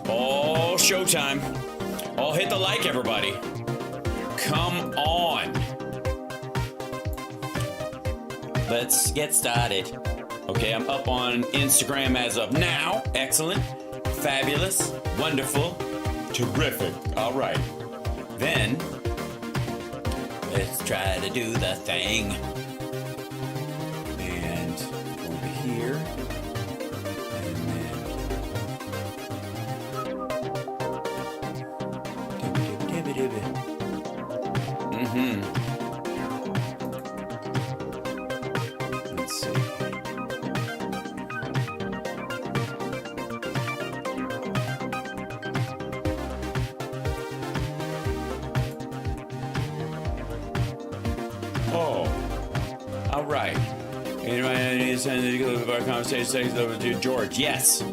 Oh, showtime. Oh, hit the like, everybody. Come on. Let's get started. Okay, I'm up on Instagram as of now. Excellent. Fabulous. Wonderful. Terrific. All right. Then, let's try to do the thing. And over here. Let's see. Oh, all right. Anybody need to send our conversation over to George? Yes.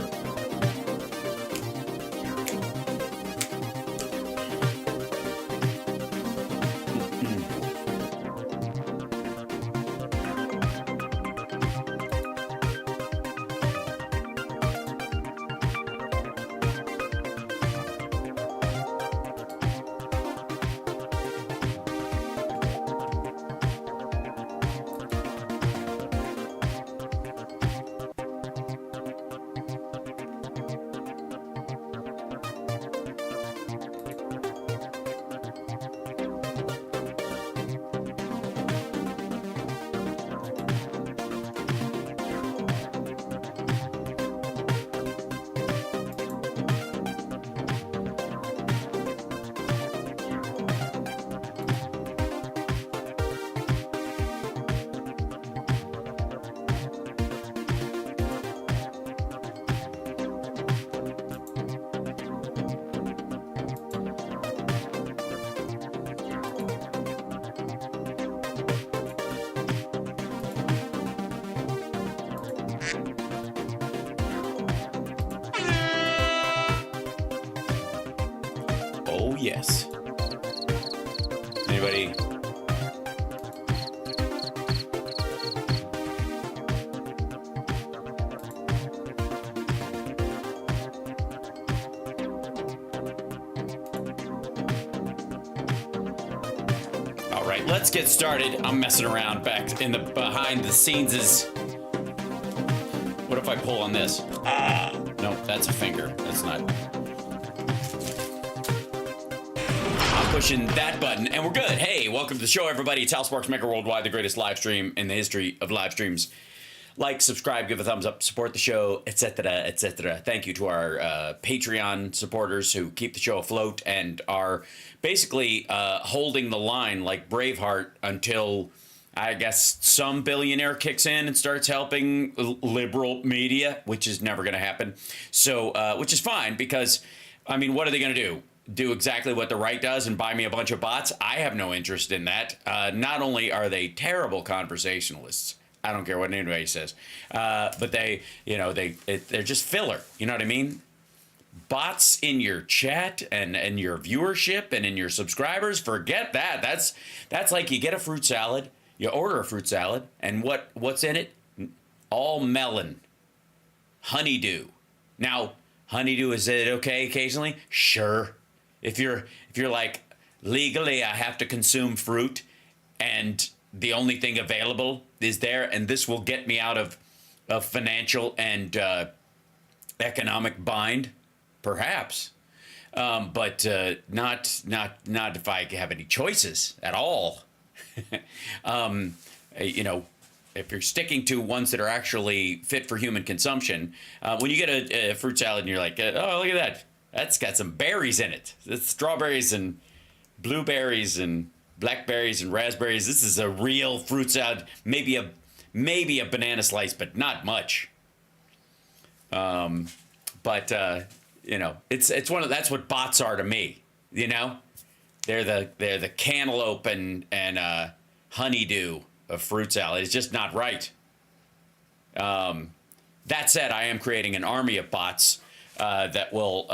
Oh, yes. Anybody? All right, let's get started. I'm messing around back in the behind the scenes. What if I pull on this? No, that's a finger. That's not. Pushing that button, and we're good. Hey, welcome to the show, everybody. It's HAL Sparks Mega Worldwide, the greatest live stream in the history of live streams. Like, subscribe, give a thumbs up, support the show, etc., etc. Thank you to our Patreon supporters who keep the show afloat and are basically holding the line like Braveheart until, I guess, some billionaire kicks in and starts helping liberal media, which is never going to happen. So, which is fine because, I mean, what are they going to do? Do exactly what the right does and buy me a bunch of bots? I have no interest in that. Not only are they terrible conversationalists, I don't care what anybody says, but they, you know, they're just filler. You know what I mean? Bots in your chat and your viewership and in your subscribers, forget that. That's like you get a fruit salad, you order a fruit salad, and what's in it? All melon, honeydew. Now, honeydew, is it okay occasionally? Sure. If you're like, legally I have to consume fruit and the only thing available is there and this will get me out of financial and economic bind, perhaps. But not if I have any choices at all. You know, if you're sticking to ones that are actually fit for human consumption, when you get a fruit salad and you're like, oh, look at that. That's got some berries in it. It's strawberries and blueberries and blackberries and raspberries. This is a real fruit salad. Maybe a banana slice, but not much. But you know, it's one of that's what bots are to me. You know, they're the cantaloupe and honeydew of fruit salad. It's just not right. That said, I am creating an army of bots that will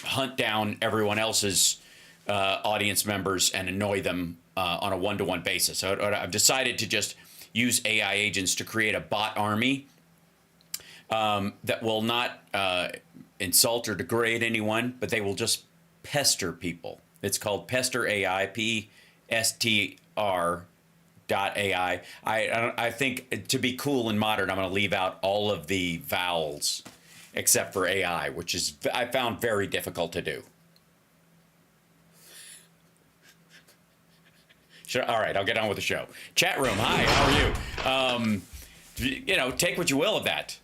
hunt down everyone else's audience members and annoy them on a one-to-one basis. So I've decided to just use AI agents to create a bot army that will not insult or degrade anyone, but they will just pester people. It's called Pester AI, PSTR .ai. I think to be cool and modern, I'm going to leave out all of the vowels except for AI, which is I found very difficult to do. Sure. All right, I'll get on with the show. Chat room, hi, how are you? You know, take what you will of that.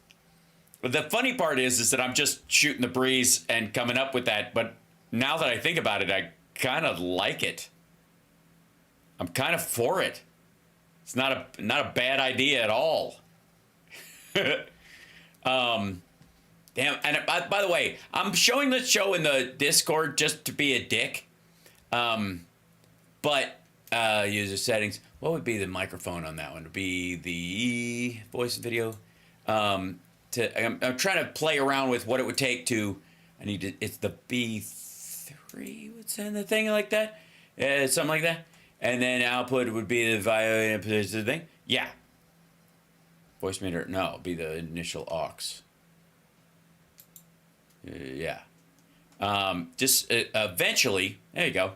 But the funny part is that I'm just shooting the breeze and coming up with that. But now that I think about it, I kind of like it. I'm kind of for it. It's not a bad idea at all. Damn. And by the way, I'm showing this show in the Discord just to be a dick. But user settings. What would be the microphone on that one? It would be the voice and video. I'm trying to play around with what it would take to. It's the B3. What's in the thing like that? Something like that. And then output would be the via thing. Yeah. Voice meter. No, it'd be the initial aux. Yeah. Just eventually. There you go.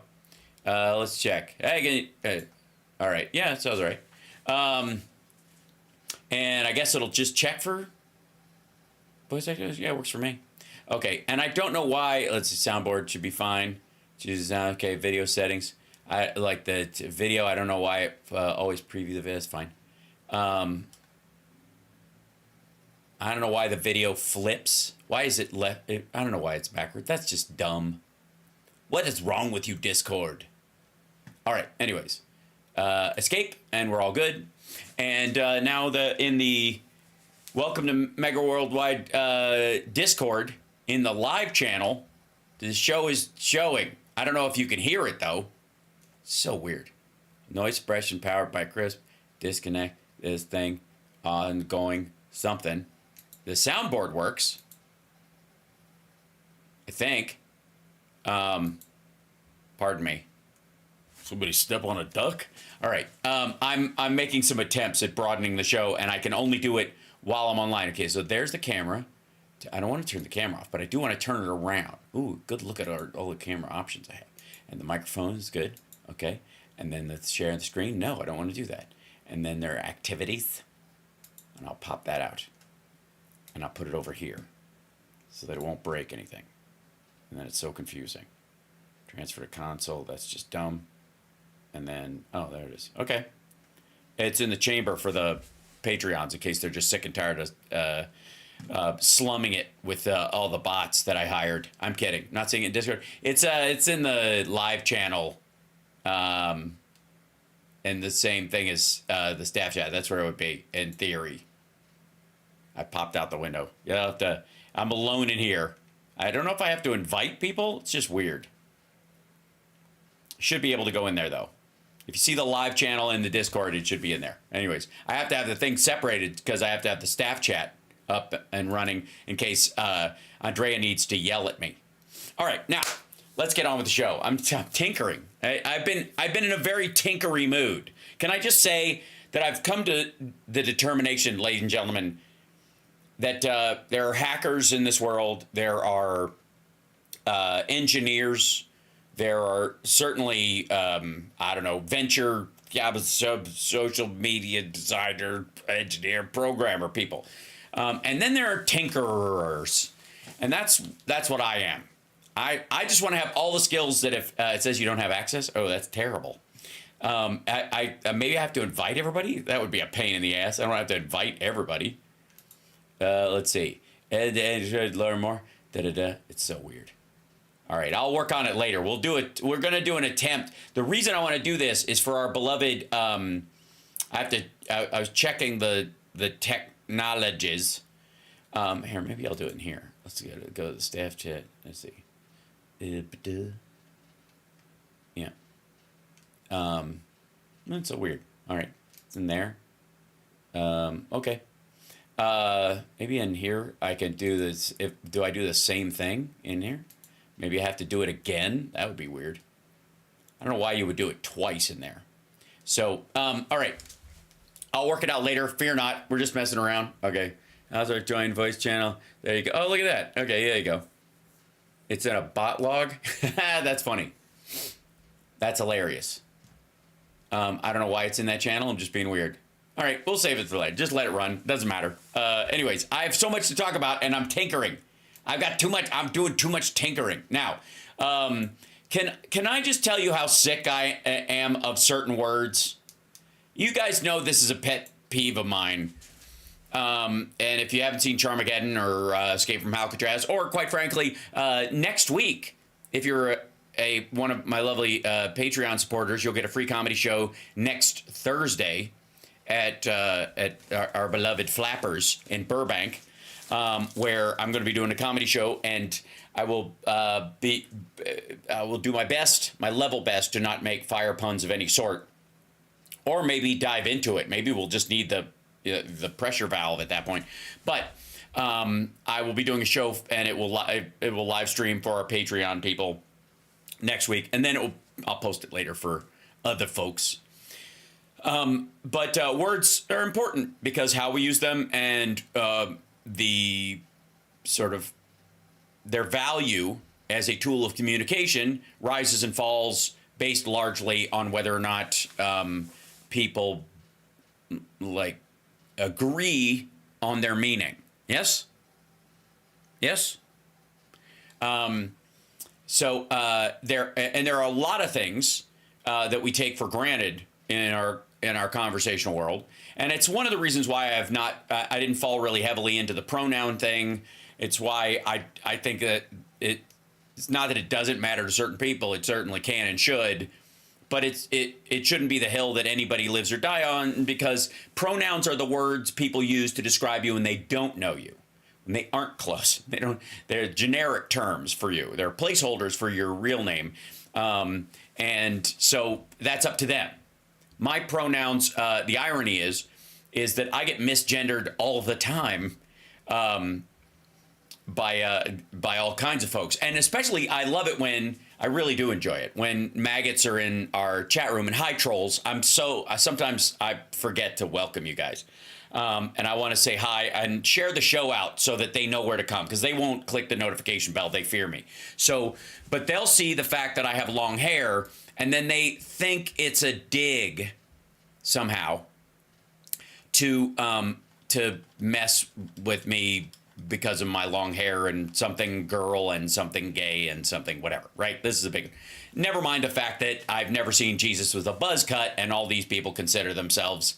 Let's check. Hey, all right. Yeah, that sounds right. And I guess it'll just check for voice actors. Yeah, it works for me. Okay, and I don't know why. Let's see. Soundboard should be fine. Choose okay. Video settings. I like the video. I don't know why it always preview the video. It's fine. I don't know why the video flips. Why is it left? I don't know why it's backward. That's just dumb. What is wrong with you, Discord? All right. Anyways, escape, and we're all good. And now in the welcome to Mega Worldwide Discord in the live channel, the show is showing. I don't know if you can hear it though. So weird. Noise suppression powered by Crisp. Disconnect this thing. Ongoing something. The soundboard works. I think. Pardon me. Somebody step on a duck? All right. I'm making some attempts at broadening the show, and I can only do it while I'm online. Okay, so there's the camera. I don't want to turn the camera off, but I do want to turn it around. Ooh, good look at all the camera options I have. And the microphone is good. Okay. And then the share the screen. No, I don't want to do that. And then there are activities. And I'll pop that out. And I'll put it over here so that it won't break anything. And then it's so confusing. Transfer to console. That's just dumb. And then, oh, there it is. Okay. It's in the chamber for the Patreons in case they're just sick and tired of slumming it with all the bots that I hired. I'm kidding. Not saying it in Discord. It's in the live channel. And the same thing as the staff chat. That's where it would be, in theory. I popped out the window. I'm alone in here. I don't know if I have to invite people. It's just weird. Should be able to go in there, though. If you see the live channel in the Discord, it should be in there. Anyways, I have to have the thing separated because I have to have the staff chat up and running in case Andrea needs to yell at me. All right, now let's get on with the show. I'm tinkering. I've been in a very tinkery mood. Can I just say that I've come to the determination, ladies and gentlemen, that there are hackers in this world. There are engineers. There are certainly, I don't know, venture, social media designer, engineer, programmer people. And then there are tinkerers. And that's what I am. I just want to have all the skills that if it says you don't have access, oh, that's terrible. I maybe I have to invite everybody. That would be a pain in the ass. I don't have to invite everybody. Let's see. Learn more. It's so weird. All right, I'll work on it later. We'll do it. We're gonna do an attempt. The reason I want to do this is for our beloved. I was checking the technologies. Here, maybe I'll do it in here. Let's go to the staff chat. Let's see. Yeah. That's so weird. All right, it's in there. Okay. Maybe in here I can do this. Do I do the same thing in here? Maybe I have to do it again. That would be weird. I don't know why you would do it twice in there. So, all right. I'll work it out later. Fear not. We're just messing around. Okay. How's our join voice channel? There you go. Oh, look at that. Okay, there you go. It's in a bot log. That's funny. That's hilarious. I don't know why it's in that channel. I'm just being weird. All right, we'll save it for later. Just let it run. Doesn't matter. Anyways, I have so much to talk about, and I'm tinkering. I've got too much. I'm doing too much tinkering. Now, can I just tell you how sick I am of certain words? You guys know this is a pet peeve of mine. And if you haven't seen Charmageddon or Escape from Alcatraz, or quite frankly, next week, if you're one of my lovely Patreon supporters, you'll get a free comedy show next Thursday at our beloved Flappers in Burbank, where I'm going to be doing a comedy show, and I will do my best, my level best, to not make fire puns of any sort, or maybe dive into it. Maybe we'll just need the pressure valve at that point. But I will be doing a show, and it will live stream for our Patreon people next week, and then I'll post it later for other folks. But words are important because how we use them and the sort of their value as a tool of communication rises and falls based largely on whether or not people like agree on their meaning. Yes? Yes? So there are a lot of things that we take for granted in our conversational world, and it's one of the reasons why I didn't fall really heavily into the pronoun thing. It's why I think that it's not that it doesn't matter to certain people. It certainly can and should, but it shouldn't be the hill that anybody lives or die on, because pronouns are the words people use to describe you when they don't know you. And they aren't close. They're generic terms for you. They're placeholders for your real name. And so that's up to them. My pronouns, the irony is that I get misgendered all the time by all kinds of folks. And especially I love it when, I really do enjoy it, when maggots are in our chat room. And hi, trolls. Sometimes I forget to welcome you guys. And I want to say hi and share the show out so that they know where to come, because they won't click the notification bell. They fear me. So, but they'll see the fact that I have long hair, and then they think it's a dig somehow to mess with me because of my long hair and something girl and something gay and something whatever, right? This is a big, never mind the fact that I've never seen Jesus with a buzz cut, and all these people consider themselves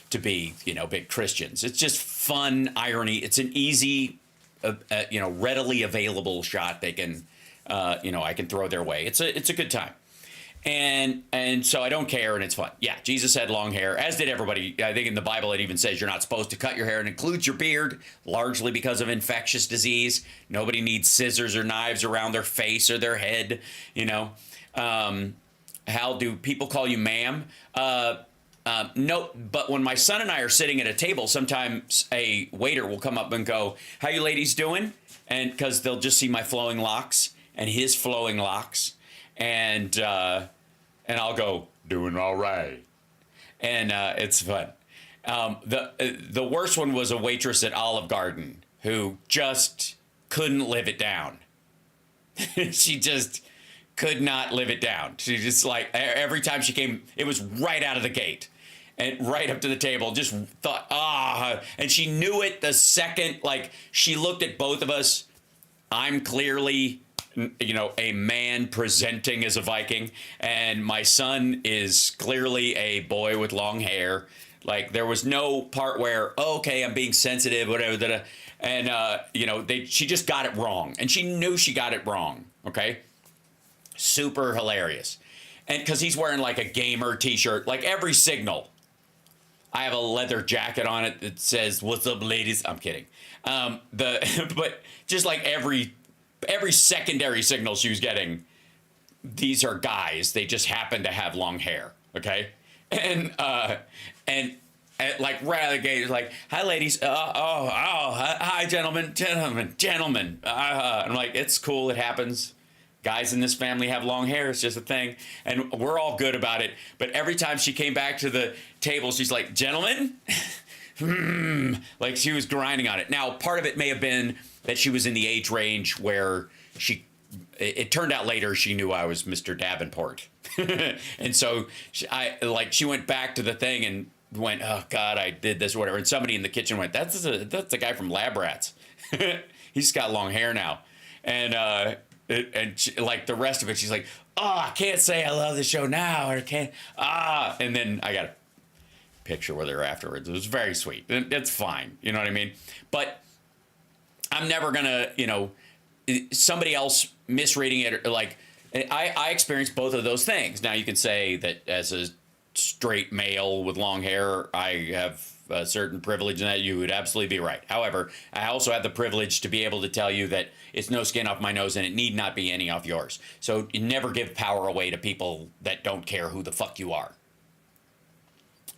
to be, big Christians. It's just fun irony. It's an easy, readily available shot they can, I can throw their way. It's a good time. And so I don't care, and it's fun. Yeah, Jesus had long hair, as did everybody. I think in the Bible it even says you're not supposed to cut your hair, and includes your beard, largely because of infectious disease. Nobody needs scissors or knives around their face or their head, How do people call you ma'am? No, but when my son and I are sitting at a table, sometimes a waiter will come up and go, "How you ladies doing?" And because they'll just see my flowing locks and his flowing locks, and I'll go, "Doing all right," and it's fun. The worst one was a waitress at Olive Garden who just couldn't live it down. She just could not live it down. She just, like, every time she came, it was right out of the gate and right up to the table, just thought, and she knew it the second, like, she looked at both of us. I'm clearly, a man presenting as a Viking, and my son is clearly a boy with long hair. Like, there was no part where, okay, I'm being sensitive, whatever, and she just got it wrong, and she knew she got it wrong. Okay, super hilarious. And because he's wearing like a gamer t-shirt, like every signal. I have a leather jacket on it that says, "What's up, ladies?" I'm kidding. But just like every secondary signal she was getting, these are guys. They just happen to have long hair. Okay. And like right out of the gate, it's like, "Hi, ladies. Hi, gentlemen. I'm like, it's cool. It happens. Guys in this family have long hair. It's just a thing. And we're all good about it. But every time she came back to the table, she's like, "Gentlemen, like she was grinding on it. Now, part of it may have been that she was in the age range where it turned out later she knew I was Mr. Davenport. And so she went back to the thing and went, oh God, I did this or whatever. And somebody in the kitchen went, that's the guy from Lab Rats. He's got long hair now. And she, like the rest of it, she's like, oh, I can't say I love the show now, or I can't. And then I got a picture with her afterwards. It was very sweet. It's fine. You know what I mean? But I'm never going to, somebody else misreading it. Like, I experienced both of those things. Now, you can say that as a straight male with long hair, I have a certain privilege in that. You would absolutely be right. However, I also have the privilege to be able to tell you that it's no skin off my nose and it need not be any off yours. So you never give power away to people that don't care who the fuck you are.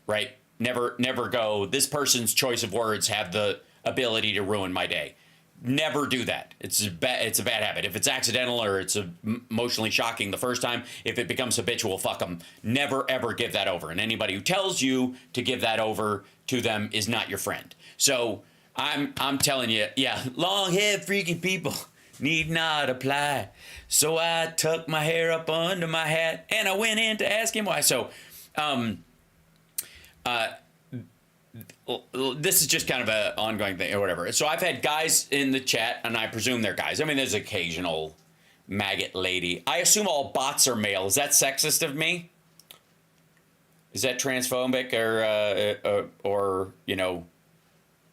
Right? Never go, this person's choice of words have the ability to ruin my day. Never do that. It's a bad habit. If it's accidental or it's emotionally shocking the first time, if it becomes habitual, fuck them. Never, ever give that over. And anybody who tells you to give that over to them is not your friend. So I'm telling you, yeah, long-haired freaky people need not apply. So I tucked my hair up under my hat and I went in to ask him why. So, this is just kind of an ongoing thing or whatever. So I've had guys in the chat, and I presume they're guys. I mean, there's occasional maggot lady. I assume all bots are male. Is that sexist of me? Is that transphobic or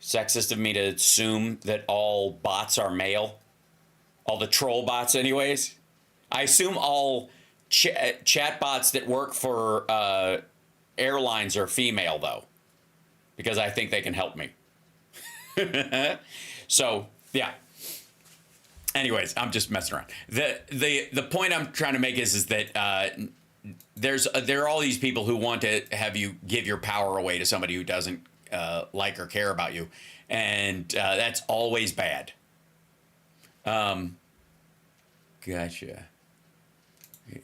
sexist of me to assume that all bots are male? All the troll bots, anyways. I assume all chat bots that work for airlines are female, though, because I think they can help me. So, yeah. Anyways, I'm just messing around. The point I'm trying to make is that there are all these people who want to have you give your power away to somebody who doesn't like or care about you, and that's always bad. Gotcha.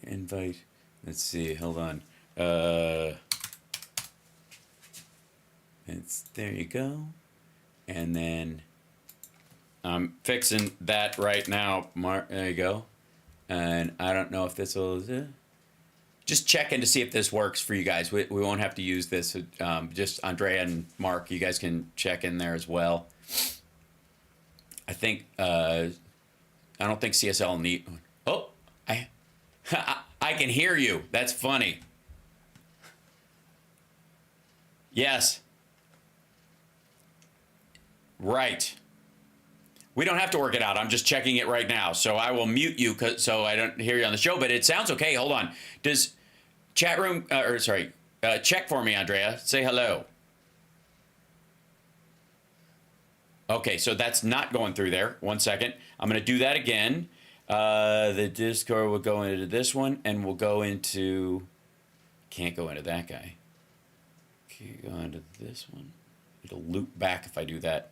Invite. Let's see. Hold on. There you go. And then I'm fixing that right now. There you go. And I don't know if this will... just checking to see if this works for you guys. We won't have to use this. Just Andrea and Mark, you guys can check in there as well. I think... I don't think CSL need... Oh! I can hear you. That's funny. Yes. Right. We don't have to work it out. I'm just checking it right now. So I will mute you so I don't hear you on the show, but it sounds okay. Hold on. Does chat room, check for me, Andrea. Say hello. Okay, so that's not going through there. 1 second. I'm going to do that again. The Discord will go into this one, and we'll go into... Can't go into that guy. Can't go into this one. It'll loop back if I do that.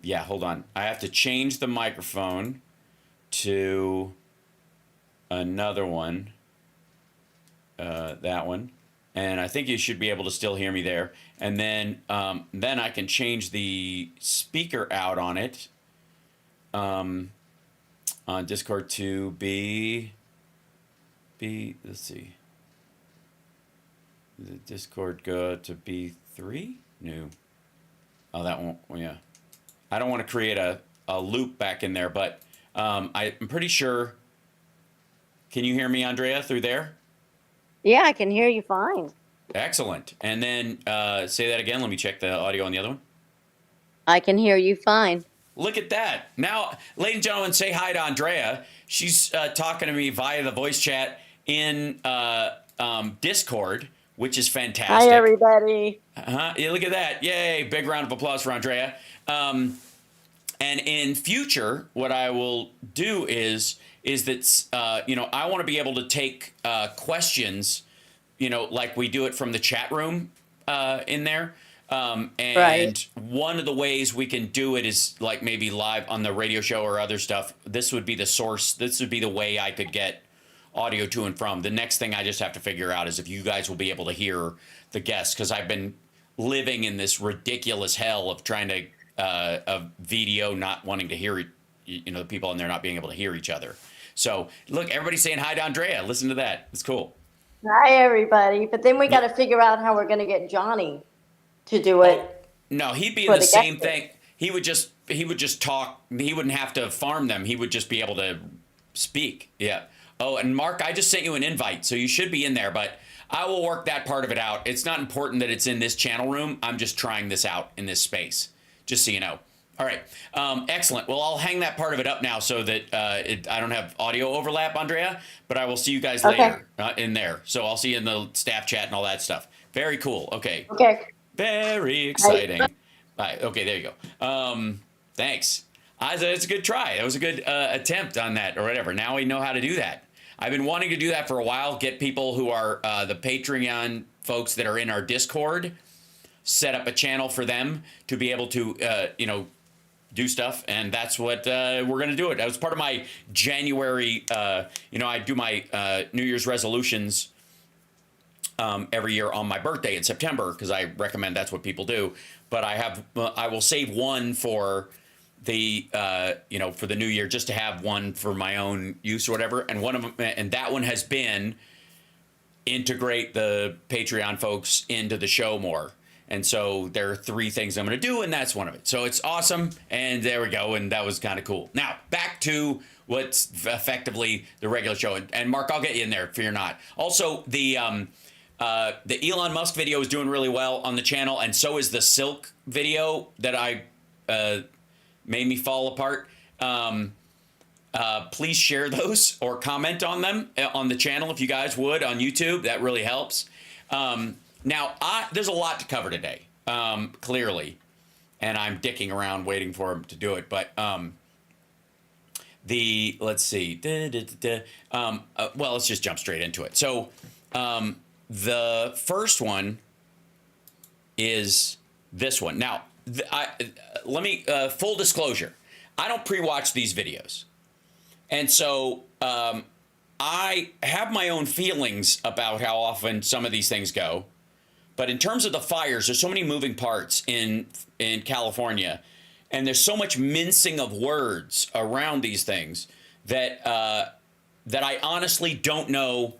Yeah, hold on. I have to change the microphone to another one. That one. And I think you should be able to still hear me there. And then I can change the speaker out on it. On Discord to be, let's see. The Discord go to B3? No. Oh, that won't, yeah. I don't want to create a loop back in there, but I'm pretty sure. Can you hear me, Andrea, through there? Yeah, I can hear you fine. Excellent. And then say that again. Let me check the audio on the other one. I can hear you fine. Look at that. Now, ladies and gentlemen, say hi to Andrea. She's talking to me via the voice chat in Discord, which is fantastic. Hi, everybody. Yeah, look at that. Yay. Big round of applause for Andrea. And in future, what I will do is that, I want to be able to take questions, like we do it from the chat room in there. And right. One of the ways we can do it is like maybe live on the radio show or other stuff. This would be the source. This would be the way I could get audio to and from. The next thing I just have to figure out is if you guys will be able to hear the guests, because I've been living in this ridiculous hell of trying to of video not wanting to hear, the people in there not being able to hear each other. So look, everybody's saying hi to Andrea. Listen to that. It's cool. Hi, everybody. But then we got to figure out how we're going to get Johnny to do it. Oh, no, he'd be in the same thing. He would just talk. He wouldn't have to farm them. He would just be able to speak. Yeah. Oh, and Mark, I just sent you an invite, so you should be in there, but I will work that part of it out. It's not important that it's in this channel room. I'm just trying this out in this space, just so you know. All right. Excellent. Well, I'll hang that part of it up now so that I don't have audio overlap, Andrea, but I will see you guys later in there. So I'll see you in the staff chat and all that stuff. Very cool. Okay. Okay. Very exciting. Right. Okay, there you go. Thanks. It's a good try. That was a good attempt on that or whatever. Now we know how to do that. I've been wanting to do that for a while. Get people who are the Patreon folks that are in our Discord, set up a channel for them to be able to, do stuff. And that's what we're going to do it. That was part of my January, I do my New Year's resolutions every year on my birthday in September, because I recommend that's what people do. But I will save one for the for the new year, just to have one for my own use or whatever. And one of them, and that one has been integrate the Patreon folks into the show more. And so there are 3 things I'm going to do, and that's one of it. So it's awesome, and there we go, and that was kind of cool. Now back to what's effectively the regular show, and Mark, I'll get you in there, fear not. Also, the Elon Musk video is doing really well on the channel, and so is the Silk video that I made me fall apart. Please share those or comment on them on the channel if you guys would on YouTube. That really helps. Now, there's a lot to cover today, clearly, and I'm dicking around waiting for him to do it. But let's see. Well, let's just jump straight into it. So the first one is this one. Now, let me full disclosure. I don't pre-watch these videos, and so I have my own feelings about how often some of these things go. But in terms of the fires, there's so many moving parts in California, and there's so much mincing of words around these things that I honestly don't know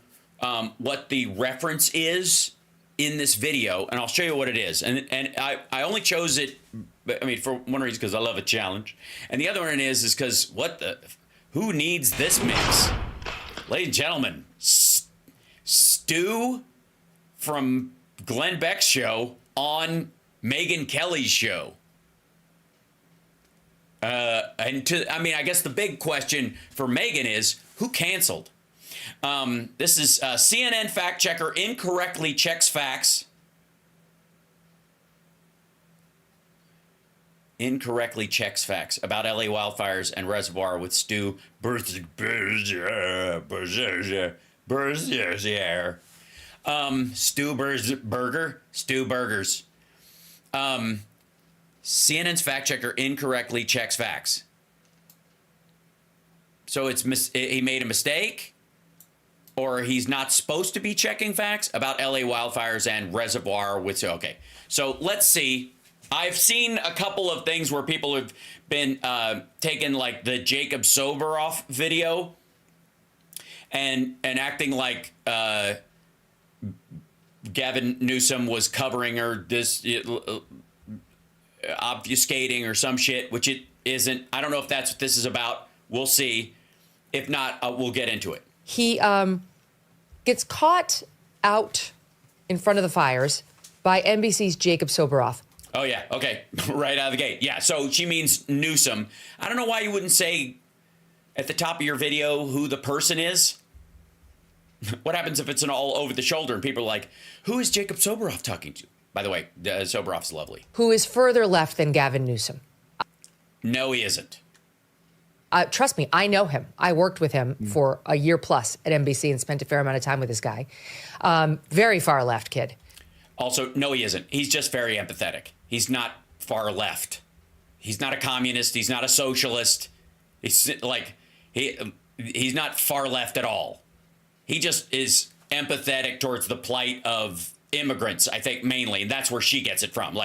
what the reference is in this video, and I'll show you what it is. And I only chose it, for one reason, because I love a challenge, and the other one is because who needs this mix? Ladies and gentlemen, Stu from Glenn Beck's show on Megyn Kelly's show. I guess the big question for Megyn is, who canceled? This is CNN fact checker incorrectly checks facts. Incorrectly checks facts about LA wildfires and reservoir with Stu Berger. Stu Burgers. CNN's fact checker incorrectly checks facts. So he made a mistake, or he's not supposed to be checking facts about LA wildfires and reservoir with. Okay, so let's see. I've seen a couple of things where people have been taking like the Jacob Soboroff video and acting like Gavin Newsom was covering or obfuscating or some shit, which it isn't. I don't know if that's what this is about. We'll see. If not, we'll get into it. He gets caught out in front of the fires by NBC's Jacob Soboroff. Oh, yeah. Okay. Right out of the gate. Yeah. So she means Newsom. I don't know why you wouldn't say at the top of your video who the person is. What happens if it's an all over the shoulder and people are like, who is Jacob Soboroff talking to? By the way, Soboroff's lovely. Who is further left than Gavin Newsom? No, he isn't. Trust me, I know him. I worked with him for a year plus at NBC and spent a fair amount of time with this guy. Very far left kid. Also, no, he isn't. He's just very empathetic. He's not far left. He's not a communist. He's not a socialist. He's like, he's not far left at all. He just is empathetic towards the plight of immigrants, I think, mainly, and that's where she gets it from.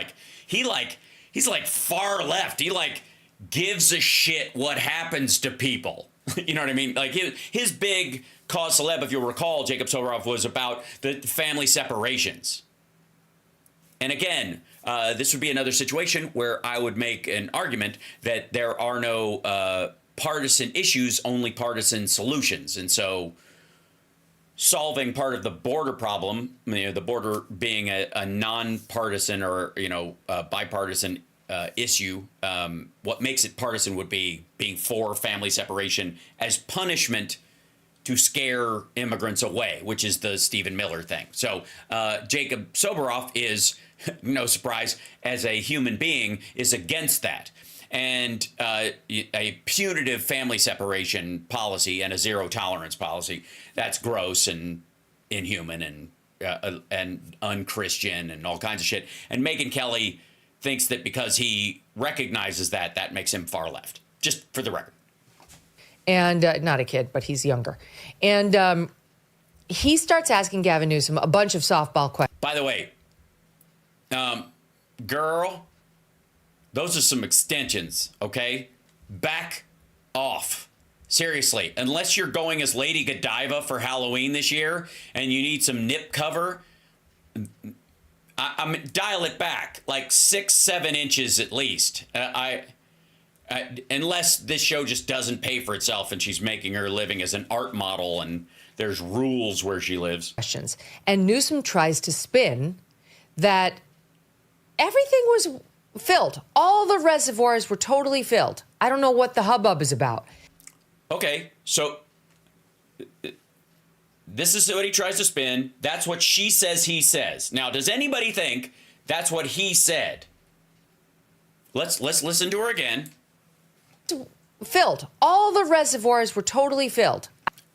He's like far left. He like gives a shit what happens to people. You know what I mean? Like his big cause celeb, if you'll recall, Jacob Soboroff, was about the family separations. And again, this would be another situation where I would make an argument that there are no partisan issues, only partisan solutions. And so solving part of the border problem, the border being a nonpartisan or, bipartisan issue, what makes it partisan would be being for family separation as punishment to scare immigrants away, which is the Stephen Miller thing. So Jacob Soboroff is, no surprise, as a human being, is against that. And a punitive family separation policy and a zero tolerance policy, that's gross and inhuman and unchristian and all kinds of shit. And Megyn Kelly thinks that because he recognizes that makes him far left, just for the record. And not a kid, but he's younger. And he starts asking Gavin Newsom a bunch of softball questions. By the way, girl, those are some extensions, okay? Back off. Seriously, unless you're going as Lady Godiva for Halloween this year and you need some nip cover, I dial it back like 6-7 inches at least. Unless this show just doesn't pay for itself and she's making her living as an art model and there's rules where she lives. And Newsom tries to spin that everything was filled. All the reservoirs were totally filled. I don't know what the hubbub is about. Okay, so this is what he tries to spin. That's what she says he says. Now, does anybody think that's what he said? Let's listen to her again. Filled. All the reservoirs were totally filled.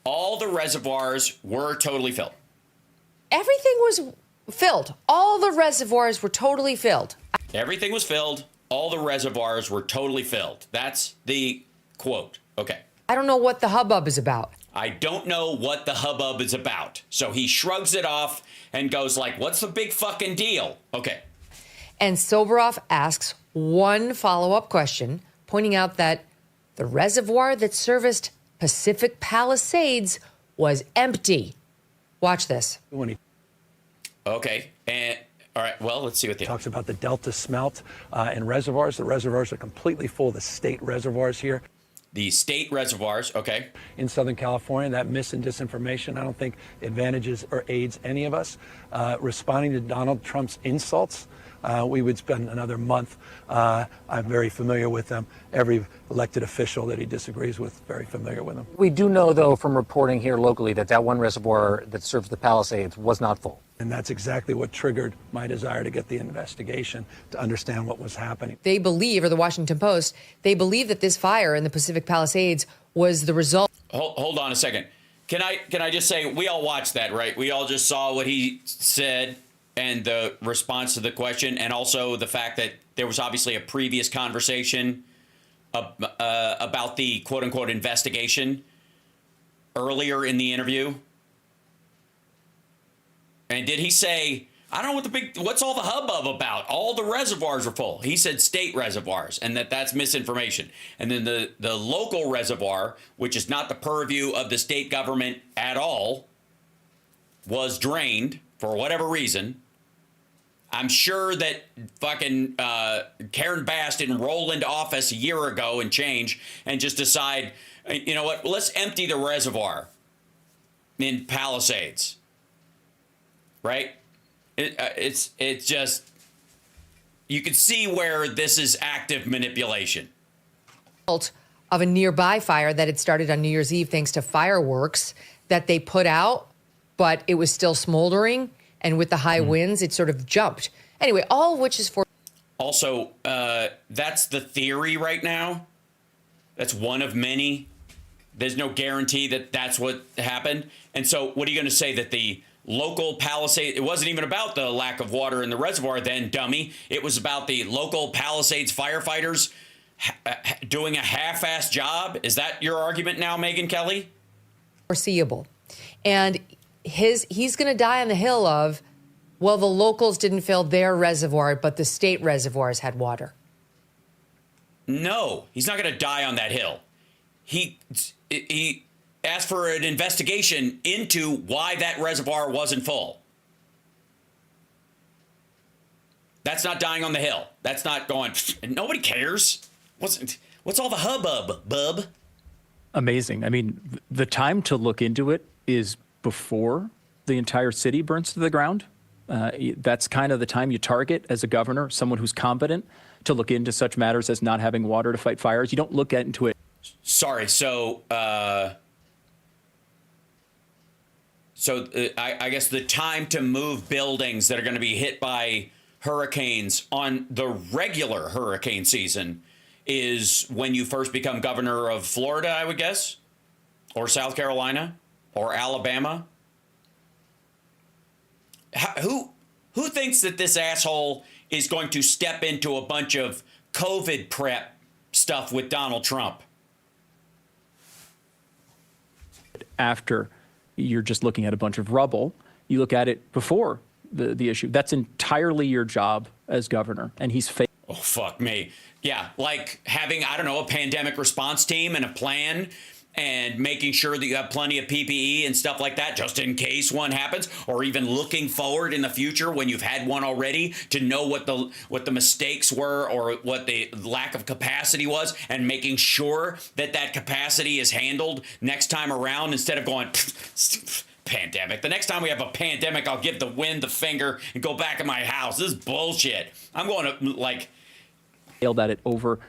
All the reservoirs were totally filled. Everything was filled. All the reservoirs were totally filled. Everything was filled. All the reservoirs were totally filled. That's the quote. Okay. I don't know what the hubbub is about. I don't know what the hubbub is about. So he shrugs it off and goes like, what's the big fucking deal? Okay. And Soboroff asks one follow-up question, pointing out that the reservoir that serviced Pacific Palisades was empty. Watch this. Okay. And all right, well, let's see what the talks about the Delta smelt and reservoirs. The reservoirs are completely full, the state reservoirs here. The state reservoirs, okay. In Southern California, that mis and disinformation, I don't think advantages or aids any of us. Responding to Donald Trump's insults, we would spend another month. I'm very familiar with them. Every elected official that he disagrees with, very familiar with them. We do know, though, from reporting here locally that one reservoir that serves the Palisades was not full. And that's exactly what triggered my desire to get the investigation, to understand what was happening. They believe, or the Washington Post, they believe that this fire in the Pacific Palisades was the result. Hold on a second. Can I just say, we all watched that, right? We all just saw what he said and the response to the question, and also the fact that there was obviously a previous conversation about the quote-unquote investigation earlier in the interview. And did he say, I don't know what's all the hubbub about? All the reservoirs are full. He said state reservoirs, and that's misinformation. And then the local reservoir, which is not the purview of the state government at all, was drained for whatever reason. I'm sure that fucking Karen Bass didn't roll into office a year ago and change and just decide, you know what, let's empty the reservoir in Palisades. Right? It's just, you can see where this is active manipulation. Of a nearby fire that had started on New Year's Eve thanks to fireworks that they put out, but it was still smoldering. And with the high winds, it sort of jumped. Anyway, all of which is for... Also, that's the theory right now. That's one of many. There's no guarantee that that's what happened. And so what are you going to say, that the local Palisades, it wasn't even about the lack of water in the reservoir then, dummy. It was about the local Palisades firefighters doing a half-assed job? Is that your argument now, Megyn Kelly? Foreseeable. And he's going to die on the hill of, well, the locals didn't fill their reservoir, but the state reservoirs had water. No, he's not going to die on that hill. He asked for an investigation into why that reservoir wasn't full. That's not dying on the hill. That's not going, nobody cares. What's all the hubbub, bub? Amazing. I mean, the time to look into it is before the entire city burns to the ground. That's kind of the time you target as a governor, someone who's competent to look into such matters as not having water to fight fires. You don't look into it. Sorry. So I guess the time to move buildings that are going to be hit by hurricanes on the regular hurricane season is when you first become governor of Florida, I would guess, or South Carolina, or Alabama. Who thinks that this asshole is going to step into a bunch of COVID prep stuff with Donald Trump? After you're just looking at a bunch of rubble, you look at it before the issue. That's entirely your job as governor, and he's Oh, fuck me. Yeah, like having, I don't know, a pandemic response team and a plan and making sure that you have plenty of PPE and stuff like that just in case one happens, or even looking forward in the future when you've had one already to know what the mistakes were or what the lack of capacity was, and making sure that that capacity is handled next time around instead of going pandemic. The next time we have a pandemic, I'll give the wind the finger and go back in my house. This is bullshit. I'm going to like failed at it over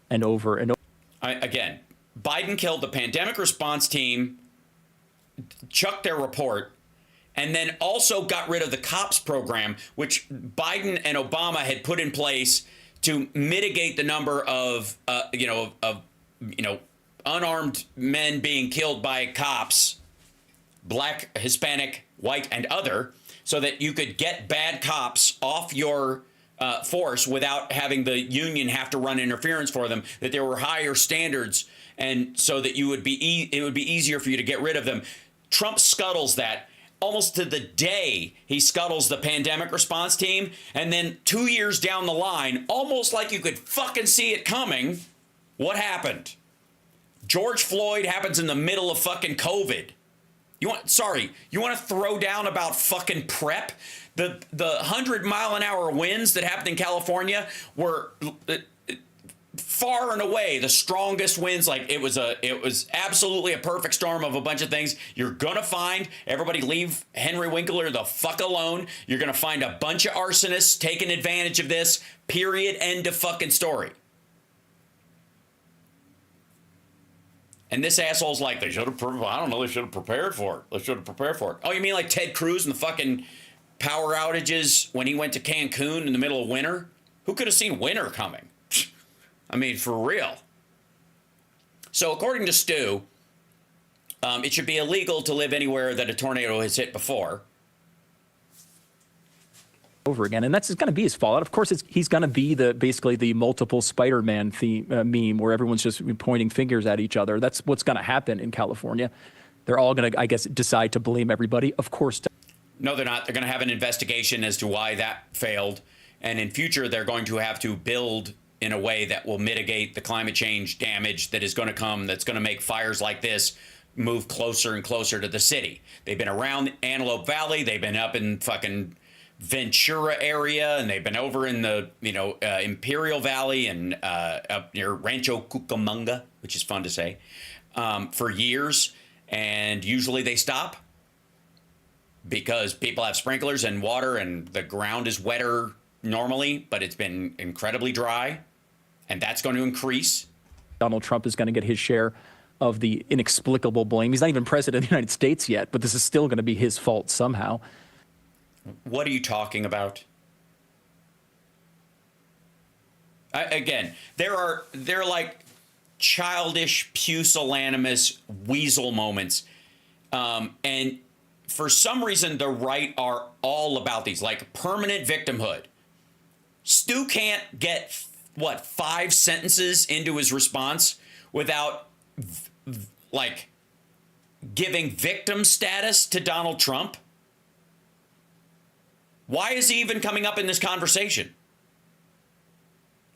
and over and over. Again, Biden killed the pandemic response team, chucked their report, and then also got rid of the COPS program, which Biden and Obama had put in place to mitigate the number of unarmed men being killed by cops, black, Hispanic, white, and other, so that you could get bad cops off your force without having the union have to run interference for them, that there were higher standards, and so that it would be easier for you to get rid of them. Trump scuttles that almost to the day. He scuttles the pandemic response team, and then 2 years down the line, almost like you could fucking see it coming, what happened? George Floyd happens in the middle of fucking COVID. You want to throw down about fucking prep? The 100-mile-an-hour winds that happened in California were far and away the strongest winds. Like it was absolutely a perfect storm of a bunch of things. You're gonna find everybody leave Henry Winkler the fuck alone. You're gonna find a bunch of arsonists taking advantage of this. Period. End of fucking story. And this asshole's like, they should have, I don't know, they should have prepared for it. They should have prepared for it. Oh, you mean like Ted Cruz and the fucking power outages when he went to Cancun in the middle of winter? Who could have seen winter coming? I mean, for real. So according to Stu, it should be illegal to live anywhere that a tornado has hit before. Over again, and that's going to be his fallout. Of course, he's going to be basically the multiple Spider-Man theme, meme where everyone's just pointing fingers at each other. That's what's going to happen in California. They're all going to, I guess, decide to blame everybody. Of course. No, they're not. They're going to have an investigation as to why that failed, and in future they're going to have to build in a way that will mitigate the climate change damage that is going to come. That's going to make fires like this move closer and closer to the city. They've been around Antelope Valley. They've been up in fucking Ventura area, and they've been over in the Imperial Valley and up near Rancho Cucamonga, which is fun to say, for years. And usually they stop because people have sprinklers and water, and the ground is wetter normally, but it's been incredibly dry, and that's going to increase. Donald Trump is going to get his share of the inexplicable blame. He's not even president of the United States yet, but this is still going to be his fault somehow. What are you talking about? Again, there are like childish, pusillanimous weasel moments. And for some reason, the right are all about these, like permanent victimhood. Stu can't get, 5 sentences into his response without, like, giving victim status to Donald Trump? Why is he even coming up in this conversation?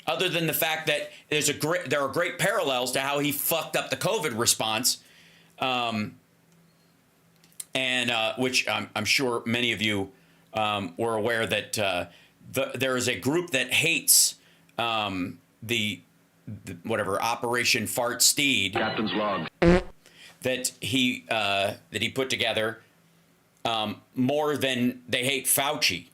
Other than the fact that there are great parallels to how he fucked up the COVID response, which I'm sure many of you were aware that there is a group that hates the whatever Operation Fart Steed Captain's log that he put together more than they hate Fauci.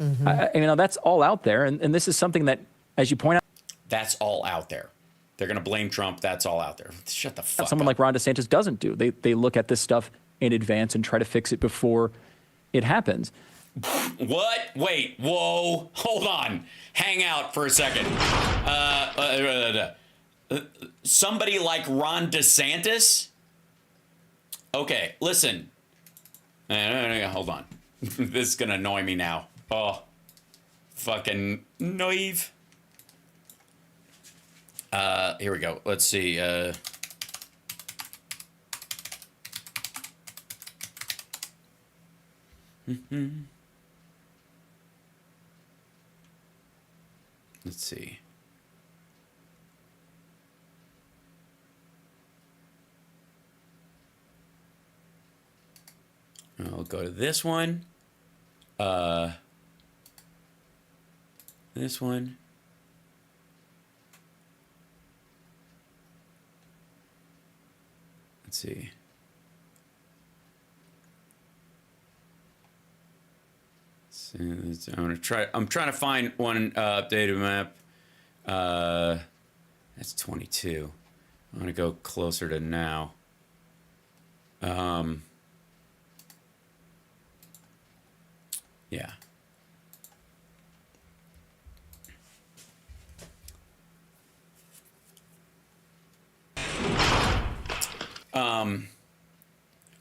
Mm-hmm. That's all out there. And this is something that, as you point out, that's all out there. They're going to blame Trump. That's all out there. Shut the fuck someone up. like Ron DeSantis doesn't do. They look at this stuff in advance and try to fix it before it happens. What? Wait. Whoa. Hold on. Hang out for a second. Somebody like Ron DeSantis? Okay, listen. Hold on. This is going to annoy me now. Oh, fucking naive. Here we go. Let's see. Let's see. I'll go to this one. This one. Let's see. I'm trying to find one updated map. That's 22. I'm gonna go closer to now. Yeah.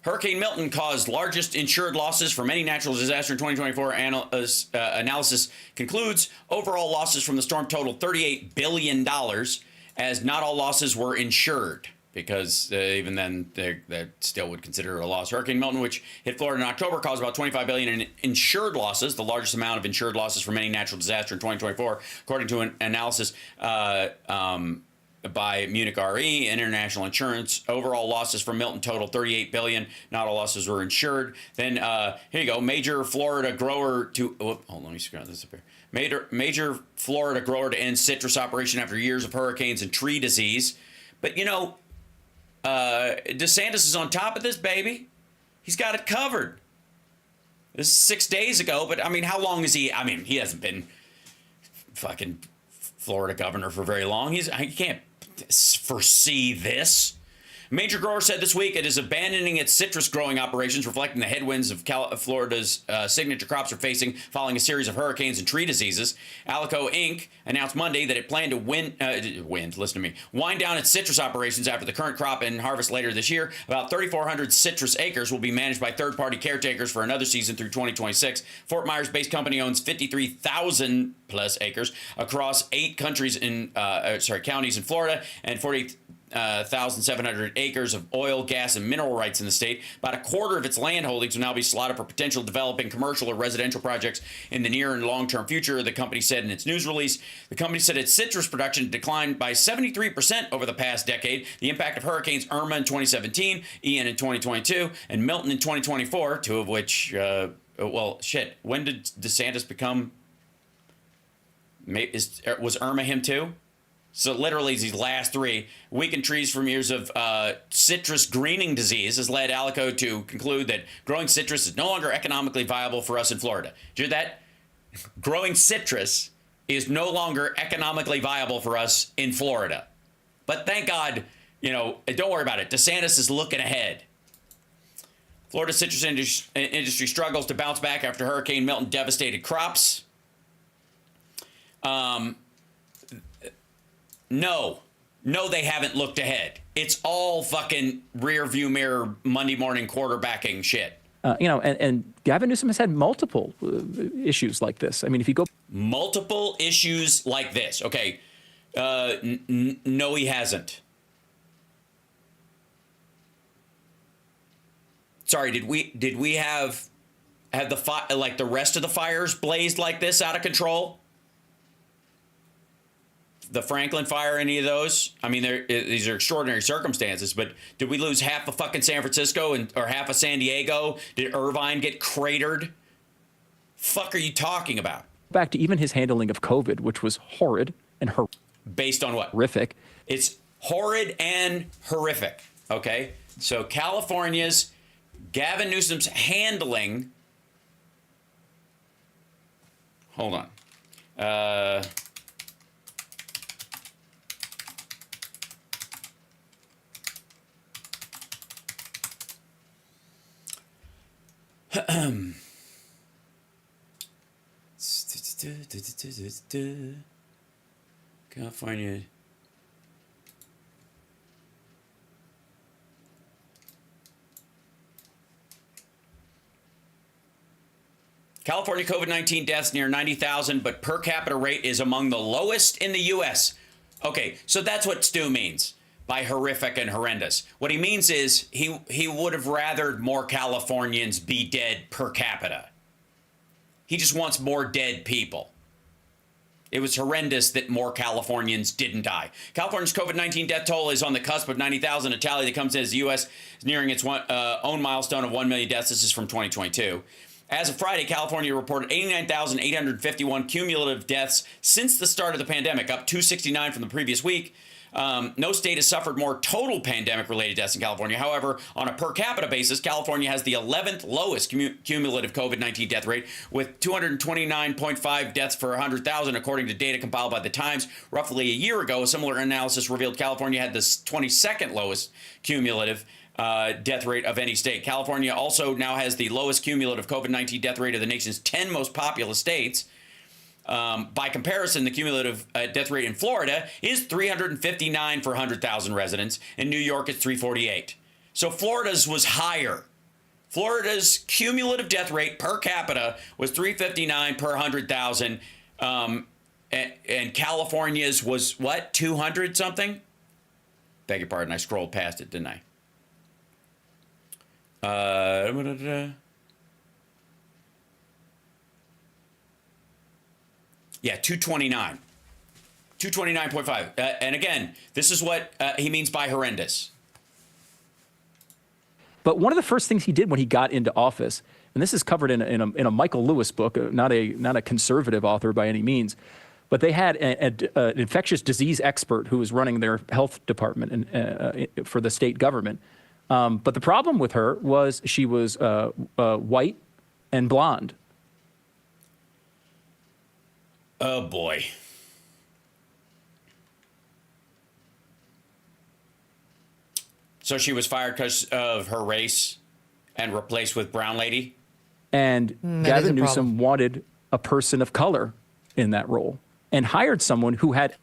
Hurricane Milton caused largest insured losses from any natural disaster in 2024. Analysis concludes overall losses from the storm totaled $38 billion, as not all losses were insured, because even then they still would consider it a loss. Hurricane Milton, which hit Florida in October, caused about $25 billion in insured losses, the largest amount of insured losses from any natural disaster in 2024, according to an analysis by Munich Re, International Insurance. Overall losses from Milton total $38 billion. Not all losses were insured. Then here you go. Major Florida grower to hold on, let me scroll this up here. Major Florida grower to end citrus operation after years of hurricanes and tree disease. But you know, DeSantis is on top of this, baby. He's got it covered. This is 6 days ago, but I mean, how long is he? I mean, he hasn't been fucking Florida governor for very long. He can't foresee this. Major grower said this week it is abandoning its citrus growing operations, reflecting the headwinds of Florida's signature crops are facing following a series of hurricanes and tree diseases. Alico Inc. announced Monday that it planned to wind down its citrus operations after the current crop and harvest later this year. About 3,400 citrus acres will be managed by third-party caretakers for another season through 2026. Fort Myers-based company owns 53,000 plus acres across 8 counties in Florida and 40,700 acres of oil, gas, and mineral rights in the state. About a quarter of its land holdings will now be slotted for potential developing commercial or residential projects in the near and long-term future, the company said in its news release. The company said its citrus production declined by 73% over the past decade. The impact of hurricanes Irma in 2017, Ian in 2022, and Milton in 2024, 2 of which, when did DeSantis become... Was Irma him too? So literally these last 3, weakened trees from years of citrus greening disease has led Alico to conclude that growing citrus is no longer economically viable for us in Florida. Did you hear that? Growing citrus is no longer economically viable for us in Florida. But thank God, don't worry about it. DeSantis is looking ahead. Florida citrus industry struggles to bounce back after Hurricane Milton devastated crops. No, they haven't looked ahead. It's all fucking rear view mirror Monday morning quarterbacking shit. And Gavin Newsom has had multiple issues like this. I mean, if you go... Multiple issues like this. Okay. No, he hasn't. Sorry, did we have have like the rest of the fires blazed like this out of control? The Franklin fire, any of those? I mean, these are extraordinary circumstances, but did we lose half of fucking San Francisco or half of San Diego? Did Irvine get cratered? Fuck are you talking about? Back to even his handling of COVID, which was horrid and Based on what? horrific. It's horrid and horrific, okay? So California's Gavin Newsom's handling... Hold on. California. California COVID-19 deaths near 90,000, but per capita rate is among the lowest in the U.S. Okay, so that's what Stu means by horrific and horrendous. What he means is he would have rathered more Californians be dead per capita. He just wants more dead people. It was horrendous that more Californians didn't die. California's COVID-19 death toll is on the cusp of 90,000, a tally that comes in as the U.S. is nearing its own milestone of 1 million deaths. This is from 2022. As of Friday, California reported 89,851 cumulative deaths since the start of the pandemic, up 269 from the previous week. No state has suffered more total pandemic-related deaths in California. However, on a per capita basis, California has the 11th lowest cumulative COVID-19 death rate, with 229.5 deaths per 100,000, according to data compiled by The Times. Roughly a year ago, a similar analysis revealed California had the 22nd lowest cumulative death rate of any state. California also now has the lowest cumulative COVID-19 death rate of the nation's 10 most populous states. By comparison, the cumulative death rate in Florida is 359 for 100,000 residents. In New York, it's 348. So Florida's was higher. Florida's cumulative death rate per capita was 359 per 100,000. And California's was what, 200 something? Beg your pardon, I scrolled past it, didn't I? Yeah, 229. 229.5. And again, this is what he means by horrendous. But one of the first things he did when he got into office, and this is covered in a Michael Lewis book, not a conservative author by any means, but they had an infectious disease expert who was running their health department for the state government. But the problem with her was she was white and blonde. Oh, boy. So she was fired because of her race and replaced with brown lady? And Gavin Newsom wanted a person of color in that role and hired someone who had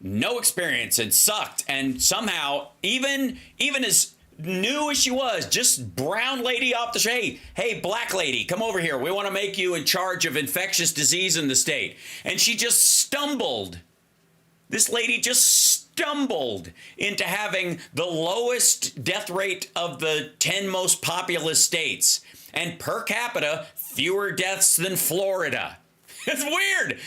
no experience and sucked. And somehow, even as new as she was, just brown lady off the street. Hey, black lady, come over here. We want to make you in charge of infectious disease in the state. And she just stumbled. This lady just stumbled into having the lowest death rate of the 10 most populous states. And per capita, fewer deaths than Florida. It's weird.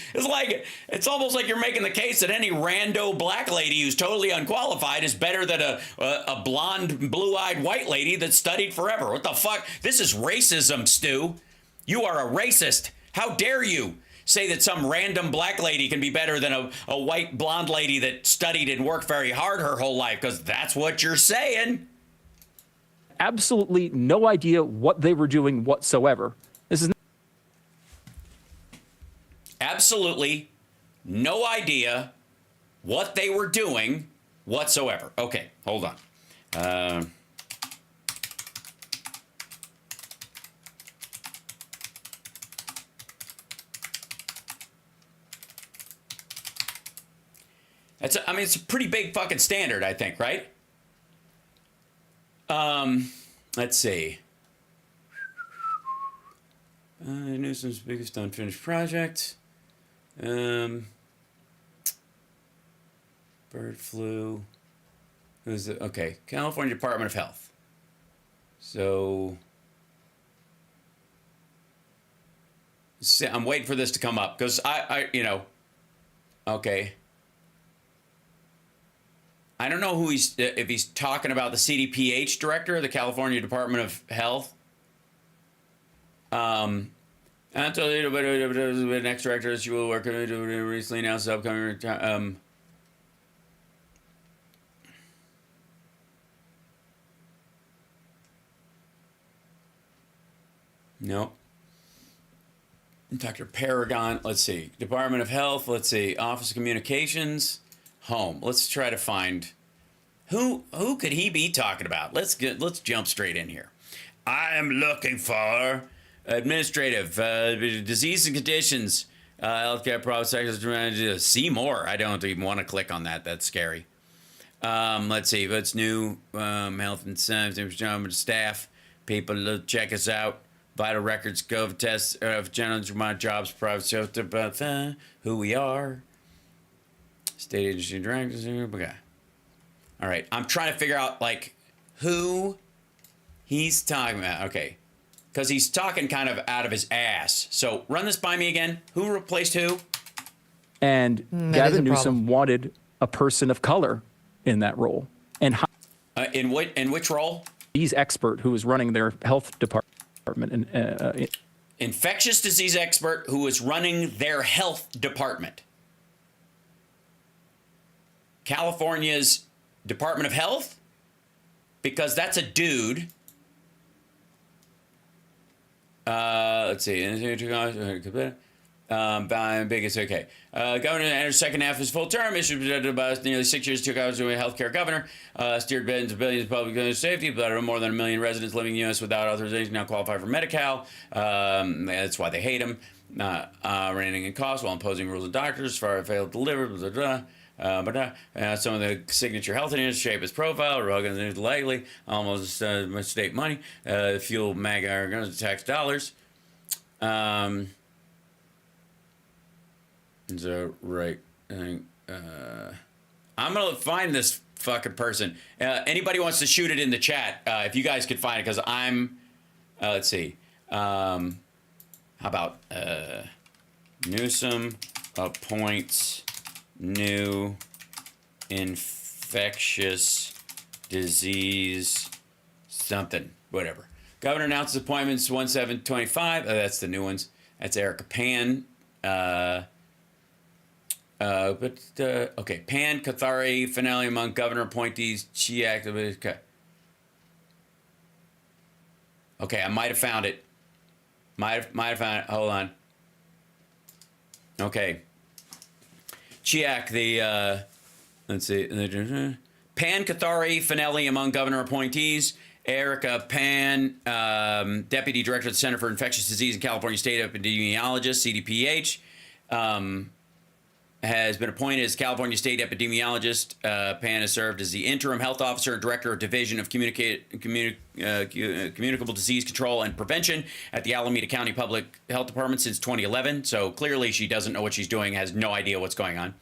It's almost like you're making the case that any rando black lady who's totally unqualified is better than a blonde, blue-eyed white lady that studied forever. What the fuck? This is racism, Stu. You are a racist. How dare you say that some random black lady can be better than a white blonde lady that studied and worked very hard her whole life, because that's what you're saying. absolutely no idea what they were doing whatsoever. This is absolutely no idea what they were doing whatsoever. Okay, hold on. It's a pretty big fucking standard, I think, right? Let's see. Newsom's biggest unfinished project. Bird flu. Who's it? Okay, California Department of Health. So I'm waiting for this to come up because okay. I don't know if he's talking about the CDPH director, the California Department of Health. Until the next director, she will work recently announced upcoming Nope. Dr. Paragon, let's see. Department of Health, let's see. Office of Communications, Home. Let's try to find who could he be talking about? Let's jump straight in here. I am looking for administrative, disease and conditions, healthcare products, see more. I don't even want to click on that. That's scary. Let's see. What's new? Health and science, staff, people, check us out. Vital records, gov tests of general jobs, private sector, about who we are. State agency directors. Okay. All right. I'm trying to figure out like who he's talking about. Okay. Because he's talking kind of out of his ass. So run this by me again. Who replaced who? And Gavin Newsom wanted a person of color in that role. And in which role? He's expert who was running their health department. Infectious disease expert who is running their health department. California's Department of Health? Because that's a dude. Let's see. Biggest, okay. Governor enters second half of his full term, issued about nearly 6 years, took out as a healthcare governor, steered billions of public safety, but more than 1 million residents living in the U.S. without authorization now qualify for MEGAWORLDWIDE. That's why they hate him. Reining in costs while imposing rules of doctors, far failed to deliver, blah, blah, blah. Some of the signature health initiatives shape his profile, organized lightly, almost state money, fuel MAGA tax dollars. So, right. I'm going to find this fucking person. Anybody wants to shoot it in the chat, if you guys could find it, because I'm, let's see. How about Newsom appoints new infectious disease something, whatever. Governor announces appointments 1/7/25. That's the new ones. That's Erica Pan. Okay, Pan, Kathari, finale among governor appointees. She activated. Okay, I might have found it. Might have found it. Hold on. Okay. Chiak, the let's see. Pan, Kathari, Finelli among governor appointees. Erica Pan, Deputy Director of the Center for Infectious Disease and California State Epidemiologist, CDPH, has been appointed as California State Epidemiologist. Pan has served as the Interim Health Officer and Director of Division of Communicable Disease Control and Prevention at the Alameda County Public Health Department since 2011. So clearly she doesn't know what she's doing, has no idea what's going on.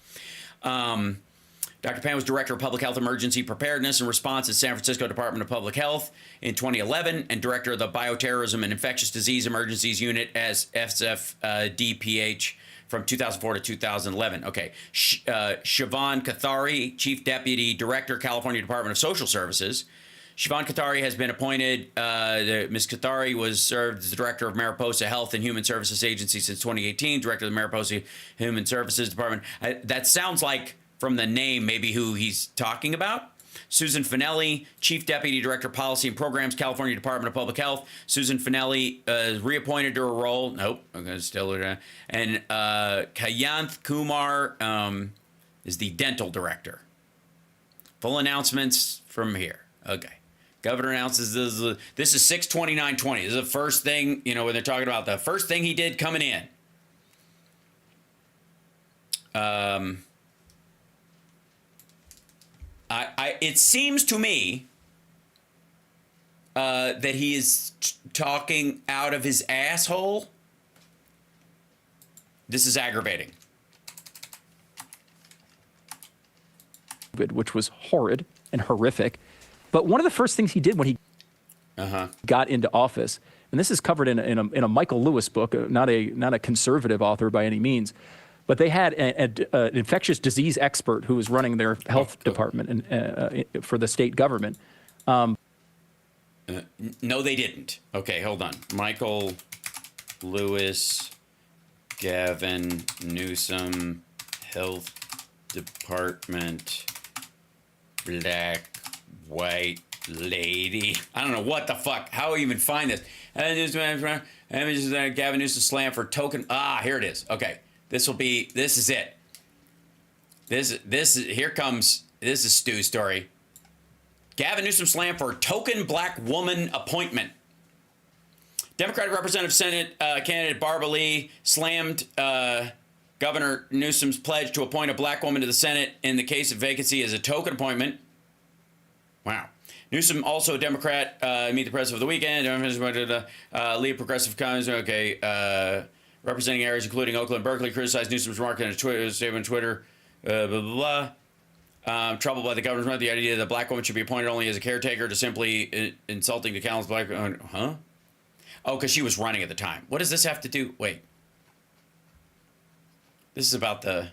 Dr. Pan was Director of Public Health Emergency Preparedness and Response at San Francisco Department of Public Health in 2011 and Director of the Bioterrorism and Infectious Disease Emergencies Unit as SFDPH from 2004 to 2011. Okay. Siobhan Kathari, Chief Deputy Director, California Department of Social Services. Siobhan Kathari has been appointed. Ms. Kathari was served as the Director of Mariposa Health and Human Services Agency since 2018, Director of the Mariposa Human Services Department. That sounds like, from the name, maybe who he's talking about. Susan Finelli, Chief Deputy Director, Policy and Programs, California Department of Public Health. Susan Finelli reappointed to her role. Nope. Okay, still. And Kayanth Kumar is the Dental Director. Full announcements from here. Okay. Governor announces this is 6/29/20. This is the first thing, when they're talking about the first thing he did coming in. It seems to me that he is talking out of his asshole. This is aggravating. Which was horrid and horrific. But one of the first things he did when he got into office and this is covered in a Michael Lewis book, not a conservative author by any means, but they had an infectious disease expert who was running their health department for the state government. No, they didn't. Okay, hold on. Michael Lewis, Gavin Newsom, Health Department, black, white lady. I don't know what the fuck. How do we even find this? Gavin Newsom slam for token. Here it is. Okay, this is it. Here comes. This is Stu's story. Gavin Newsom slam for token black woman appointment. Democratic Representative Senate candidate Barbara Lee slammed Governor Newsom's pledge to appoint a black woman to the Senate in the case of vacancy as a token appointment. Wow. Newsom, also a Democrat, meet the press over the weekend. Lead progressive comments. Okay. Representing areas including Oakland and Berkeley, criticized Newsom's remark in a statement on Twitter. Blah, blah, blah. Troubled by the governor's remark, the idea that a black woman should be appointed only as a caretaker to simply insulting to Callan's black. Huh? Oh, because she was running at the time. What does this have to do? Wait. This is about the.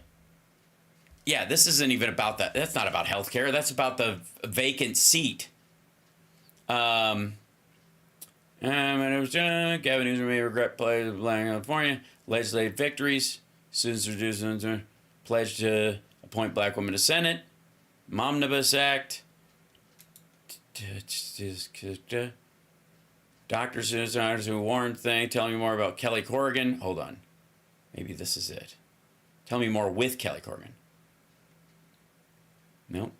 Yeah, this isn't even about that. That's not about healthcare. That's about the vacant seat. Gavin Newsom may regret pledge of California. Legislative victories. Students reduced pledge to appoint black women to Senate. Omnibus Act. Doctors who warned thing. Tell me more about Kelly Corrigan. Hold on. Maybe this is it. Tell me more with Kelly Corrigan. Nope.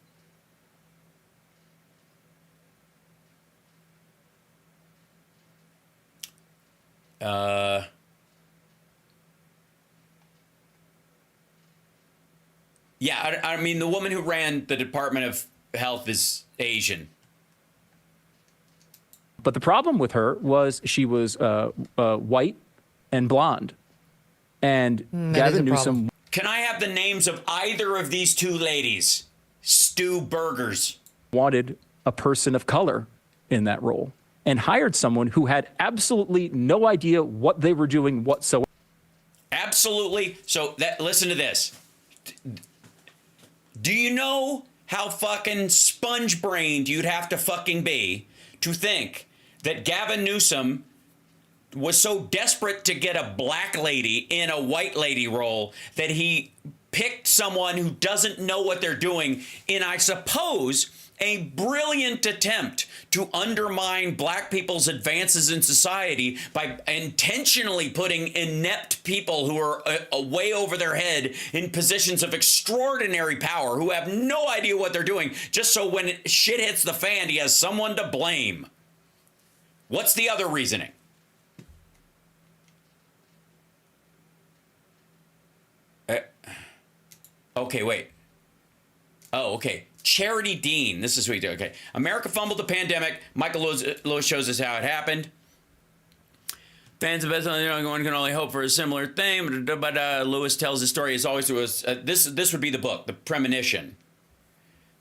Yeah, I mean, the woman who ran the Department of Health is Asian. But the problem with her was she was white and blonde. And Gavin Newsom. Can I have the names of either of these two ladies? Stu Burgers. Wanted a person of color in that role and hired someone who had absolutely no idea what they were doing whatsoever. Absolutely. So listen to this. Do you know how fucking sponge-brained you'd have to fucking be to think that Gavin Newsom was so desperate to get a black lady in a white lady role that he picked someone who doesn't know what they're doing in, I suppose, a brilliant attempt to undermine black people's advances in society by intentionally putting inept people who are way over their head in positions of extraordinary power, who have no idea what they're doing, just so when shit hits the fan, he has someone to blame. What's the other reasoning? Okay, wait. Oh, okay. Charity Dean. This is what we do. Okay. America fumbled the pandemic. Michael Lewis shows us how it happened. Fans of one can only hope for a similar thing, but Lewis tells his story as always to us. This would be the book, The Premonition.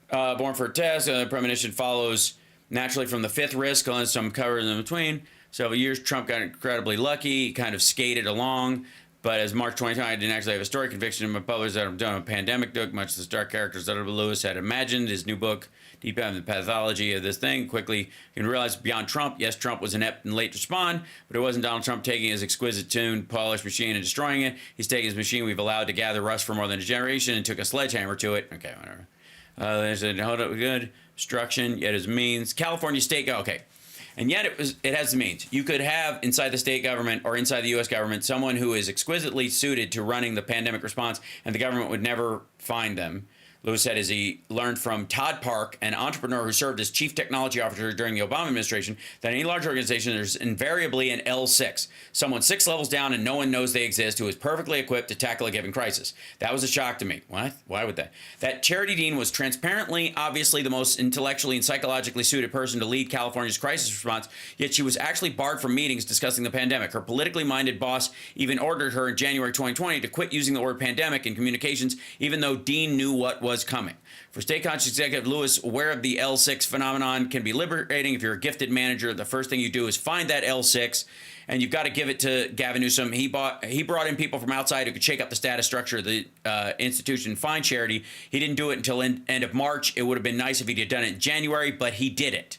Born for a test, the premonition follows naturally from the fifth risk, on some cover in between. Several years, Trump got incredibly lucky, kind of skated along. But as March 2020, I didn't actually have a story. Conviction in my publishers that I'm done a pandemic book, much as the dark characters that Lewis had imagined. His new book, Deep Down the Pathology of this Thing, quickly you can realize beyond Trump, yes, Trump was inept and late to respond, but it wasn't Donald Trump taking his exquisite tuned, polished machine and destroying it. He's taking his machine we've allowed to gather rust for more than a generation and took a sledgehammer to it. Okay, whatever. They said, hold up, good. Destruction, yet his means. California state, okay. And yet it has the means. You could have inside the state government or inside the U.S. government someone who is exquisitely suited to running the pandemic response, and the government would never find them. Lewis said as he learned from Todd Park, an entrepreneur who served as chief technology officer during the Obama administration, that in any large organization, there's invariably an L6, someone 6 levels down and no one knows they exist, who is perfectly equipped to tackle a given crisis. That was a shock to me. What? Why would that? That Charity Dean was transparently, obviously, the most intellectually and psychologically suited person to lead California's crisis response, yet she was actually barred from meetings discussing the pandemic. Her politically minded boss even ordered her in January 2020 to quit using the word pandemic in communications, even though Dean knew what was was coming. For state-conscious executive Lewis, aware of the L6 phenomenon can be liberating. If you're a gifted manager, the first thing you do is find that L6, and you've got to give it to Gavin Newsom. He brought in people from outside who could shake up the status structure of the institution and find charity. He didn't do it until end of March. It would have been nice if he'd done it in January, but he did it.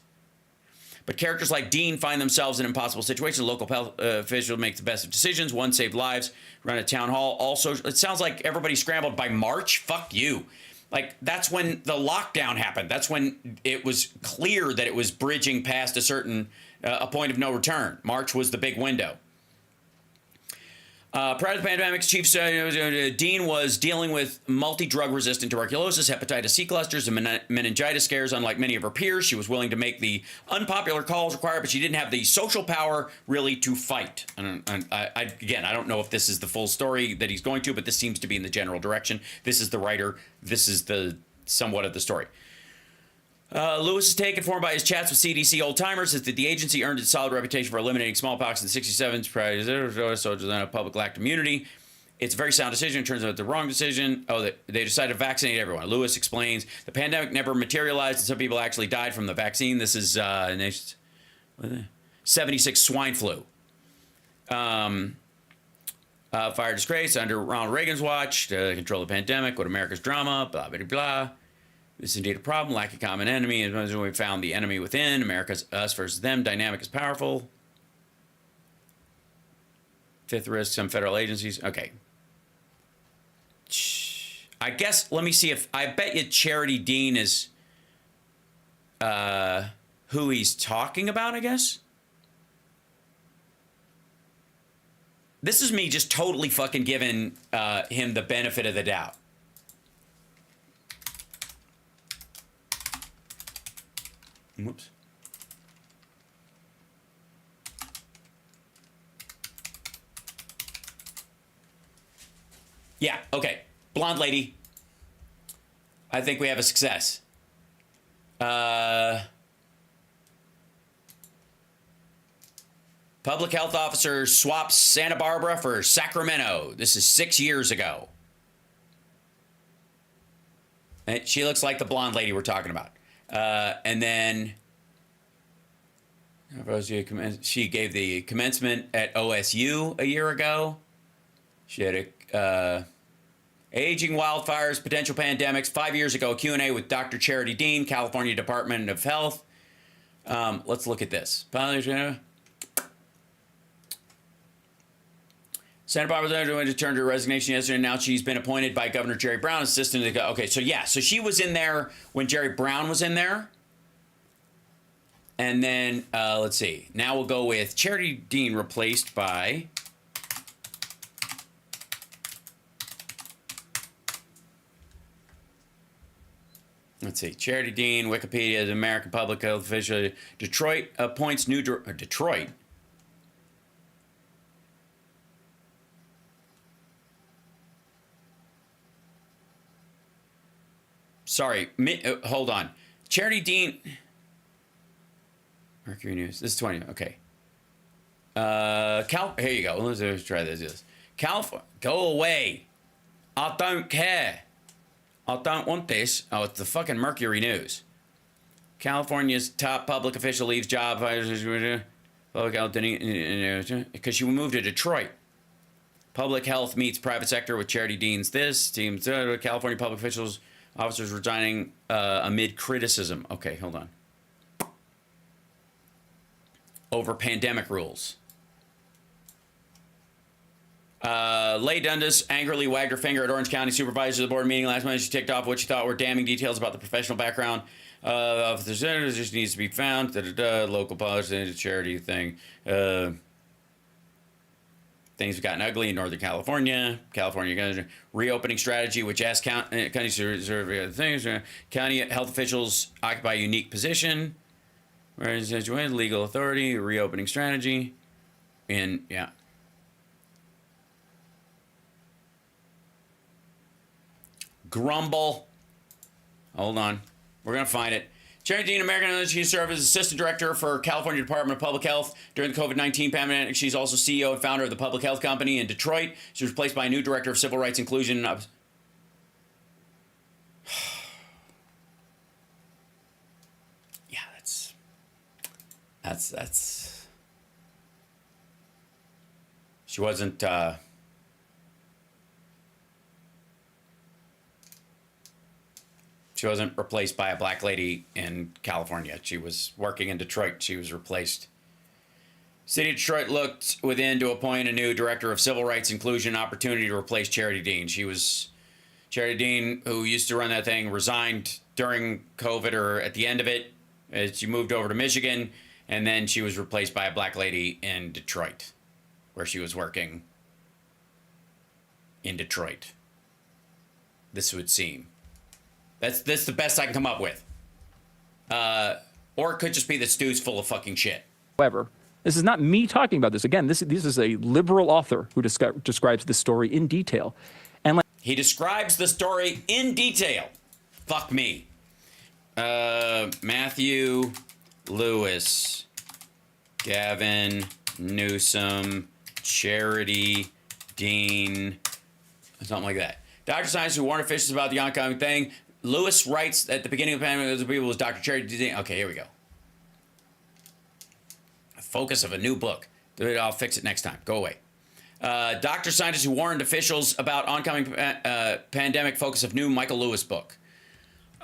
But characters like Dean find themselves in impossible situations. A local official makes the best of decisions. One saved lives, run a town hall. Also, it sounds like everybody scrambled by March. Fuck you. Like, that's when the lockdown happened. That's when it was clear that it was bridging past a certain a point of no return. March was the big window. Prior to the pandemic, Chief Dean was dealing with multi-drug resistant tuberculosis, hepatitis C clusters, and meningitis scares. Unlike many of her peers, she was willing to make the unpopular calls required, but she didn't have the social power really to fight. Again, I don't know if this is the full story that he's going to, but this seems to be in the general direction. This is the writer. This is the somewhat of the story. Lewis is taken informed by his chats with CDC old-timers that the agency earned its solid reputation for eliminating smallpox in the 67s prior to soldiers and a public lacked immunity. It's a very sound decision. It turns out the wrong decision. They decided to vaccinate everyone. Lewis explains the pandemic never materialized and some people actually died from the vaccine. This is 76 swine flu. Fire disgrace under Ronald Reagan's watch to control the pandemic. What America's drama, blah, blah, blah. This is indeed a problem. Lack of common enemy. As we found the enemy within. America's us versus them. Dynamic is powerful. Fifth risk, some federal agencies. Okay. I guess, let me see if, I bet you Charity Dean is who he's talking about, I guess. This is me just totally fucking giving him the benefit of the doubt. Whoops. Yeah, okay. Blonde lady. I think we have a success. Public health officer swaps Santa Barbara for Sacramento. This is 6 years ago. And she looks like the blonde lady we're talking about. And then she gave the commencement at OSU a year ago. She had aging wildfires, potential pandemics. 5 years ago, Q&A with Dr. Charity Dean, California Department of Health. Let's look at this. Santa Barbara returned her resignation yesterday. Now she's been appointed by Governor Jerry Brown, assistant to the... Okay, so yeah, so she was in there when Jerry Brown was in there. And then, let's see. Now we'll go with Charity Dean replaced by... Let's see. Charity Dean, Wikipedia, the American Public Health Official. Detroit appoints new... Detroit? Sorry, hold on. Charity Dean... Mercury News. This is 20. Okay. Here you go. Let's try this. California, go away. I don't care. I don't want this. Oh, it's the fucking Mercury News. California's top public official leaves job because she moved to Detroit. Public health meets private sector with Charity Dean's this. Teams California public officers resigning amid criticism. Okay, hold on. Over pandemic rules. Leigh Dundas angrily wagged her finger at Orange County supervisors of the board meeting last month. She ticked off what she thought were damning details about the professional background of the senators. Just needs to be found. Local policy, charity thing. Things have gotten ugly in Northern California. California reopening strategy, which asks county things. County health officials occupy a unique position. Whereas legal authority, reopening strategy, and yeah. Grumble. Hold on. We're going to find it. Charity Dean, American, she served as Assistant Director for California Department of Public Health during the COVID-19 pandemic. She's also CEO and founder of the Public Health Company in Detroit. She was replaced by a new Director of Civil Rights Inclusion. That's. She wasn't. She wasn't replaced by a black lady in California. She was working in Detroit. She was replaced. City of Detroit looked within to appoint a new director of civil rights, inclusion, and opportunity to replace Charity Dean. Charity Dean, who used to run that thing, resigned during COVID or at the end of it. She moved over to Michigan, and then she was replaced by a black lady in Detroit, where she was working in Detroit. This would seem. That's the best I can come up with. Or it could just be that Stu's full of fucking shit. However, this is not me talking about this. Again, this is a liberal author who describes this story in detail. And he describes the story in detail. Fuck me. Matthew Lewis, Gavin Newsom, Charity Dean, something like that. Dr. Science who warned officials about the oncoming thing. Lewis writes at the beginning of the pandemic, the people was Dr. Charity Dean. Okay, here we go. Focus of a new book. I'll fix it next time. Go away. Doctor scientist who warned officials about oncoming pandemic. Focus of new Michael Lewis book.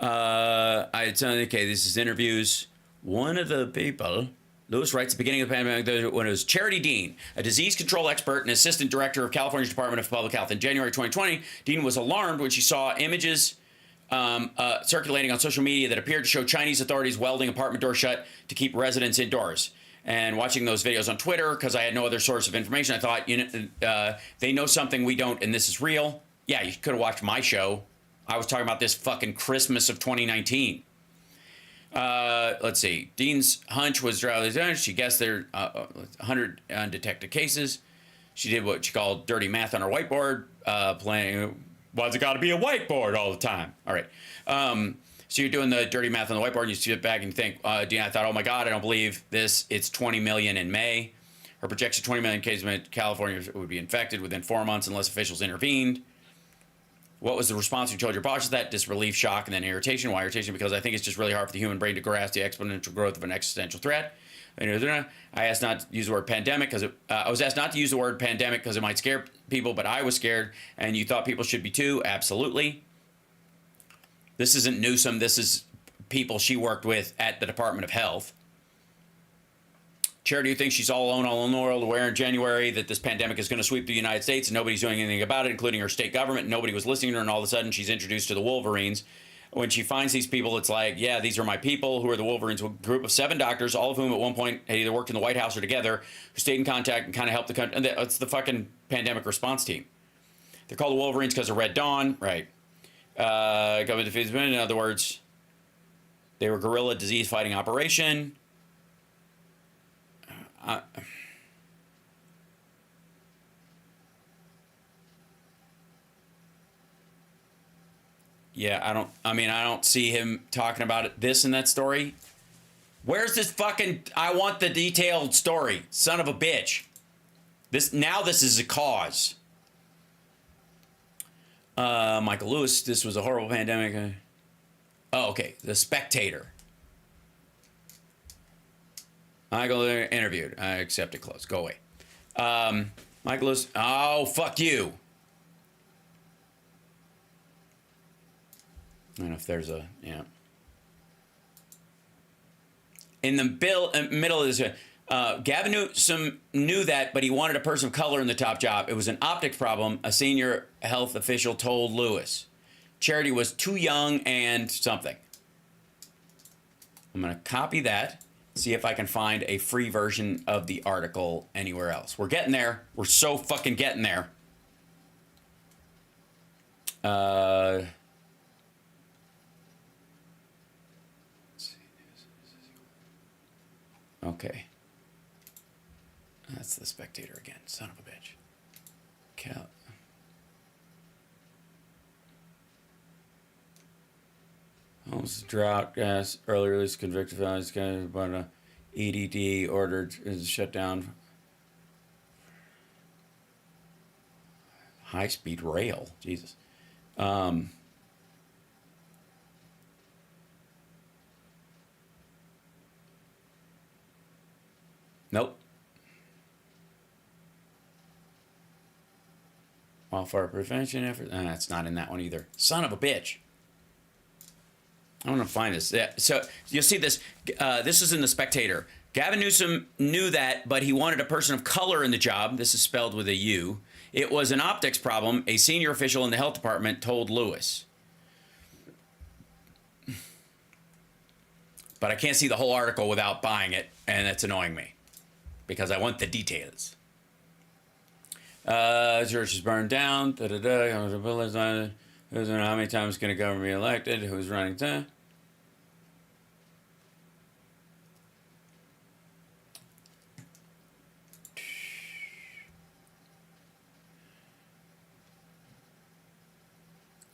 Okay, this is interviews. One of the people, Lewis writes at the beginning of the pandemic when it was Charity Dean, a disease control expert and assistant director of California's Department of Public Health. In January 2020, Dean was alarmed when she saw images circulating on social media that appeared to show Chinese authorities welding apartment doors shut to keep residents indoors. And watching those videos on Twitter, because I had no other source of information, I thought, they know something we don't, and this is real. Yeah, you could have watched my show. I was talking about this fucking Christmas of 2019. Let's see. Dean's hunch was she guessed there 100 undetected cases. She did what she called dirty math on her whiteboard, playing. Why's it got to be a whiteboard all the time? All right. So you're doing the dirty math on the whiteboard, and you sit back and you think, Dean, I thought, oh my God, I don't believe this. It's 20 million in May. Her projection 20 million cases meant California would be infected within 4 months unless officials intervened. What was the response you told your bosses? That disbelief, shock, and then irritation. Why irritation? Because I think it's just really hard for the human brain to grasp the exponential growth of an existential threat. I asked not to use the word pandemic because I was asked not to use the word pandemic because it might scare people, but I was scared, and you thought people should be too. Absolutely. This isn't Newsom. This is people she worked with at the Department of Health. Charity, who thinks she's all alone, all in the world, aware in January that this pandemic is going to sweep the United States and nobody's doing anything about it, including her state government. Nobody was listening to her, and all of a sudden she's introduced to the Wolverines. When she finds these people, it's like, yeah, these are my people. Who are the Wolverines? A group of 7 doctors, all of whom at one point had either worked in the White House or together, who stayed in contact and kind of helped the country. And it's the fucking pandemic response team. They're called the Wolverines because of Red Dawn, right? Government defeats. In other words, they were guerrilla disease fighting operation. Yeah, I don't see him talking about it, this and that story. Where's this fucking, I want the detailed story, son of a bitch. This is a cause. Michael Lewis, this was a horrible pandemic. Oh, okay. The Spectator. Michael interviewed. I accept it. Close. Go away. Michael Lewis. Oh, fuck you. I don't know if there's a, yeah. In the middle of this, Gavin Newsom knew that, but he wanted a person of color in the top job. It was an optics problem, a senior health official told Lewis. Charity was too young and something. I'm going to copy that, see if I can find a free version of the article anywhere else. We're getting there. We're so fucking getting there. Okay. That's the Spectator again. Son of a bitch. Homeless drought gas early release convicted felons but EDD ordered is shut down. High speed rail. Jesus. Nope. Wildfire prevention effort. It's not in that one either. Son of a bitch. I want to find this. Yeah, so you'll see this. This is in The Spectator. Gavin Newsom knew that, but he wanted a person of color in the job. This is spelled with a U. It was an optics problem, a senior official in the health department told Lewis. But I can't see the whole article without buying it, and that's annoying me because I want the details. Church is burned down. Who's how many times can a government be elected? Who's running?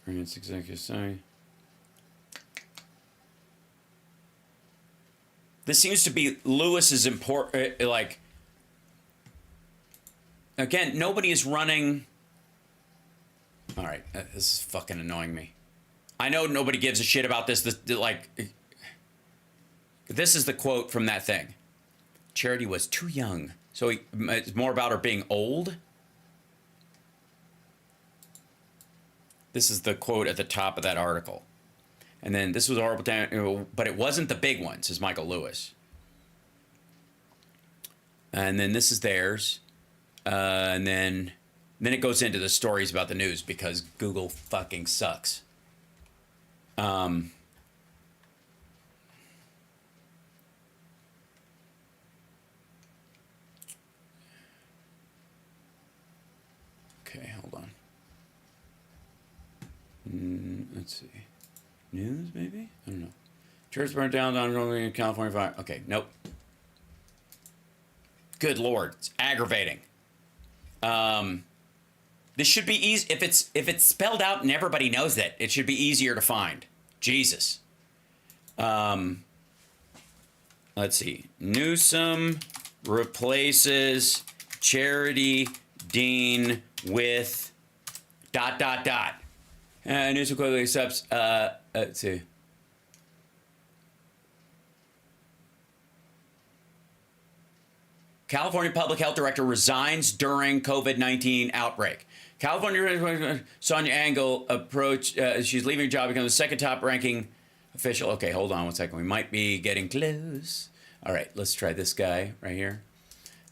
Executive summary. This seems to be Lewis's important. Like, again, nobody is running. All right, this is fucking annoying me. I know nobody gives a shit about this. This is the quote from that thing. Charity was too young, so it's more about her being old. This is the quote at the top of that article. And then this was a horrible time, but it wasn't the big one, says Michael Lewis. And then this is theirs. And then it goes into the stories about the news because Google fucking sucks. Okay, hold on. Let's see. News, maybe? I don't know. Church burned down in California fire. Okay, nope. Good Lord, it's aggravating. This should be easy. If it's spelled out and everybody knows that, it should be easier to find. Jesus. Let's see. Newsom replaces Charity Dean with ... Newsom quickly accepts. Let's see. California Public Health Director resigns during COVID-19 outbreak. California Sonia Engel approached. She's leaving her job, becomes the second top ranking official. Okay, hold on one second. We might be getting close. All right, let's try this guy right here.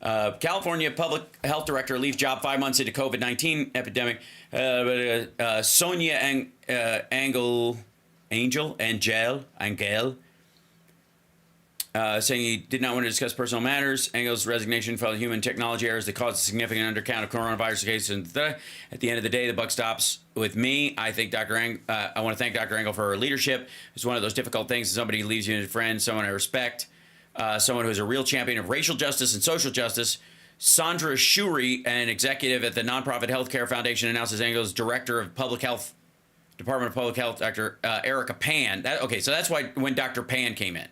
California Public Health Director leaves job 5 months into COVID-19 epidemic. Sonia Angel, saying he did not want to discuss personal matters. Engel's resignation filed human technology errors that caused a significant undercount of coronavirus cases. At the end of the day, the buck stops with me. I think I want to thank Dr. Engel for her leadership. It's one of those difficult things. Somebody leaves you as a friend, someone I respect. Someone who is a real champion of racial justice and social justice. Sandra Shuri, an executive at the nonprofit Healthcare Foundation, announces Engel's director of public health, Department of Public Health, Dr. Erica Pan. So that's why when Dr. Pan came in.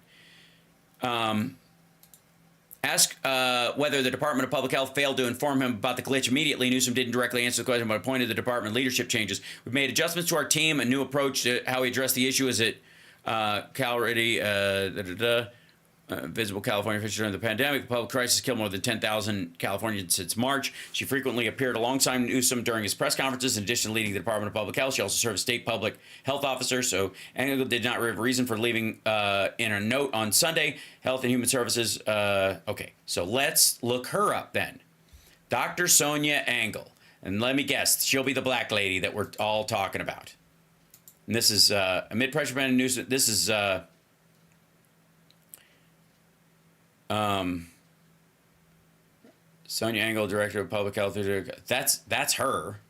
Ask whether the Department of Public Health failed to inform him about the glitch immediately. Newsom didn't directly answer the question, but appointed the department leadership changes. We've made adjustments to our team, a new approach to how we address the issue is it visible California officials during the pandemic. The public crisis killed more than 10,000 Californians since March. She frequently appeared alongside Newsom during his press conferences. In addition to leading the Department of Public Health, she also served as state public health officer. So Engel did not have a reason for leaving in a note on Sunday. Health and Human Services. Okay, so let's look her up then. Dr. Sonia Engel. And let me guess, she'll be the black lady that we're all talking about. And this is amid pressure ban Newsom. This is... Sonia Engel, Director of Public Health. That's her.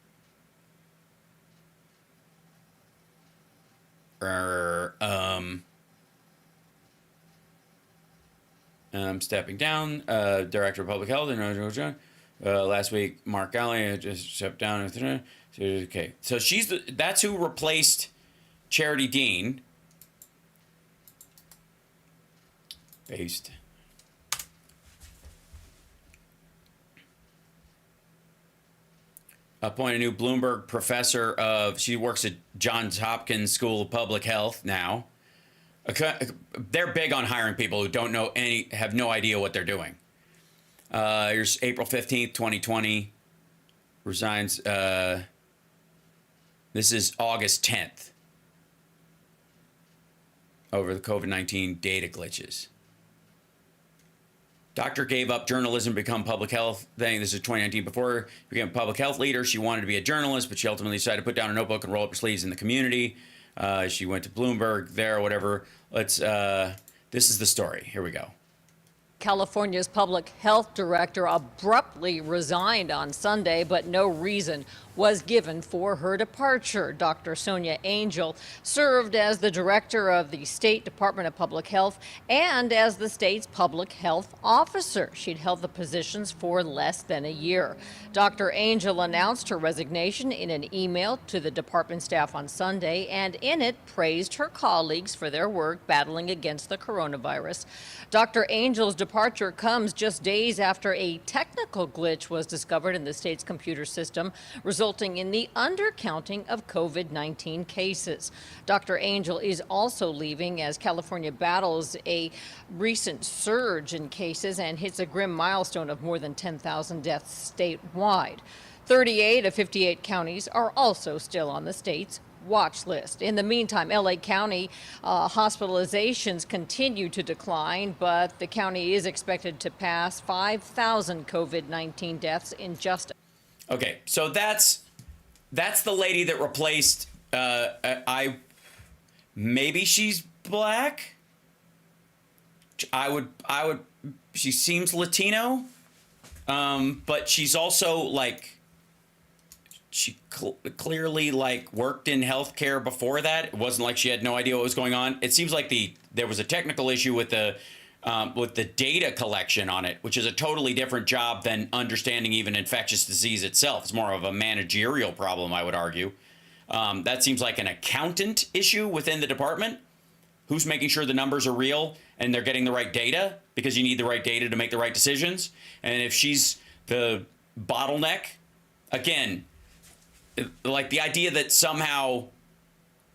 I'm stepping down. Director of Public Health. Last week, Mark Alley just stepped down. Okay, so that's who replaced Charity Dean. Based. Appoint a new Bloomberg professor of, she works at Johns Hopkins School of Public Health now. They're big on hiring people who don't know have no idea what they're doing. Here's April 15th, 2020. Resigns. This is August 10th. Over the COVID-19 data glitches. Doctor gave up journalism to become public health thing. This is 2019. Before she became a public health leader, she wanted to be a journalist, but she ultimately decided to put down a notebook and roll up her sleeves in the community. She went to Bloomberg there, or whatever. This is the story. Here we go. California's public health director abruptly resigned on Sunday, but no reason was given for her departure. Dr. Sonia Angel served as the director of the State Department of Public Health and as the state's public health officer. She'd held the positions for less than a year. Dr. Angel announced her resignation in an email to the department staff on Sunday, and in it praised her colleagues for their work battling against the coronavirus. Dr. Angel's departure comes just days after a technical glitch was discovered in the state's computer system, resulting in the undercounting of COVID-19 cases. Dr. Angel is also leaving as California battles a recent surge in cases and hits a grim milestone of more than 10,000 deaths statewide. 38 of 58 counties are also still on the state's watch list. In the meantime, LA County hospitalizations continue to decline, but the county is expected to pass 5,000 COVID-19 deaths in just. Okay, so that's the lady that replaced. Maybe she's black. I would. She seems Latino, but she's also like. She clearly like worked in healthcare before that. It wasn't like she had no idea what was going on. It seems like there was a technical issue with the data collection on it, which is a totally different job than understanding even infectious disease itself. It's more of a managerial problem, I would argue. That seems like an accountant issue within the department. Who's making sure the numbers are real and they're getting the right data, because you need the right data to make the right decisions. And if she's the bottleneck, again, like the idea that somehow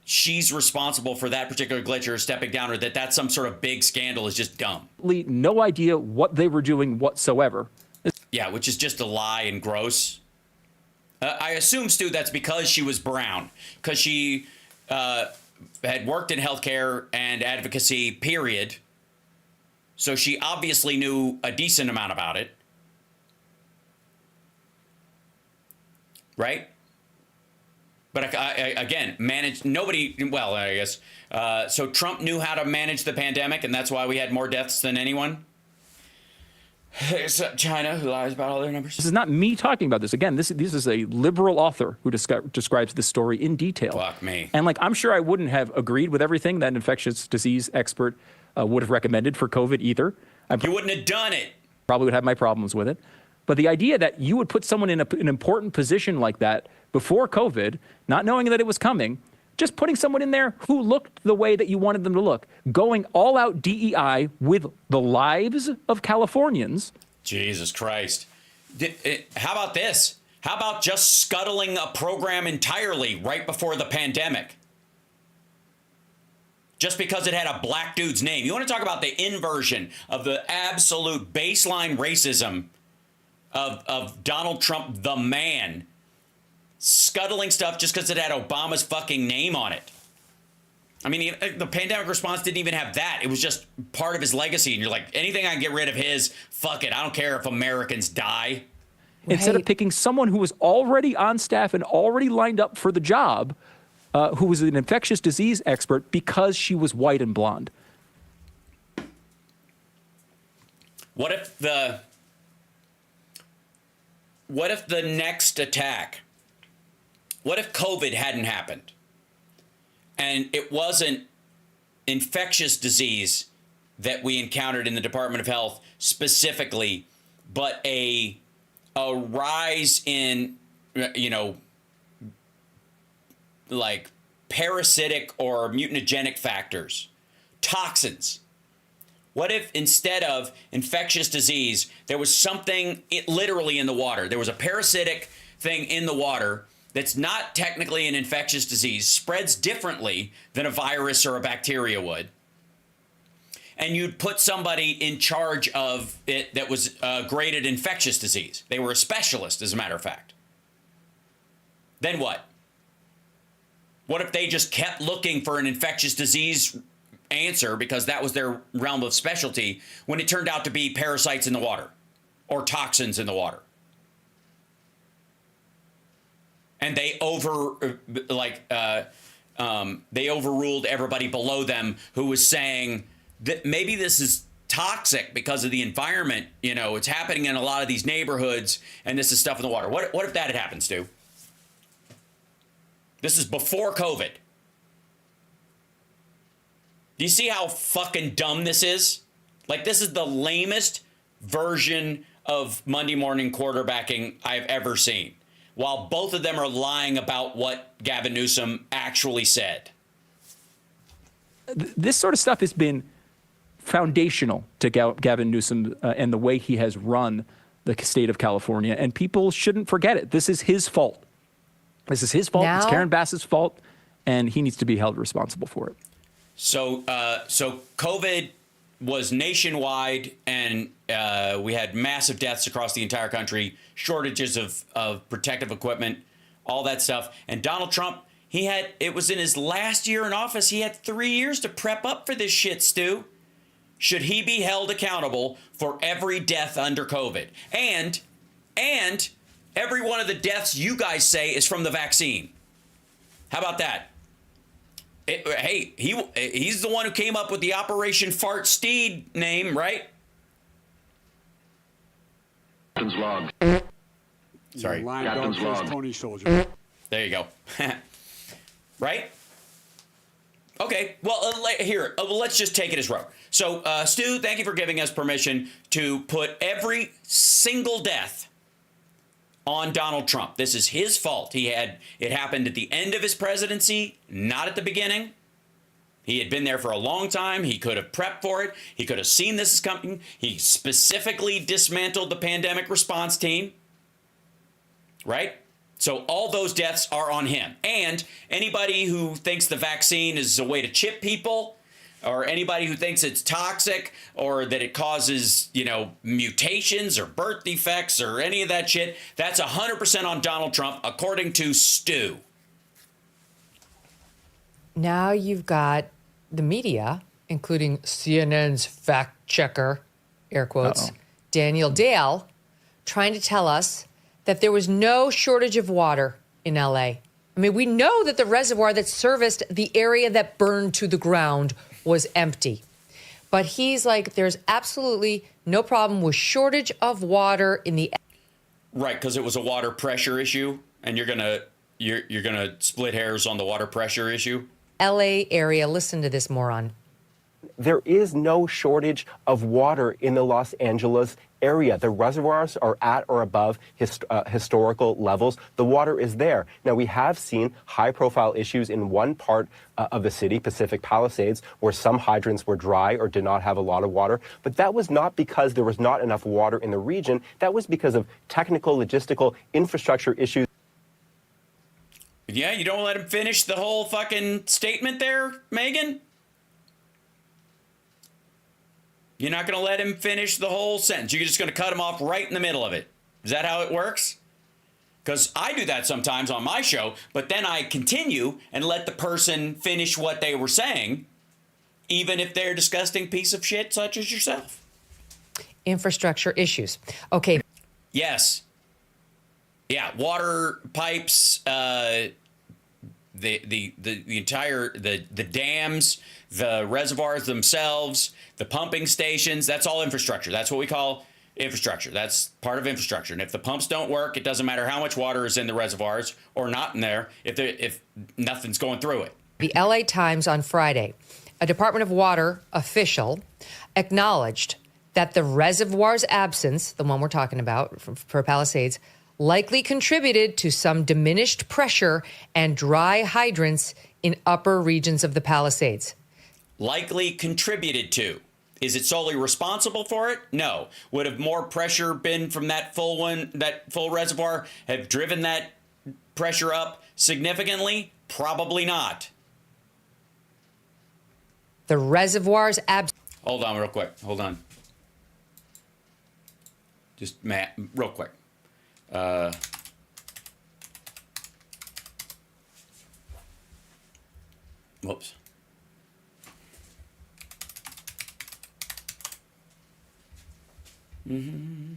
she's responsible for that particular glitch or stepping down, or that's some sort of big scandal, is just dumb. No idea what they were doing whatsoever. Yeah, which is just a lie and gross. I assume, Stu, that's because she was brown, because she had worked in healthcare and advocacy, period. So she obviously knew a decent amount about it. Right? But again, well, I guess. So Trump knew how to manage the pandemic, and that's why we had more deaths than anyone. Except China, who lies about all their numbers. This is not me talking about this. Again, this is a liberal author who describes this story in detail. Fuck me. And I'm sure I wouldn't have agreed with everything that an infectious disease expert would have recommended for COVID either. You wouldn't have done it. Probably would have my problems with it. But the idea that you would put someone in an important position like that before COVID, not knowing that it was coming, just putting someone in there who looked the way that you wanted them to look, going all out DEI with the lives of Californians. Jesus Christ. How about this? How about just scuttling a program entirely right before the pandemic? Just because it had a black dude's name. You want to talk about the inversion of the absolute baseline racism of Donald Trump, the man, scuttling stuff just because it had Obama's fucking name on it. I mean, the pandemic response didn't even have that. It was just part of his legacy. And you're like, anything I can get rid of his, fuck it. I don't care if Americans die. Instead of picking someone who was already on staff and already lined up for the job, who was an infectious disease expert because she was white and blonde. What if the next attack, what if COVID hadn't happened and it wasn't infectious disease that we encountered in the Department of Health specifically, but a rise in, like parasitic or mutagenic factors, toxins? What if instead of infectious disease, there was something literally in the water? There was a parasitic thing in the water that's not technically an infectious disease, spreads differently than a virus or a bacteria would. and you'd put somebody in charge of it that was graded infectious disease. They were a specialist, as a matter of fact. Then what? What if they just kept looking for an infectious disease answer because that was their realm of specialty when it turned out to be parasites in the water or toxins in the water? And they they overruled everybody below them who was saying that maybe this is toxic because of the environment. You know, it's happening in a lot of these neighborhoods, and this is stuff in the water. What if that had happened, Stu? This is before COVID. Do you see how fucking dumb this is? Like, this is the lamest version of Monday morning quarterbacking I've ever seen, while both of them are lying about what Gavin Newsom actually said. This sort of stuff has been foundational to Gavin Newsom and the way he has run the state of California, and people shouldn't forget it. This is his fault. This is his fault. Now, it's Karen Bass's fault, and he needs to be held responsible for it. So COVID was nationwide, and we had massive deaths across the entire country, shortages of protective equipment, all that stuff. And Donald Trump, it was in his last year in office. He had 3 years to prep up for this shit, Stu. Should he be held accountable for every death under COVID? And every one of the deaths you guys say is from the vaccine. How about that? He's the one who came up with the Operation Fart Steed name, right? Captain's log. Sorry. Captain's log. Tony Soldier. There you go. Right? Okay. Well, here, let's just take it as rote. So, Stu, thank you for giving us permission to put every single death on Donald Trump. This is his fault. It happened at the end of his presidency, not at the beginning. He had been there for a long time. He could have prepped for it. He could have seen this is coming. He specifically dismantled the pandemic response team. Right? So all those deaths are on him. And anybody who thinks the vaccine is a way to chip people, or anybody who thinks it's toxic, or that it causes, mutations or birth defects or any of that shit, that's 100% on Donald Trump, according to Stu. Now you've got the media, including CNN's fact checker, air quotes, Daniel Dale, trying to tell us that there was no shortage of water in LA. I mean, we know that the reservoir that serviced the area that burned to the ground was empty. But he's like, there's absolutely no problem with shortage of water in the... Right, because it was a water pressure issue, and you're gonna split hairs on the water pressure issue? LA area. Listen to this moron. There is no shortage of water in the Los Angeles area. The reservoirs are at or above historical levels. The water is there. Now, we have seen high-profile issues in one part of the city, Pacific Palisades, where some hydrants were dry or did not have a lot of water. But that was not because there was not enough water in the region. That was because of technical, logistical, infrastructure issues. Yeah, you don't let him finish the whole fucking statement there, Megan? You're not going to let him finish the whole sentence. You're just going to cut him off right in the middle of it. Is that how it works? Because I do that sometimes on my show, but then I continue and let the person finish what they were saying, even if they're a disgusting piece of shit such as yourself. Infrastructure issues. Okay. Yes. Yeah, water pipes, the entire the dams, the reservoirs themselves, the pumping stations, that's all infrastructure. That's what we call infrastructure. That's part of infrastructure. And if the pumps don't work, it doesn't matter how much water is in the reservoirs or not in there if nothing's going through it. The LA Times on Friday, a Department of Water official acknowledged that the reservoir's absence, the one we're talking about for Palisades, likely contributed to some diminished pressure and dry hydrants in upper regions of the Palisades. Likely contributed to. Is it solely responsible for it? No. Would have more pressure been from that full reservoir have driven that pressure up significantly? Probably not. The reservoir's absence. Hold on real quick. Hold on. Just, Matt, real quick. Whoops. Mm-hmm.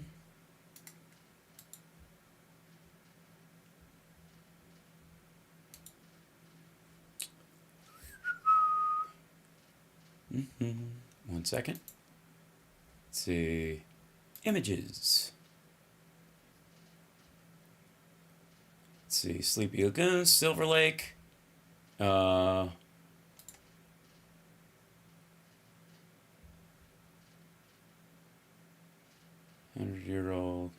Mm-hmm. 1 second. Let's see. Images. Let's see. Sleepy Lagoon, Silver Lake. 100-year-old.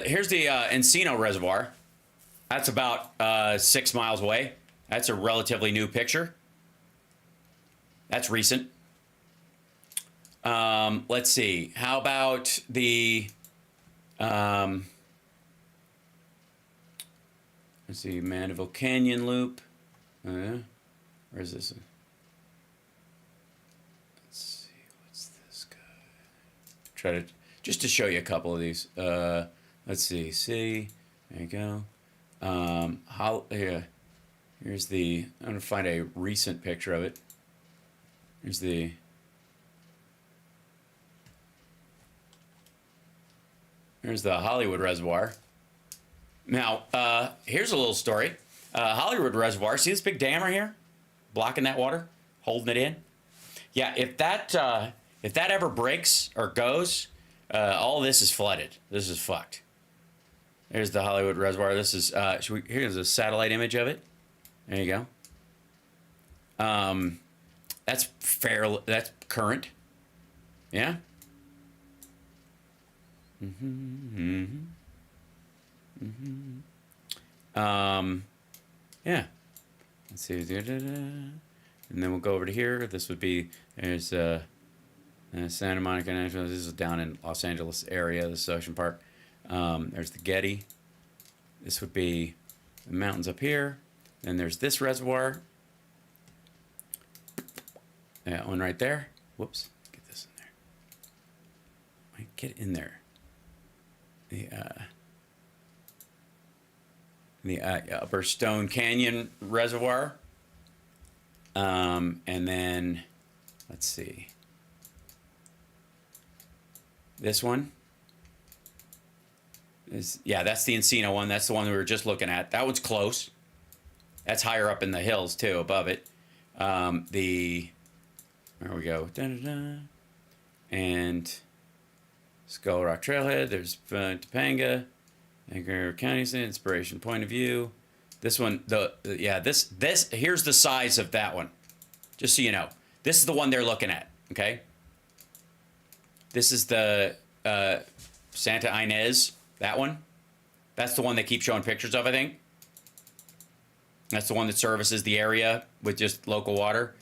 Here's the Encino Reservoir. That's about 6 miles away. That's a relatively new picture. That's recent. Let's see. How about the... let's see. Mandeville Canyon Loop. Where is this? Let's see. What's this guy? Try to... Just to show you a couple of these. Let's see. See. There you go. Here's the... I'm going to find a recent picture of it. Here's the... Here's the Hollywood Reservoir. Now, here's a little story. Hollywood Reservoir, see this big dam right here? Blocking that water? Holding it in? Yeah, if that ever breaks or goes, all this is flooded. This is fucked. There's the Hollywood Reservoir. This is, here's a satellite image of it. There you go. That's that's current. Yeah? Yeah. Let's see. And then we'll go over to here. This would be, there's Santa Monica National. This is down in Los Angeles area. This is Ocean Park. There's the Getty. This would be the mountains up here. Then there's this reservoir. That one right there. Whoops. Get this in there. Get in there. The Upper Stone Canyon Reservoir. And then, let's see. This one. Yeah, that's the Encino one. That's the one we were just looking at. That one's close. That's higher up in the hills, too, above it. There we go. Da-da-da. And Skull Rock Trailhead. There's Topanga. Vancouver County, Inspiration Point of View. This one, this here's the size of that one. Just so you know. This is the one they're looking at, okay? This is the Santa Ynez, that one. That's the one they keep showing pictures of, I think. That's the one that services the area with just local water.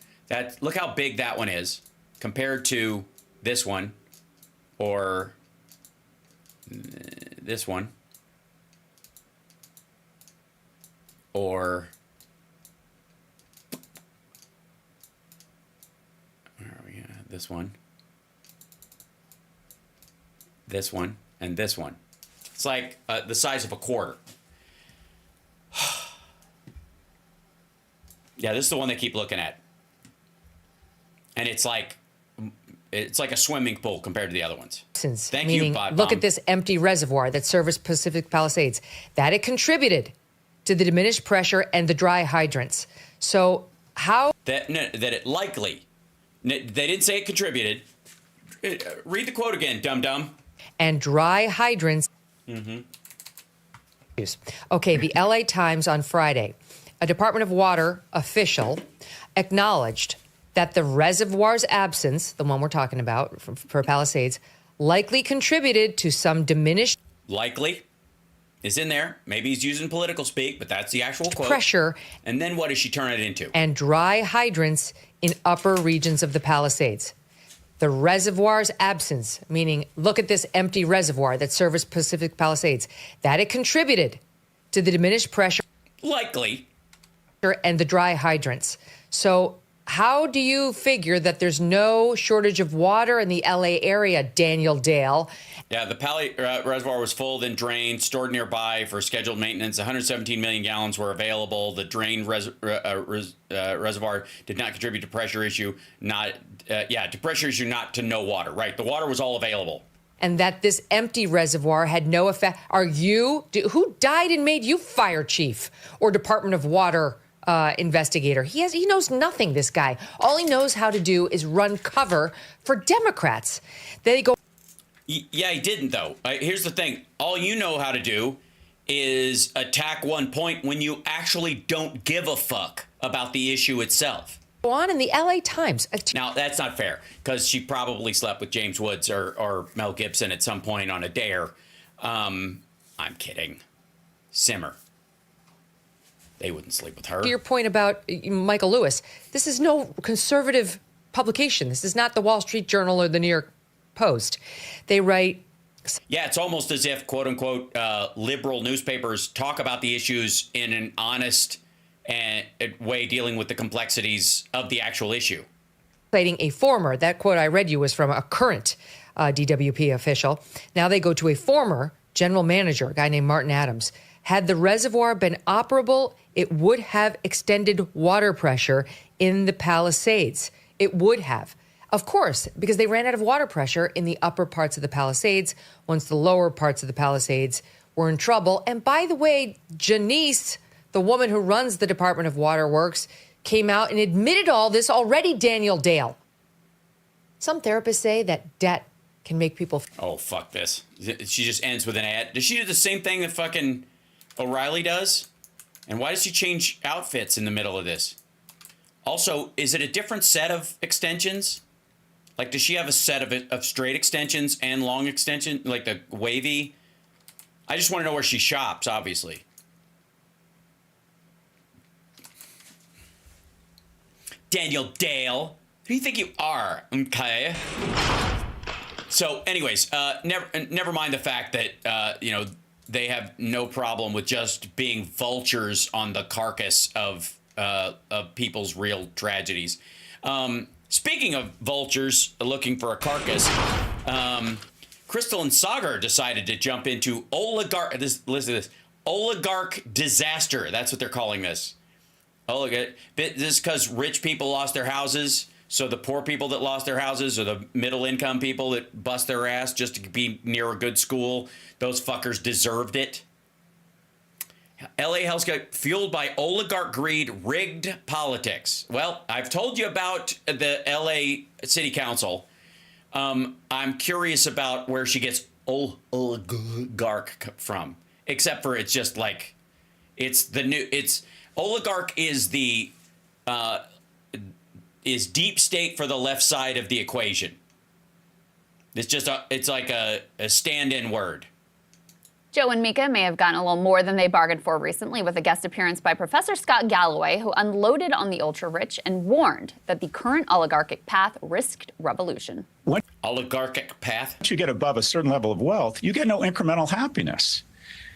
Look how big that one is compared to this one or this one or where are we at? This one, and this one. It's like the size of a quarter. Yeah, this is the one they keep looking at. And it's like a swimming pool compared to the other ones. Thank you, Bob. Look at this empty reservoir that serviced Pacific Palisades. That it contributed to the diminished pressure and the dry hydrants. So how... That it likely... They didn't say it contributed. Read the quote again, dum-dum. And dry hydrants... Mm-hmm. Okay, the LA Times on Friday. A Department of Water official acknowledged that the reservoir's absence, the one we're talking about for Palisades, likely contributed to some diminished... Likely is in there. Maybe he's using political speak, but that's the actual quote. Pressure. And then what does she turn it into? And dry hydrants in upper regions of the Palisades. The reservoir's absence, meaning look at this empty reservoir that serviced Pacific Palisades, that it contributed to the diminished pressure. Likely. And the dry hydrants. So how do you figure that there's no shortage of water in the LA area, Daniel Dale? Yeah, the Pali reservoir was full, then drained, stored nearby for scheduled maintenance. 117 million gallons were available. The drained reservoir did not contribute to pressure issue. To pressure issue, not to no water. Right, the water was all available. And that this empty reservoir had no effect. Who died and made you fire chief or Department of Water investigator? He knows nothing, this guy. All he knows how to do is run cover for Democrats. They go. Yeah, he didn't, though. Here's the thing. All you know how to do is attack one point when you actually don't give a fuck about the issue itself. On in the LA Times. Now, that's not fair, because she probably slept with James Woods or Mel Gibson at some point on a dare. I'm kidding. Simmer. They wouldn't sleep with her. To your point about Michael Lewis, this is no conservative publication. This is not the Wall Street Journal or the New York Post. They write. Yeah, it's almost as if, quote unquote, liberal newspapers talk about the issues in an honest way, dealing with the complexities of the actual issue. Citing a former, that quote I read you was from a current DWP official. Now they go to a former general manager, a guy named Martin Adams. Had the reservoir been operable, it would have extended water pressure in the Palisades. It would have. Of course, because they ran out of water pressure in the upper parts of the Palisades once the lower parts of the Palisades were in trouble. And by the way, Janice, the woman who runs the Department of Waterworks, came out and admitted all this already, Daniel Dale. Some therapists say that debt can make people... Oh, fuck this. She just ends with an ad. Does she do the same thing that fucking O'Reilly does? And why does she change outfits in the middle of this? Also, is it a different set of extensions? Like, does she have a set of straight extensions and long extension, like the wavy? I just want to know where she shops, obviously. Daniel Dale, who do you think you are? Okay. So, anyways, never mind the fact that they have no problem with just being vultures on the carcass of people's real tragedies. Speaking of vultures looking for a carcass, Crystal and Sagar decided to jump into listen to this, oligarch disaster. That's what they're calling this. This is because rich people lost their houses, so the poor people that lost their houses, or the middle income people that bust their ass just to be near a good school, those fuckers deserved it. LA Health got fueled by oligarch greed, rigged politics. Well, I've told you about the LA City Council. I'm curious about where she gets oligarch from. Except for it's just like, oligarch is is deep state for the left side of the equation. It's like a stand-in word. Joe and Mika may have gotten a little more than they bargained for recently with a guest appearance by Professor Scott Galloway, who unloaded on the ultra-rich and warned that the current oligarchic path risked revolution. Oligarchic path? Once you get above a certain level of wealth, you get no incremental happiness.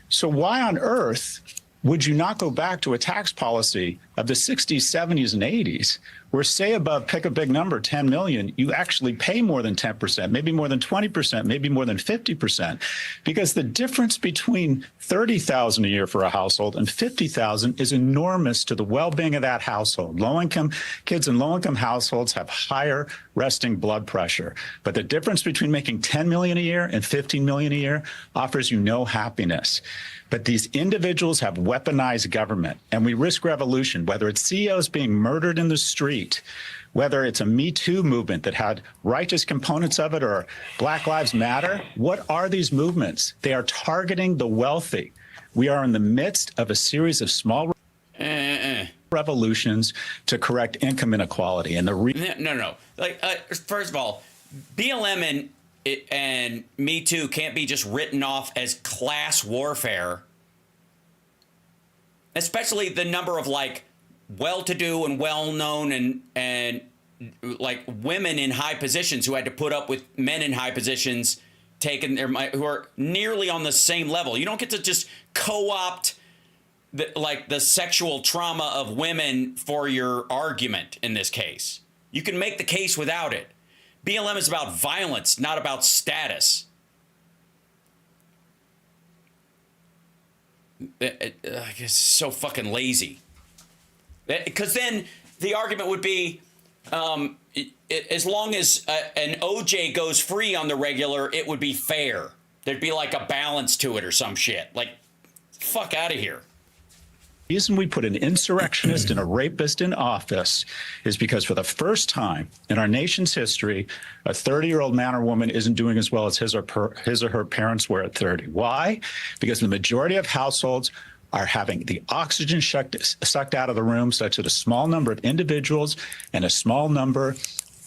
So why on earth would you not go back to a tax policy of the 60s, 70s, and 80s, where, say, above, pick a big number, 10 million, you actually pay more than 10%, maybe more than 20%, maybe more than 50%, because the difference between 30,000 a year for a household and 50,000 is enormous to the well-being of that household. Low-income kids in low-income households have higher resting blood pressure, but the difference between making 10 million a year and 15 million a year offers you no happiness. But these individuals have weaponized government, and we risk revolution, whether it's CEOs being murdered in the street, whether it's a Me Too movement that had righteous components of it, or Black Lives Matter. What are these movements? They are targeting the wealthy. We are in the midst of a series of small revolutions to correct income inequality. And No. Like, first of all, BLM and Me Too can't be just written off as class warfare, especially the number of like well-to-do and well-known and like women in high positions who had to put up with men in high positions who are nearly on the same level. You don't get to just co-opt the sexual trauma of women for your argument in this case. You can make the case without it. BLM is about violence, not about status. I guess it's so fucking lazy. Because then the argument would be, as long as an OJ goes free on the regular, it would be fair. There'd be like a balance to it or some shit. Like, fuck out of here. The reason we put an insurrectionist and a rapist in office is because for the first time in our nation's history, a 30-year-old man or woman isn't doing as well as his or her parents were at 30. Why? Because the majority of households are having the oxygen sucked out of the room, such that a small number of individuals and a small number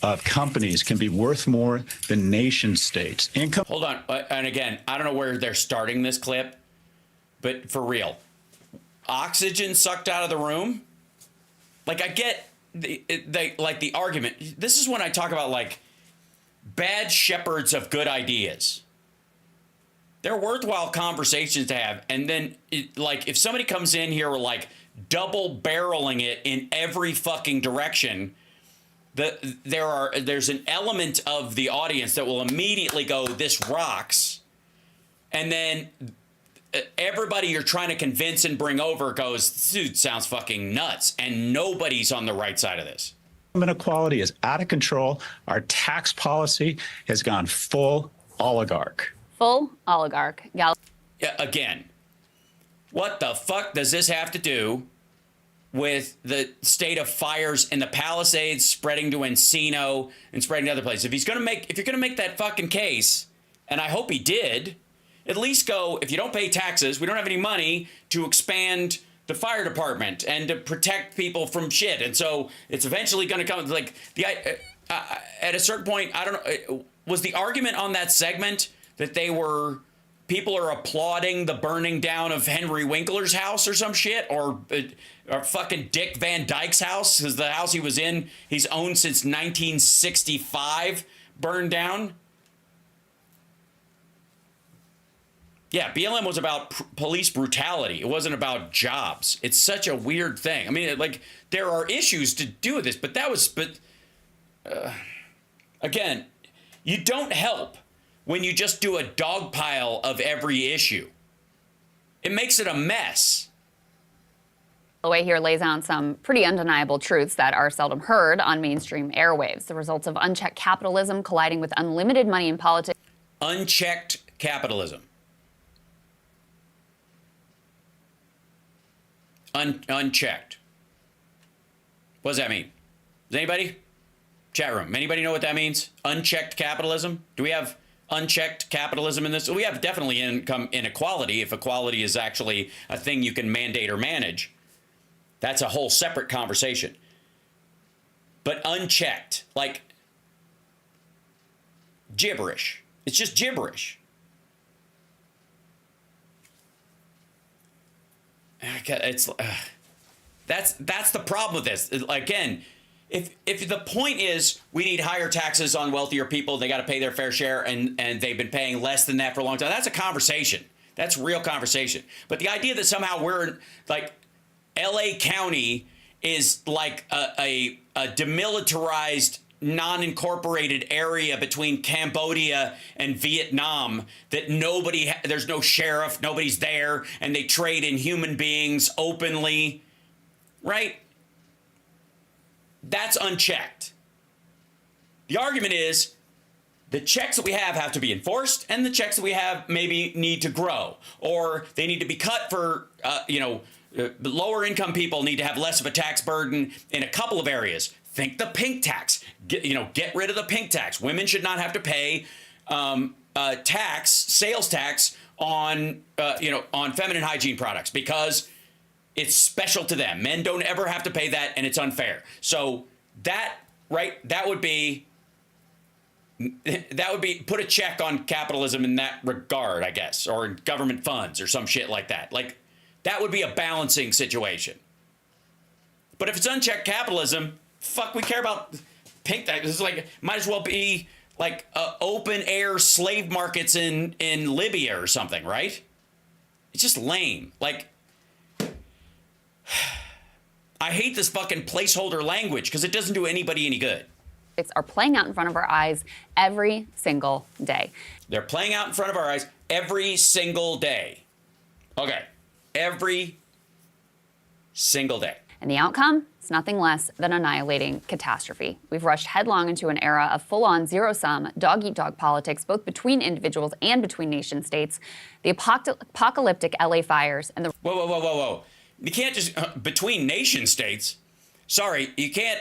of companies can be worth more than nation states. Hold on. And again, I don't know where they're starting this clip, but for real. Oxygen sucked out of the room? Like, I get the argument. This is when I talk about, like, bad shepherds of good ideas. They're worthwhile conversations to have. And then, if somebody comes in here, like, double barreling it in every fucking direction, there's an element of the audience that will immediately go, this rocks. And then everybody you're trying to convince and bring over goes, dude, sounds fucking nuts. And nobody's on the right side of this. Inequality is out of control. Our tax policy has gone full oligarch. Full oligarch. Yeah, again, what the fuck does this have to do with the state of fires in the Palisades spreading to Encino and spreading to other places? If you're gonna make that fucking case, and I hope he did, at least go, if you don't pay taxes, we don't have any money to expand the fire department and to protect people from shit. And so it's eventually going to come, like, at a certain point, I don't know, was the argument on that segment that people are applauding the burning down of Henry Winkler's house or some shit, or fucking Dick Van Dyke's house, because the house he's owned since 1965, burned down? Yeah, BLM was about police brutality. It wasn't about jobs. It's such a weird thing. I mean, there are issues to do with this, but again, you don't help when you just do a dog pile of every issue. It makes it a mess. Galloway here lays out some pretty undeniable truths that are seldom heard on mainstream airwaves. The results of unchecked capitalism colliding with unlimited money in politics. Unchecked capitalism. Unchecked. What does that mean? Does anybody? Chat room. Anybody know what that means? Unchecked capitalism? Do we have unchecked capitalism in this? We have definitely income inequality, if equality is actually a thing you can mandate or manage. That's a whole separate conversation. But unchecked, like gibberish. It's just gibberish. That's the problem with this. Again, if the point is we need higher taxes on wealthier people, they got to pay their fair share, and they've been paying less than that for a long time, that's a conversation. That's real conversation. But the idea that somehow we're like LA County is like a demilitarized, non-incorporated area between Cambodia and Vietnam, that there's no sheriff, nobody's there, and they trade in human beings openly, right? That's unchecked. The argument is the checks that we have to be enforced, and the checks that we have maybe need to grow, or they need to be cut for, lower income people need to have less of a tax burden in a couple of areas. Think the pink tax. Get rid of the pink tax. Women should not have to pay sales tax on feminine hygiene products, because it's special to them. Men don't ever have to pay that, and it's unfair. So that would be put a check on capitalism in that regard, I guess, or government funds or some shit like that. Like, that would be a balancing situation. But if it's unchecked capitalism, fuck, we care about pink. This is like, might as well be like open air slave markets in Libya or something, right? It's just lame. Like, I hate this fucking placeholder language because it doesn't do anybody any good. Are playing out in front of our eyes every single day. They're playing out in front of our eyes every single day. Okay. Every single day. And the outcome is nothing less than annihilating catastrophe. We've rushed headlong into an era of full-on zero-sum, dog-eat-dog politics, both between individuals and between nation-states. The apocalyptic LA fires and the... Whoa. You can't just... between nation-states? Sorry, you can't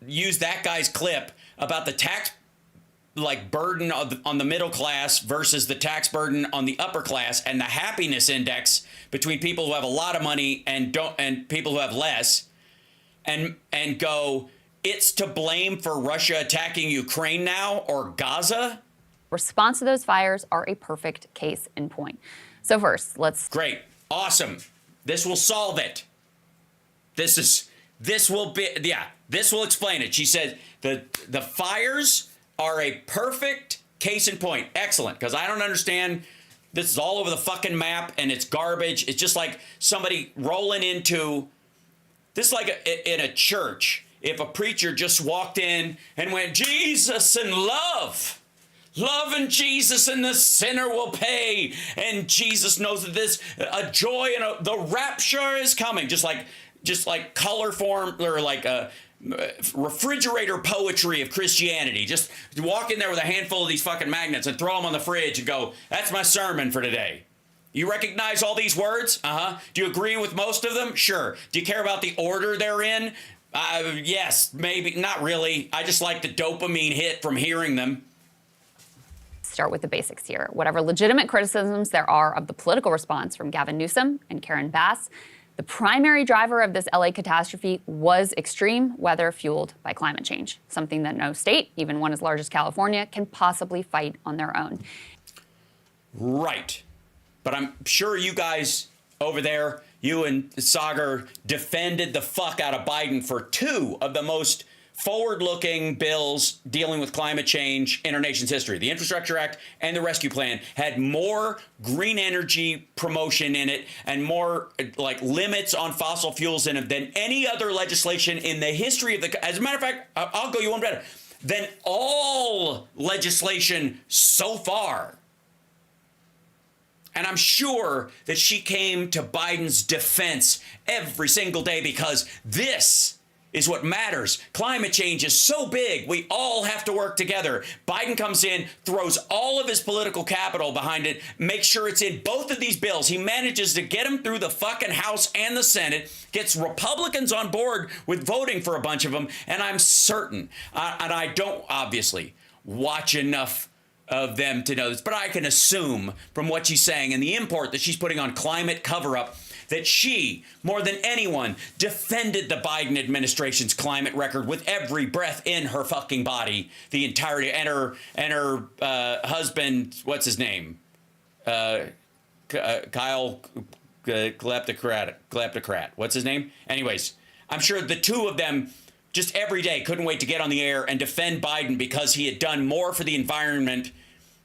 use that guy's clip about the tax burden on the middle class versus the tax burden on the upper class and the happiness index between people who have a lot of money and people who have less, and go, it's to blame for Russia attacking Ukraine now or Gaza. Response to those fires are a perfect case in point. So first, let's... Great. Awesome. This will solve it. This will explain it. She said the fires are a perfect case in point. Excellent, because I don't understand. This is all over the fucking map, and it's garbage. It's just like somebody rolling into this, like in a church. If a preacher just walked in and went, Jesus and love and Jesus, and the sinner will pay, and Jesus knows that this a joy and the rapture is coming, just like color form or like a refrigerator poetry of Christianity. Just walk in there with a handful of these fucking magnets and throw them on the fridge and go, that's my sermon for today. You recognize all these words? Do you agree with most of them? Sure. Do you care about the order they're in? Yes, maybe. Not really. I just like the dopamine hit from hearing them. Start with the basics here. Whatever legitimate criticisms there are of the political response from Gavin Newsom and Karen Bass, the primary driver of this LA catastrophe was extreme weather fueled by climate change, something that no state, even one as large as California, can possibly fight on their own. Right. But I'm sure you guys over there, you and Sagar, defended the fuck out of Biden for two of the most forward-looking bills dealing with climate change in our nation's history. The Infrastructure Act and the Rescue Plan had more green energy promotion in it and more like limits on fossil fuels in it than any other legislation in the history of the... As a matter of fact, I'll go you one better. Than all legislation so far. And I'm sure that she came to Biden's defense every single day because this is what matters. Climate change is so big, we all have to work together. Biden comes in, throws all of his political capital behind it, makes sure it's in both of these bills. He manages to get them through the fucking House and the Senate, gets Republicans on board with voting for a bunch of them, and I'm certain, and I don't obviously watch enough of them to know this, but I can assume from what she's saying and the import that she's putting on climate cover-up that she, more than anyone, defended the Biden administration's climate record with every breath in her fucking body, the entirety, and her husband, what's his name? Kyle Kleptocrat. What's his name? Anyways, I'm sure the two of them just every day couldn't wait to get on the air and defend Biden because he had done more for the environment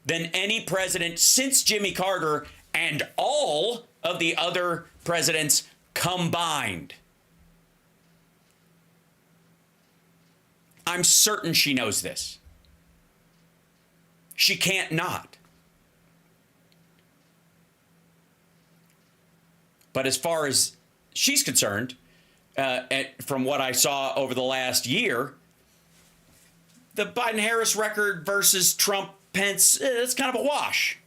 than any president since Jimmy Carter and all of the other presidents combined. I'm certain she knows this. She can't not. But as far as she's concerned, from what I saw over the last year, the Biden-Harris record versus Trump-Pence, it's kind of a wash.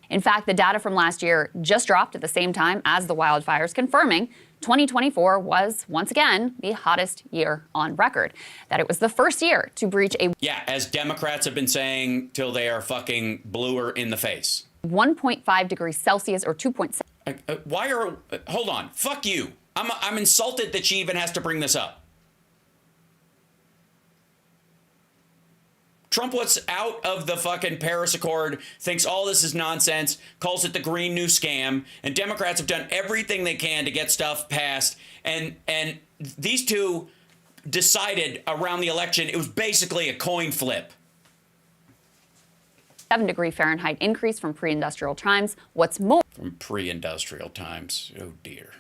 In fact, the data from last year just dropped at the same time as the wildfires, confirming 2024 was, once again, the hottest year on record. That it was the first year to breach a... Yeah, as Democrats have been saying till they are fucking bluer in the face. 1.5 degrees Celsius or 2.7... Hold on. Fuck you. I'm insulted that she even has to bring this up. Trump was out of the fucking Paris Accord, thinks all this is nonsense, calls it the Green New Scam, and Democrats have done everything they can to get stuff passed. And these two decided around the election, it was basically a coin flip. 7-degree Fahrenheit increase from pre-industrial times. What's more, From pre-industrial times. Oh, dear.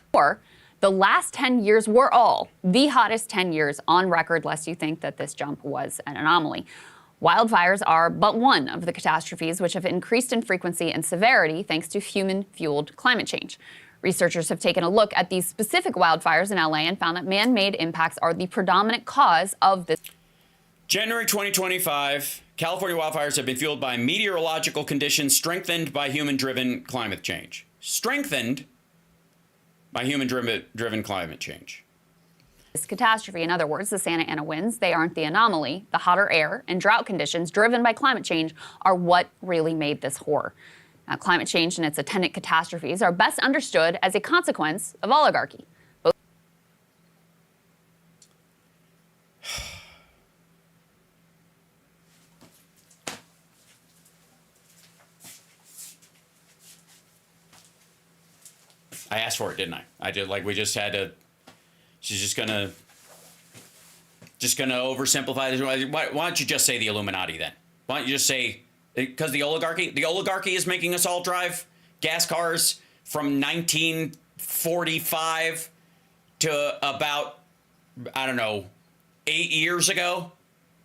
the last 10 years were all the hottest 10 years on record, lest you think that this jump was an anomaly. Wildfires are but one of the catastrophes which have increased in frequency and severity thanks to human-fueled climate change. Researchers have taken a look at these specific wildfires in LA and found that man-made impacts are the predominant cause of this. January 2025, California wildfires have been fueled by meteorological conditions strengthened by human-driven climate change. Strengthened by human-driven climate change. This catastrophe, in other words, the Santa Ana winds, they aren't the anomaly. The hotter air and drought conditions driven by climate change are what really made this horror. Now, climate change and its attendant catastrophes are best understood as a consequence of oligarchy. I asked for it, didn't I? I did. Like, we just had to. She's just gonna oversimplify this. Why don't you just say the Illuminati then? Why don't you just say, because the oligarchy is making us all drive gas cars from 1945 to about, I don't know, 8 years ago?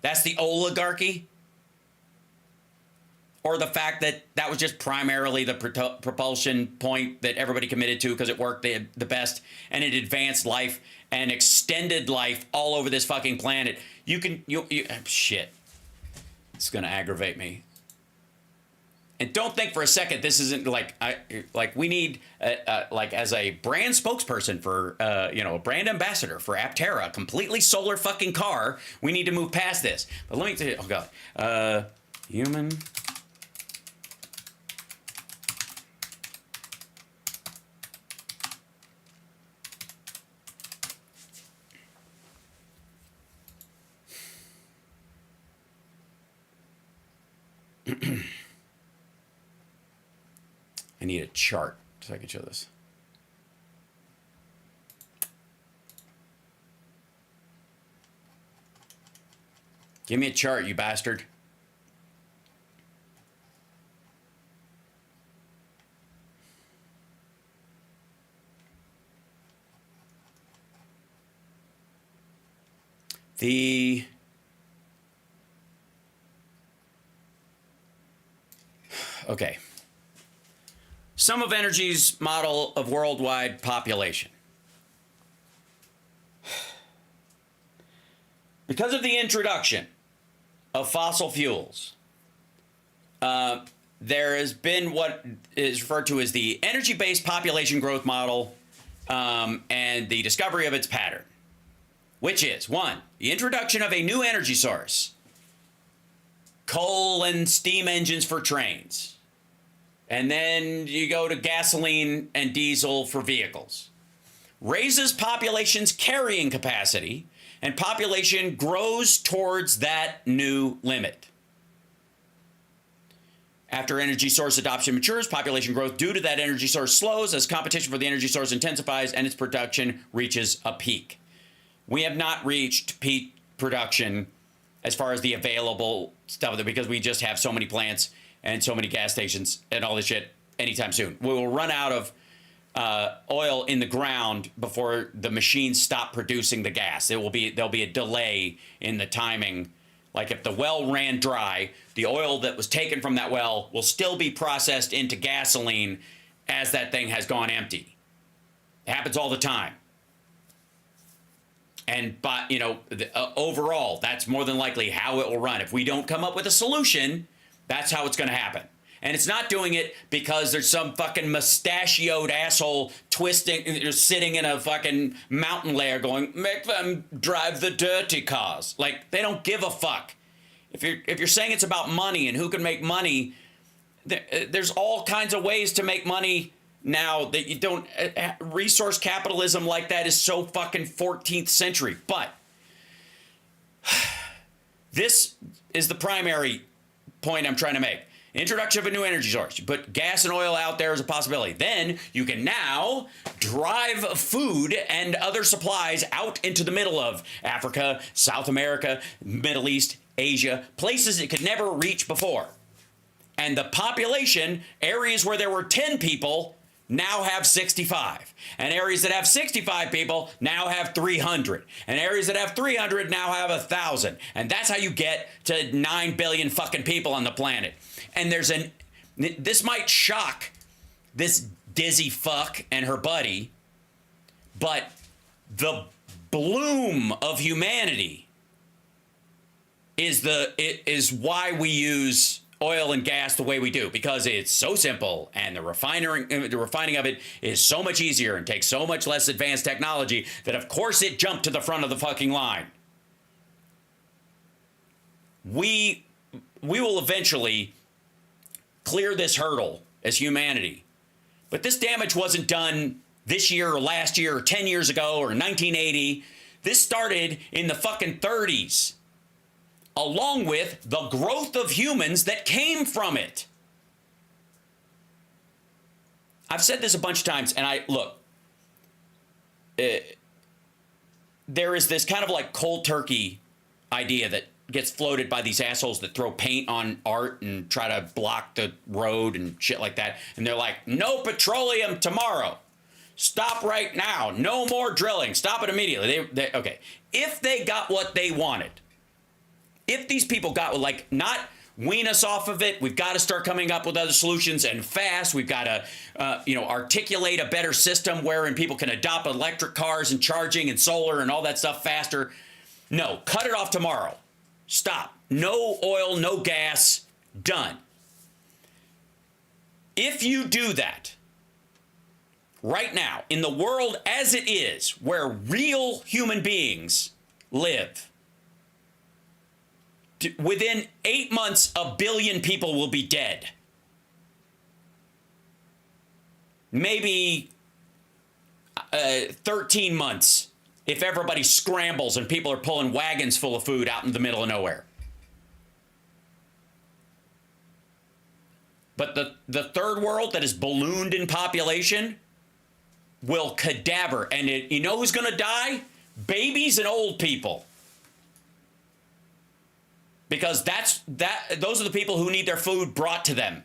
That's the oligarchy? Or the fact that that was just primarily the propulsion point that everybody committed to because it worked the best and it advanced life and extended life all over this fucking planet. Shit. It's going to aggravate me. And don't think for a second this isn't we need as a brand spokesperson for a brand ambassador for Aptera, a completely solar fucking car. We need to move past this. But let me tell you, oh god, human. I need a chart so I can show this. Give me a chart, you bastard. Okay. Sum of Energy's model of worldwide population. Because of the introduction of fossil fuels, there has been what is referred to as the energy-based population growth model and the discovery of its pattern, which is, 1, the introduction of a new energy source, coal and steam engines for trains. And then you go to gasoline and diesel for vehicles. Raises population's carrying capacity, and population grows towards that new limit. After energy source adoption matures, population growth due to that energy source slows as competition for the energy source intensifies and its production reaches a peak. We have not reached peak production as far as the available stuff, because we just have so many plants and so many gas stations and all this shit anytime soon. We will run out of oil in the ground before the machines stop producing the gas. There'll be a delay in the timing. Like if the well ran dry, the oil that was taken from that well will still be processed into gasoline as that thing has gone empty. It happens all the time. And overall, that's more than likely how it will run. If we don't come up with a solution, that's how it's going to happen. And it's not doing it because there's some fucking mustachioed asshole sitting in a fucking mountain lair going, make them drive the dirty cars. Like, they don't give a fuck. If you're saying it's about money and who can make money, there's all kinds of ways to make money now that you don't. Resource capitalism like that is so fucking 14th century. But this is the primary point I'm trying to make. Introduction of a new energy source. You put gas and oil out there as a possibility. Then you can now drive food and other supplies out into the middle of Africa, South America, Middle East, Asia, places it could never reach before. And the population, areas where there were 10 people, now have 65. And areas that have 65 people now have 300. And areas that have 300 now have 1,000. And that's how you get to 9 billion fucking people on the planet. And this might shock this dizzy fuck and her buddy, but the bloom of humanity is why we use oil and gas the way we do, because it's so simple and the refining of it is so much easier and takes so much less advanced technology that of course it jumped to the front of the fucking line. We will eventually clear this hurdle as humanity. But this damage wasn't done this year or last year or 10 years ago or 1980. This started in the fucking 30s. Along with the growth of humans that came from it. I've said this a bunch of times, and there is this kind of like cold turkey idea that gets floated by these assholes that throw paint on art and try to block the road and shit like that. And they're like, no petroleum tomorrow. Stop right now. No more drilling. Stop it immediately. Okay. If they got what they wanted, if these people got, like, not wean us off of it, we've got to start coming up with other solutions and fast. We've got to, articulate a better system wherein people can adopt electric cars and charging and solar and all that stuff faster. No, cut it off tomorrow. Stop. No oil, no gas. Done. If you do that right now in the world as it is, where real human beings live, within 8 months, 1 billion people will be dead. Maybe 13 months if everybody scrambles and people are pulling wagons full of food out in the middle of nowhere. But the third world that is ballooned in population will cadaver. And you know who's going to die? Babies and old people. Because those are the people who need their food brought to them.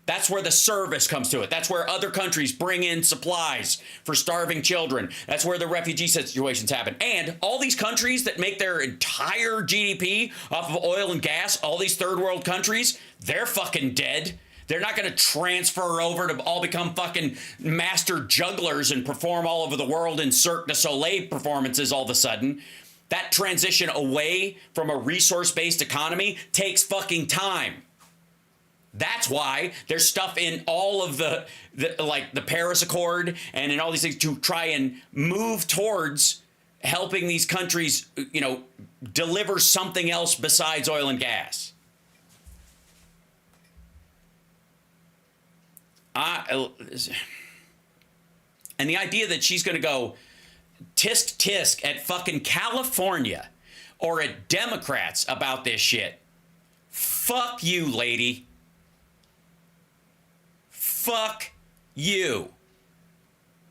That's where the service comes to it. That's where other countries bring in supplies for starving children. That's where the refugee situations happen. And all these countries that make their entire GDP off of oil and gas, all these third world countries, they're fucking dead. They're not going to transfer over to all become fucking master jugglers and perform all over the world in Cirque du Soleil performances all of a sudden. That transition away from a resource-based economy takes fucking time. That's why there's stuff in all of the Paris Accord and in all these things to try and move towards helping these countries, deliver something else besides oil and gas. And the idea that she's going to go tisk at fucking California or at Democrats about this shit. Fuck you, lady. Fuck you.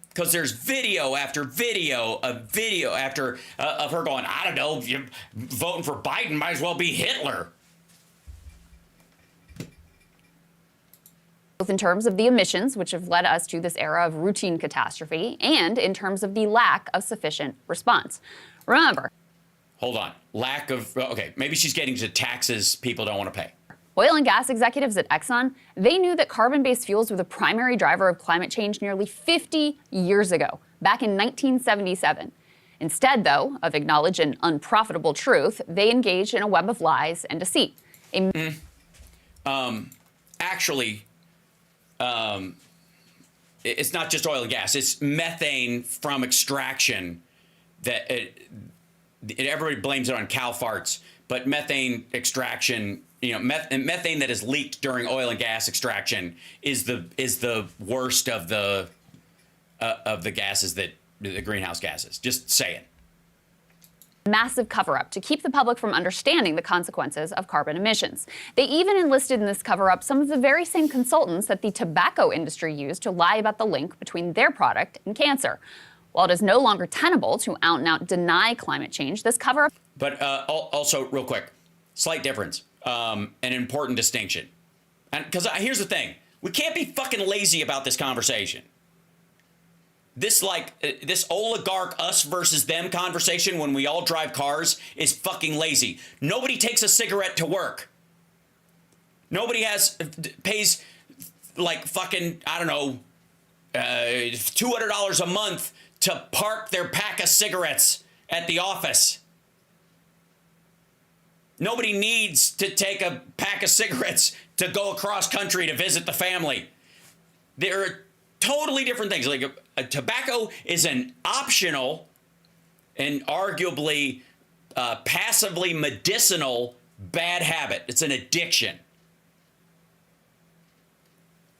Because there's video after video after of her going, I don't know, if you're voting for Biden might as well be Hitler. Both in terms of the emissions, which have led us to this era of routine catastrophe, and in terms of the lack of sufficient response. Remember. Hold on. Lack of, okay, maybe she's getting to taxes people don't want to pay. Oil and gas executives at Exxon, they knew that carbon-based fuels were the primary driver of climate change nearly 50 years ago, back in 1977. Instead, though, of acknowledge an unprofitable truth, they engaged in a web of lies and deceit. It's not just oil and gas. It's methane from extraction that everybody blames it on cow farts, but methane extraction, methane that is leaked during oil and gas extraction is the worst of the gases, that the greenhouse gases. Just saying. Massive cover-up to keep the public from understanding the consequences of carbon emissions. They even enlisted in this cover-up some of the very same consultants that the tobacco industry used to lie about the link between their product and cancer. While it is no longer tenable to out-and-out deny climate change, this cover-up... But also, real quick, slight difference, an important distinction. And because here's the thing, we can't be fucking lazy about this conversation. This this oligarch us versus them conversation when we all drive cars is fucking lazy. Nobody takes a cigarette to work. Nobody pays like fucking, I don't know, $200 a month to park their pack of cigarettes at the office. Nobody needs to take a pack of cigarettes to go across country to visit the family. There are totally different things. Like tobacco is an optional and arguably passively medicinal bad habit. It's an addiction.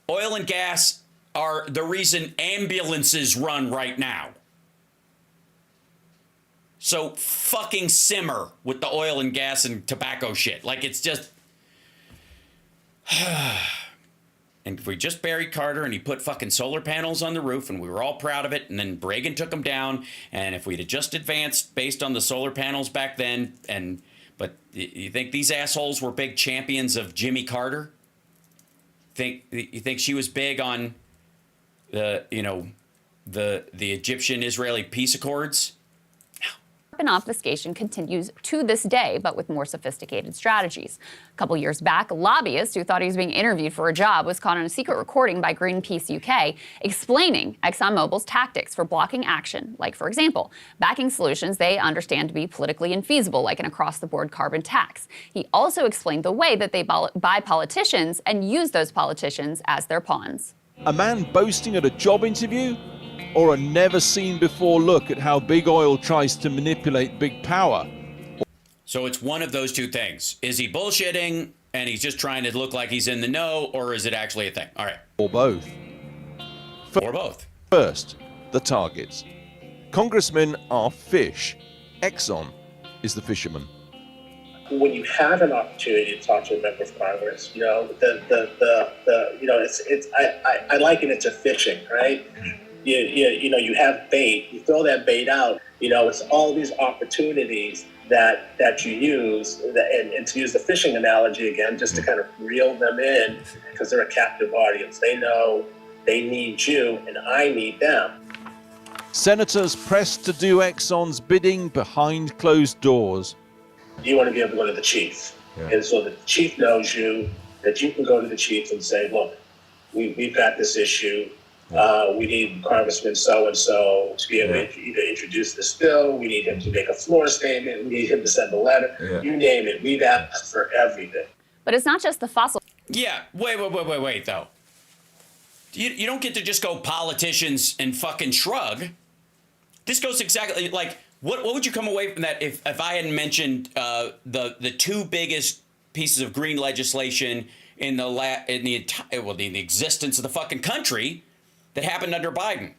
Oil and gas are the reason ambulances run right now. So fucking simmer with the oil and gas and tobacco shit. Like, it's just... And if we just buried Carter and he put fucking solar panels on the roof and we were all proud of it, and then Reagan took them down, and if we'd have just advanced based on the solar panels back then, but you think these assholes were big champions of Jimmy Carter? You think she was big on the Egyptian-Israeli peace accords? Carbon obfuscation continues to this day, but with more sophisticated strategies. A couple years back, a lobbyist who thought he was being interviewed for a job was caught on a secret recording by Greenpeace UK explaining ExxonMobil's tactics for blocking action, like, for example, backing solutions they understand to be politically infeasible, like an across-the-board carbon tax. He also explained the way that they buy politicians and use those politicians as their pawns. A man boasting at a job interview? Or a never-seen-before look at how big oil tries to manipulate big power? So it's one of those two things. Is he bullshitting and he's just trying to look like he's in the know, or is it actually a thing? All right. Or both. Or both. First, the targets. Congressmen are fish. Exxon is the fisherman. When you have an opportunity to talk to a member of Congress, I liken it to fishing, right? You have bait, you throw that bait out, it's all these opportunities that you use, and to use the fishing analogy again, just to kind of reel them in, because they're a captive audience. They know they need you and I need them. Senators pressed to do Exxon's bidding behind closed doors. You want to be able to go to the chief. Yeah. And so the chief knows you, that you can go to the chief and say, look, we've got this issue. We need Congressman so-and-so to be able to introduce this bill. We need him to make a floor statement. We need him to send a letter. Yeah. You name it. We've asked for everything. But it's not just the fossil... Yeah, wait, though. You don't get to just go politicians and fucking shrug. This goes exactly like, what would you come away from that if I hadn't mentioned the two biggest pieces of green legislation in the existence of the fucking country that happened under Biden?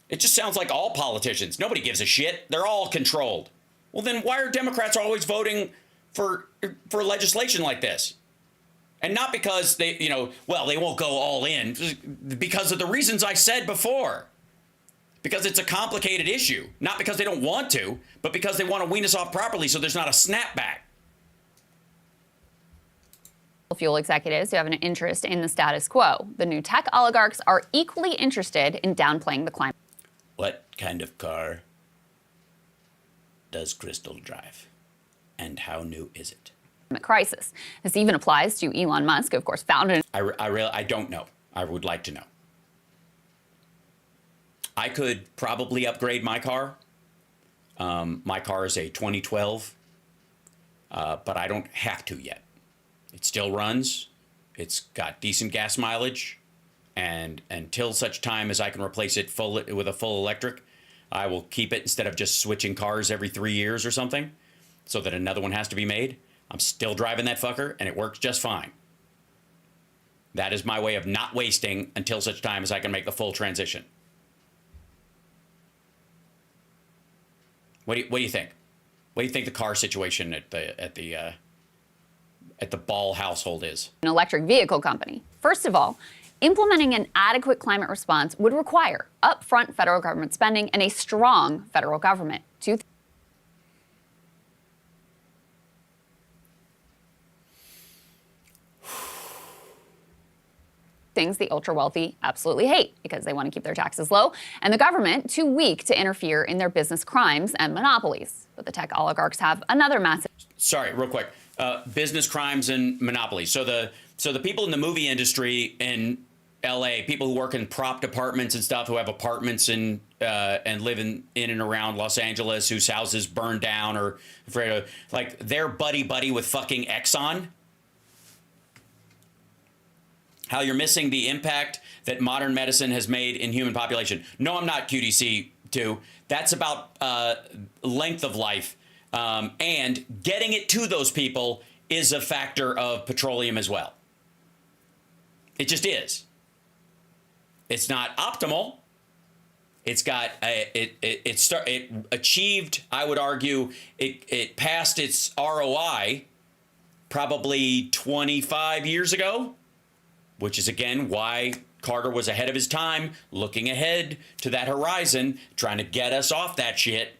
It just sounds like all politicians. Nobody gives a shit. They're all controlled. Well, then why are Democrats always voting for legislation like this? And not because they won't go all in, because of the reasons I said before. Because it's a complicated issue. Not because they don't want to, but because they want to wean us off properly so there's not a snapback. Fuel executives who have an interest in the status quo. The new tech oligarchs are equally interested in downplaying the climate. What kind of car does Crystal drive? And how new is it? Crisis. This even applies to Elon Musk, who of course founded... I don't know. I would like to know. I could probably upgrade my car. My car is a 2012, but I don't have to yet. It still runs. It's got decent gas mileage. And until such time as I can replace it with a full electric, I will keep it instead of just switching cars every 3 years or something so that another one has to be made. I'm still driving that fucker, and it works just fine. That is my way of not wasting until such time as I can make the full transition. What do you think? What do you think the car situation at the Ball household is? An electric vehicle company. First of all, implementing an adequate climate response would require upfront federal government spending and a strong federal government. Two things the ultra wealthy absolutely hate because they want to keep their taxes low, and the government too weak to interfere in their business crimes and monopolies. But the tech oligarchs have another massive. Sorry, real quick. Business crimes and monopolies. So the people in the movie industry in LA, people who work in prop departments and stuff, who have apartments and live in and around Los Angeles, whose houses burn down or afraid of, like, they're buddy with fucking Exxon. How you're missing the impact that modern medicine has made in human population. No, I'm not, QDC2. That's about length of life. And getting it to those people is a factor of petroleum as well. It just is. It's not optimal. It's got it achieved, I would argue, it passed its ROI probably 25 years ago, which is again why Carter was ahead of his time, looking ahead to that horizon, trying to get us off that shit.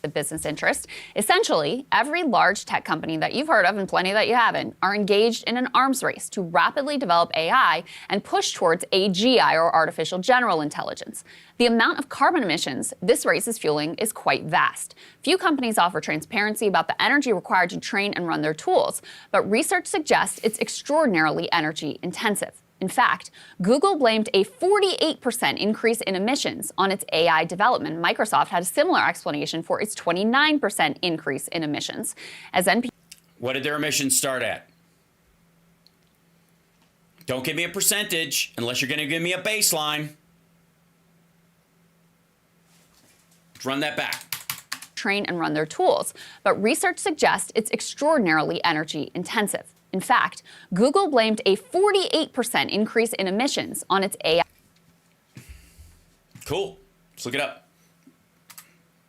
The business interest. Essentially, every large tech company that you've heard of and plenty that you haven't are engaged in an arms race to rapidly develop AI and push towards AGI, or artificial general intelligence. The amount of carbon emissions this race is fueling is quite vast. Few companies offer transparency about the energy required to train and run their tools, but research suggests it's extraordinarily energy intensive. In fact, Google blamed a 48% increase in emissions on its AI development. Microsoft had a similar explanation for its 29% increase in emissions. As NP. What did their emissions start at? Don't give me a percentage unless you're going to give me a baseline. Let's run that back. Train and run their tools, but research suggests it's extraordinarily energy intensive. In fact, Google blamed a 48% increase in emissions on its AI. Cool. Let's look it up.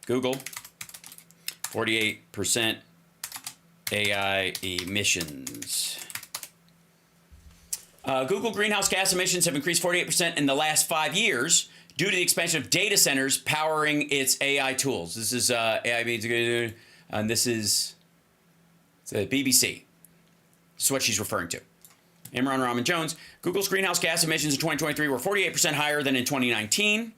Google, 48% AI emissions. Google greenhouse gas emissions have increased 48% in the last 5 years due to the expansion of data centers powering its AI tools. This is AI means, and this is the BBC. This is what she's referring to. Imran Rahman Jones. Google's greenhouse gas emissions in 2023 were 48% higher than in 2019.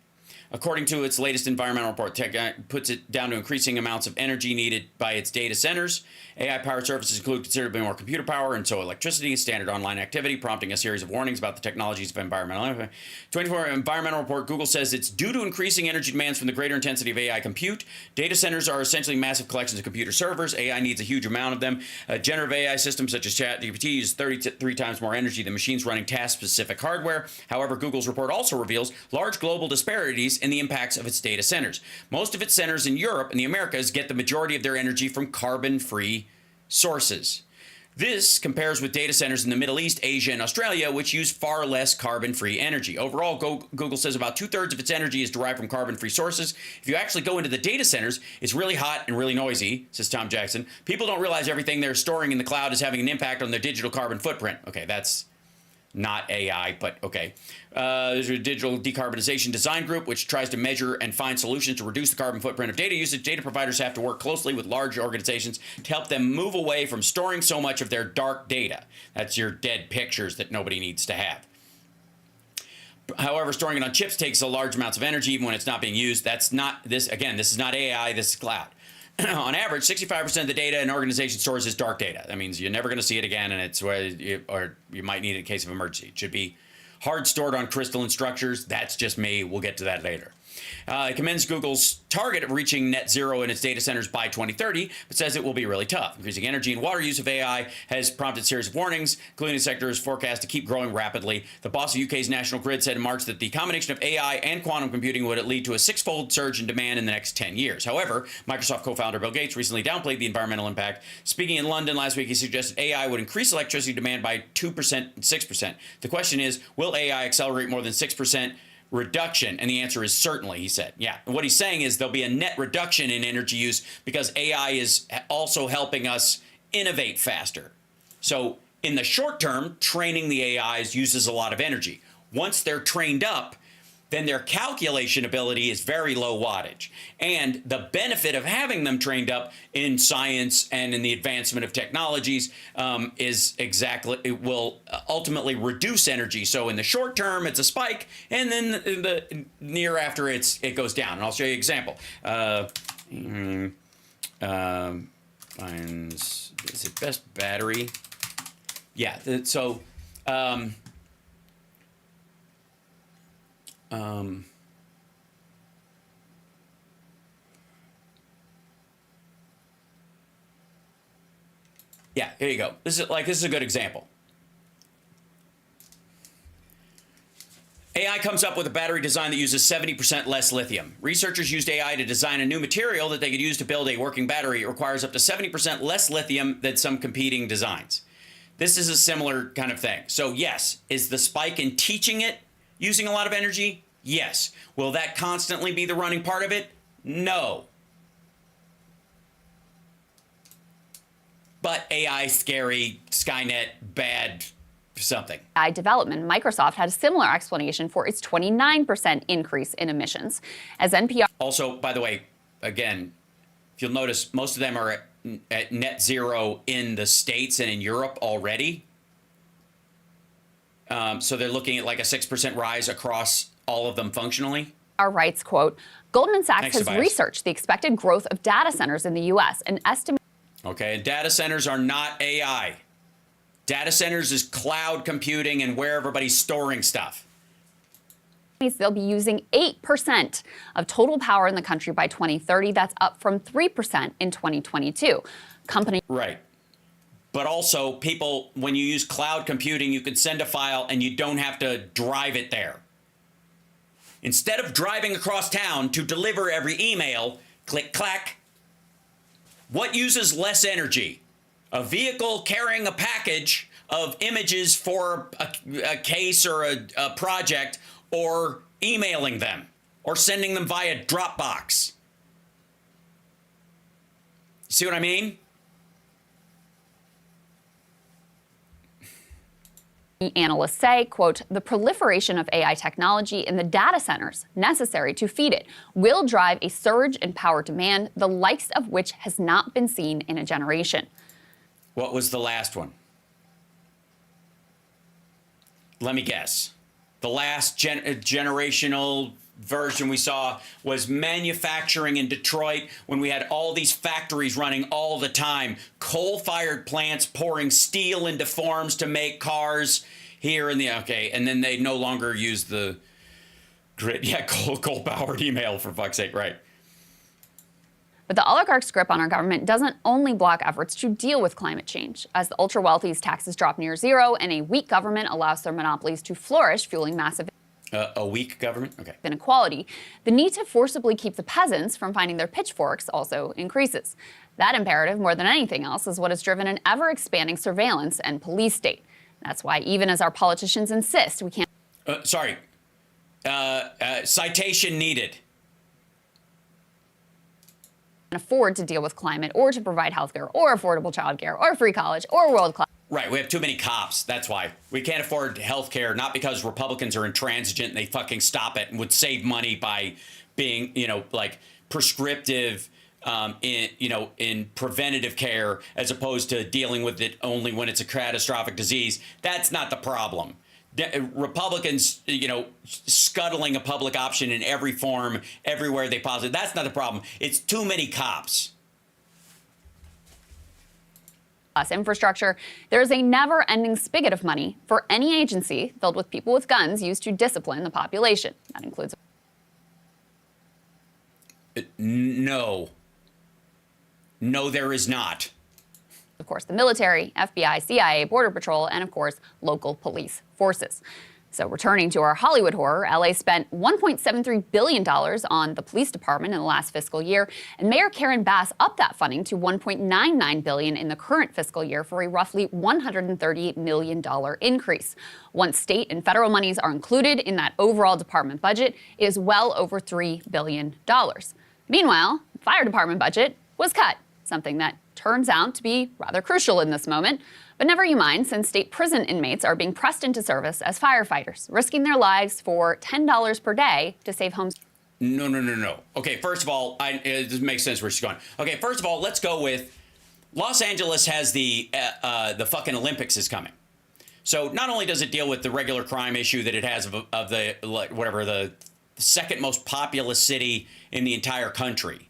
According to its latest environmental report, tech puts it down to increasing amounts of energy needed by its data centers. AI-powered services include considerably more computer power, and so electricity is standard online activity, prompting a series of warnings about the technologies of environmental. 24 environmental report, Google says it's due to increasing energy demands from the greater intensity of AI compute. Data centers are essentially massive collections of computer servers. AI needs a huge amount of them. Generative AI systems such as ChatGPT use 33 times more energy than machines running task-specific hardware. However, Google's report also reveals large global disparities in the impacts of its data centers. Most of its centers in Europe and the Americas get the majority of their energy from carbon-free sources. This compares with data centers in the Middle East, Asia, and Australia, which use far less carbon-free energy. Overall, Google says about 2/3 of its energy is derived from carbon-free sources. If you actually go into the data centers, it's really hot and really noisy, says Tom Jackson. People don't realize everything they're storing in the cloud is having an impact on their digital carbon footprint. Okay, that's not AI, but okay. There's a digital decarbonization design group, which tries to measure and find solutions to reduce the carbon footprint of data usage. Data providers have to work closely with large organizations to help them move away from storing so much of their dark data. That's your dead pictures that nobody needs to have. However, storing it on chips takes a large amounts of energy, even when it's not being used. That's not this. Again, this is not AI. This is cloud. On average, 65% of the data an organization stores is dark data. That means you're never going to see it again, and it's where you might need it in case of emergency. It should be hard stored on crystalline structures. That's just me. We'll get to that later. It commends Google's target of reaching net zero in its data centers by 2030, but says it will be really tough. Increasing energy and water use of AI has prompted a series of warnings, including the sector is forecast to keep growing rapidly. The boss of UK's National Grid said in March that the combination of AI and quantum computing would lead to a 6-fold surge in demand in the next 10 years. However, Microsoft co-founder Bill Gates recently downplayed the environmental impact. Speaking in London last week, he suggested AI would increase electricity demand by 2% and 6%. The question is, will AI accelerate more than 6% reduction? And the answer is certainly, he said. Yeah. And what he's saying is there'll be a net reduction in energy use because AI is also helping us innovate faster. So in the short term, training the AIs uses a lot of energy. Once they're trained up, then their calculation ability is very low wattage. And the benefit of having them trained up in science and in the advancement of technologies is exactly, it will ultimately reduce energy. So in the short term, it's a spike, and then in the near after it goes down. And I'll show you an example. Is it best battery? Yeah, so yeah, here you go. This is a good example. AI comes up with a battery design that uses 70% less lithium. Researchers used AI to design a new material that they could use to build a working battery. It requires up to 70% less lithium than some competing designs. This is a similar kind of thing. So yes, is the spike in teaching it using a lot of energy? Yes. Will that constantly be the running part of it? No. But AI, scary, Skynet, bad, something. AI development, Microsoft had a similar explanation for its 29% increase in emissions. As NPR... Also, by the way, again, if you'll notice, most of them are at net zero in the States and in Europe already. So they're looking at like a 6% rise across all of them functionally. Our writes, quote, Goldman Sachs has researched the expected growth of data centers in the U.S. and estimates... Okay, and data centers are not AI. Data centers is cloud computing and where everybody's storing stuff. They'll be using 8% of total power in the country by 2030. That's up from 3% in 2022. Right. But also, people, when you use cloud computing, you can send a file and you don't have to drive it there. Instead of driving across town to deliver every email, click, clack. What uses less energy? A vehicle carrying a package of images for a case or a project, or emailing them, or sending them via Dropbox. See what I mean? Analysts say, quote, the proliferation of AI technology in the data centers necessary to feed it will drive a surge in power demand, the likes of which has not been seen in a generation. What was the last one? Let me guess. The last generational version we saw was manufacturing in Detroit, when we had all these factories running all the time, coal-fired plants pouring steel into forms to make cars here in the, okay, and then they no longer use the grid. Yeah, coal-powered email, for fuck's sake, right. But the oligarchs' grip on our government doesn't only block efforts to deal with climate change. As the ultra-wealthy's taxes drop near zero and a weak government allows their monopolies to flourish, fueling massive a weak government? Okay. Inequality, the need to forcibly keep the peasants from finding their pitchforks also increases. That imperative, more than anything else, is what has driven an ever-expanding surveillance and police state. That's why even as our politicians insist we can't... Citation needed. ...afford to deal with climate or to provide healthcare or affordable childcare or free college or world-class... Right, we have too many cops. That's why. We can't afford health care, not because Republicans are intransigent and they fucking stop it and would save money by being, like prescriptive in preventative care as opposed to dealing with it only when it's a catastrophic disease. That's not the problem. Republicans, scuttling a public option in every form, everywhere they possibly, that's not the problem. It's too many cops. Infrastructure, there is a never-ending spigot of money for any agency filled with people with guns used to discipline the population. That includes... No, there is not. Of course, the military, FBI, CIA, Border Patrol, and of course, local police forces. So returning to our Hollywood horror, LA spent $1.73 billion on the police department in the last fiscal year, and Mayor Karen Bass upped that funding to $1.99 billion in the current fiscal year for a roughly $130 million increase. Once state and federal monies are included in that overall department budget, it is well over $3 billion. Meanwhile, the fire department budget was cut, something that turns out to be rather crucial in this moment. But never you mind, since state prison inmates are being pressed into service as firefighters, risking their lives for $10 per day to save homes. No. Okay, first of all, this makes sense where she's going. Okay, first of all, let's go with Los Angeles has the fucking Olympics is coming. So not only does it deal with the regular crime issue that it has of the the second most populous city in the entire country.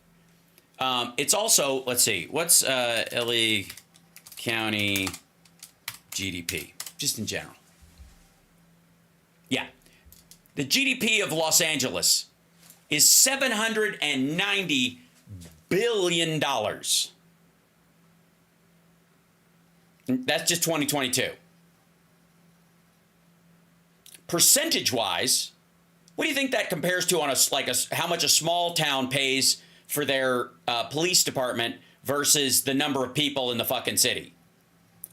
It's also, let's see, what's LA County GDP, just in general. Yeah. The GDP of Los Angeles is $790 billion. That's just 2022. Percentage-wise, what do you think that compares to on how much a small town pays for their police department versus the number of people in the fucking city?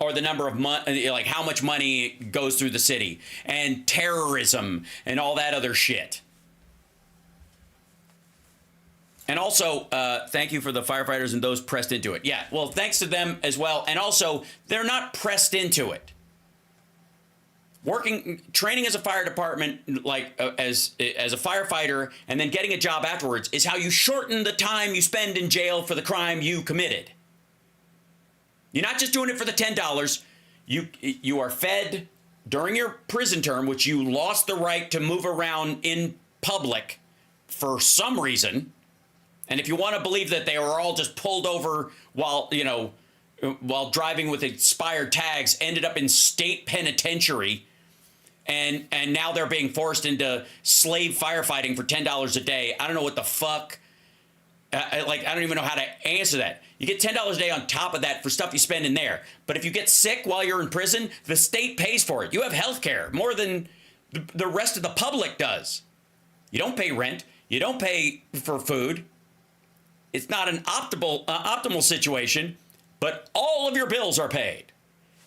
Or the number of how much money goes through the city and terrorism and all that other shit. And also, thank you for the firefighters and those pressed into it. Yeah, well, thanks to them as well. And also, they're not pressed into it. Training as a fire department, as a firefighter, and then getting a job afterwards is how you shorten the time you spend in jail for the crime you committed. You're not just doing it for the $10. You are fed during your prison term, which you lost the right to move around in public for some reason. And if you want to believe that they were all just pulled over while driving with expired tags, ended up in state penitentiary, and now they're being forced into slave firefighting for $10 a day. I don't know what the fuck. I don't even know how to answer that. You get $10 a day on top of that for stuff you spend in there. But if you get sick while you're in prison, the state pays for it. You have health care more than the rest of the public does. You don't pay rent. You don't pay for food. It's not an optimal situation, but all of your bills are paid.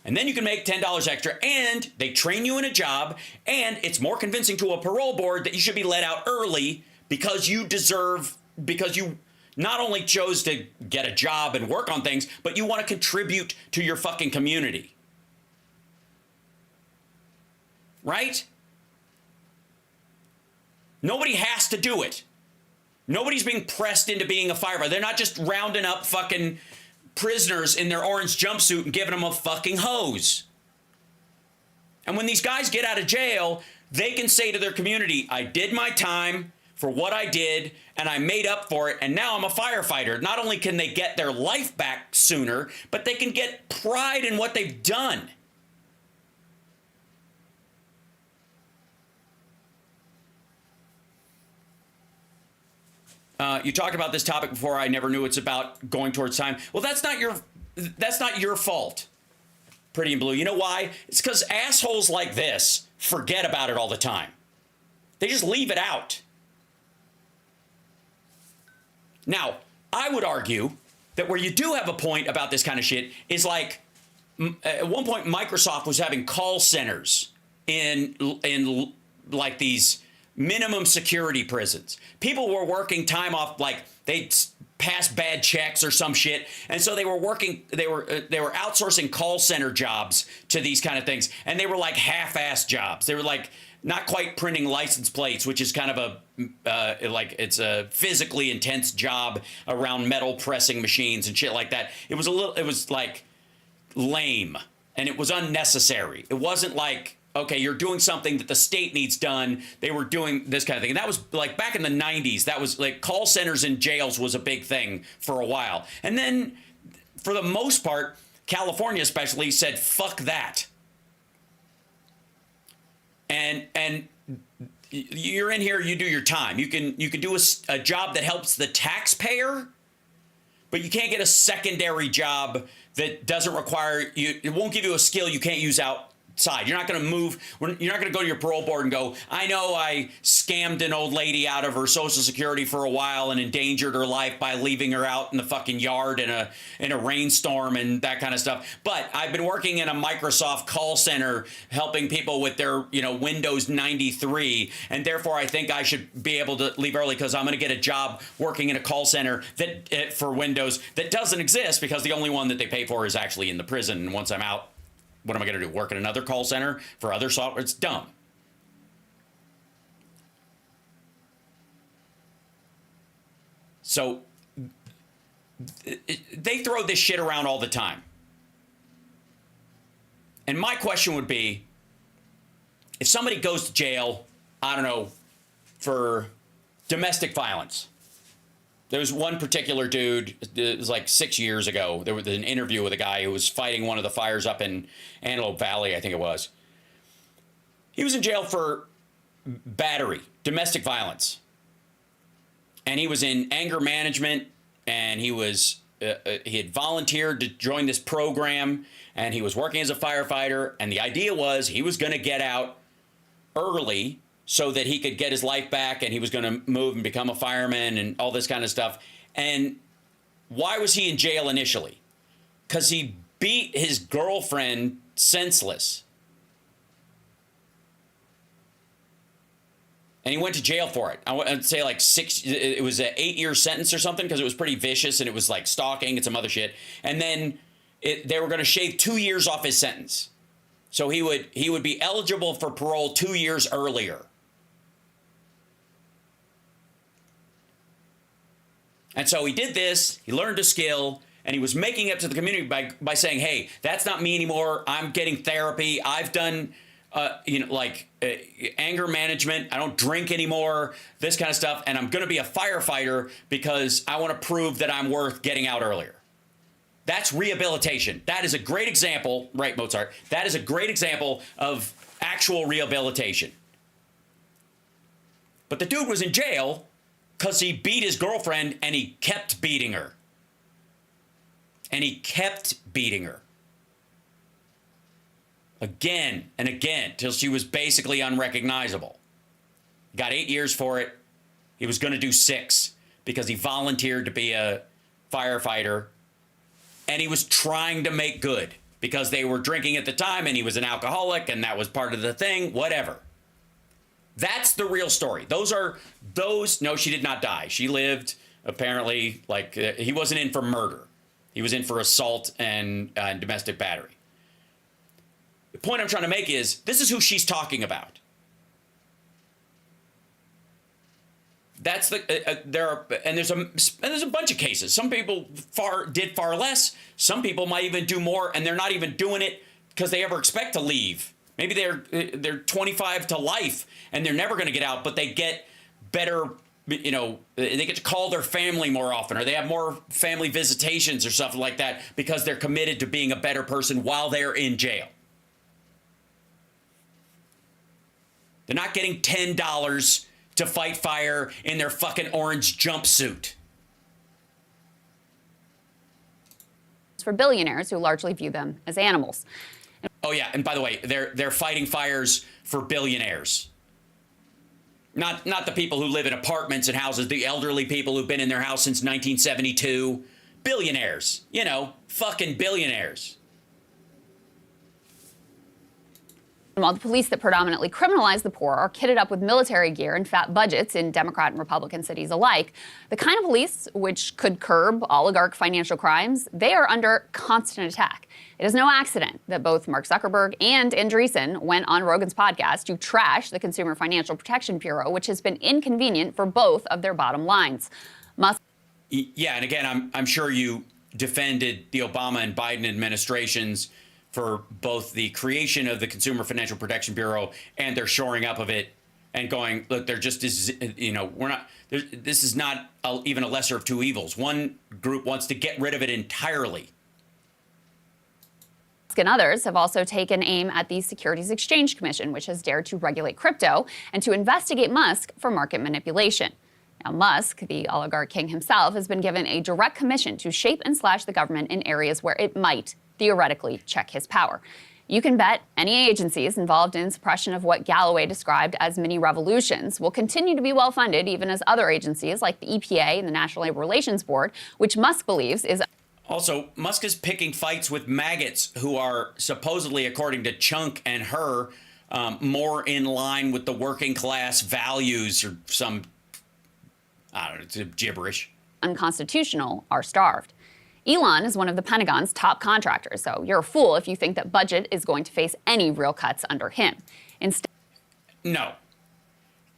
And then you can make $10 extra, and they train you in a job, and it's more convincing to a parole board that you should be let out early because you not only chose to get a job and work on things, but you want to contribute to your fucking community. Right? Nobody has to do it. Nobody's being pressed into being a firefighter. They're not just rounding up fucking prisoners in their orange jumpsuit and giving them a fucking hose. And when these guys get out of jail, they can say to their community, I did my time for what I did, and I made up for it, and now I'm a firefighter. Not only can they get their life back sooner, but they can get pride in what they've done. You talked about this topic before. I never knew it's about going towards time. Well, that's not your fault, Pretty in Blue. You know why? It's because assholes like this forget about it all the time. They just leave it out. Now, I would argue that where you do have a point about this kind of shit is like at one point Microsoft was having call centers in like these minimum security prisons. People were working time off, like they'd pass bad checks or some shit, and so they were outsourcing call center jobs to these kind of things, and they were like half-assed jobs. They were like not quite printing license plates, which is kind of it's a physically intense job around metal pressing machines and shit like that. It was like lame, and it was unnecessary. It wasn't like, okay, you're doing something that the state needs done. They were doing this kind of thing. And that was like back in the 90s. That was like call centers in jails was a big thing for a while. And then for the most part, California especially said, fuck that. And you're in here, you do your time. You can do a job that helps the taxpayer, but you can't get a secondary job that doesn't require you. It won't give you a skill you can't use out side. You're not going to move. You're not going to go to your parole board and go, I know I scammed an old lady out of her Social Security for a while and endangered her life by leaving her out in the fucking yard in a rainstorm and that kind of stuff. But I've been working in a Microsoft call center helping people with their, Windows 93. And therefore, I think I should be able to leave early because I'm going to get a job working in a call center that for Windows that doesn't exist because the only one that they pay for is actually in the prison. And once I'm out, what am I going to do? Work in another call center for other software? It's dumb. So they throw this shit around all the time. And my question would be, if somebody goes to jail, I don't know, for domestic violence. There was one particular dude, it was like 6 years ago, there was an interview with a guy who was fighting one of the fires up in Antelope Valley, I think it was. He was in jail for battery, domestic violence. And he was in anger management, and he had volunteered to join this program, and he was working as a firefighter, and the idea was he was going to get out early so that he could get his life back, and he was going to move and become a fireman and all this kind of stuff. And why was he in jail initially? Because he beat his girlfriend senseless. And he went to jail for it. I'd say like it was an 8-year sentence or something because it was pretty vicious and it was like stalking and some other shit. And then they were going to shave 2 years off his sentence. So he would be eligible for parole 2 years earlier. And so he did this, he learned a skill, and he was making it to the community by saying, hey, that's not me anymore. I'm getting therapy. I've done, anger management. I don't drink anymore, this kind of stuff. And I'm going to be a firefighter because I want to prove that I'm worth getting out earlier. That's rehabilitation. That is a great example, right, Mozart? That is a great example of actual rehabilitation. But the dude was in jail because he beat his girlfriend and he kept beating her. And he kept beating her. Again and again, till she was basically unrecognizable. Got 8 years for it. He was going to do 6 because he volunteered to be a firefighter. And he was trying to make good because they were drinking at the time and he was an alcoholic and that was part of the thing, whatever. That's the real story. No, she did not die. She lived, apparently, he wasn't in for murder. He was in for assault and domestic battery. The point I'm trying to make is, this is who she's talking about. That's there's a bunch of cases. Some people did far less. Some people might even do more, and they're not even doing it because they ever expect to leave. Maybe they're 25 to life, and they're never going to get out, but they get better. They get to call their family more often, or they have more family visitations or something like that because they're committed to being a better person while they're in jail. They're not getting $10 to fight fire in their fucking orange jumpsuit. For billionaires who largely view them as animals. Oh yeah, and by the way, they're fighting fires for billionaires. Not the people who live in apartments and houses, the elderly people who've been in their house since 1972. Billionaires, fucking billionaires. While the police that predominantly criminalize the poor are kitted up with military gear and fat budgets in Democrat and Republican cities alike, the kind of police which could curb oligarch financial crimes, they are under constant attack. It is no accident that both Mark Zuckerberg and Andreessen went on Rogan's podcast to trash the Consumer Financial Protection Bureau, which has been inconvenient for both of their bottom lines. Yeah, and again, I'm sure you defended the Obama and Biden administrations for both the creation of the Consumer Financial Protection Bureau and their shoring up of it and going, look, there just is, this is not even a lesser of two evils. One group wants to get rid of it entirely. And others have also taken aim at the Securities Exchange Commission, which has dared to regulate crypto and to investigate Musk for market manipulation. Now, Musk, the oligarch king himself, has been given a direct commission to shape and slash the government in areas where it might theoretically check his power. You can bet any agencies involved in suppression of what Galloway described as mini revolutions will continue to be well funded, even as other agencies like the EPA and the National Labor Relations Board, which Musk believes is. Also, Musk is picking fights with maggots who are supposedly, according to Chunk and her, more in line with the working class values or some, I don't know, it's gibberish. Unconstitutional are starved. Elon is one of the Pentagon's top contractors, so you're a fool if you think that budget is going to face any real cuts under him. Instead, no,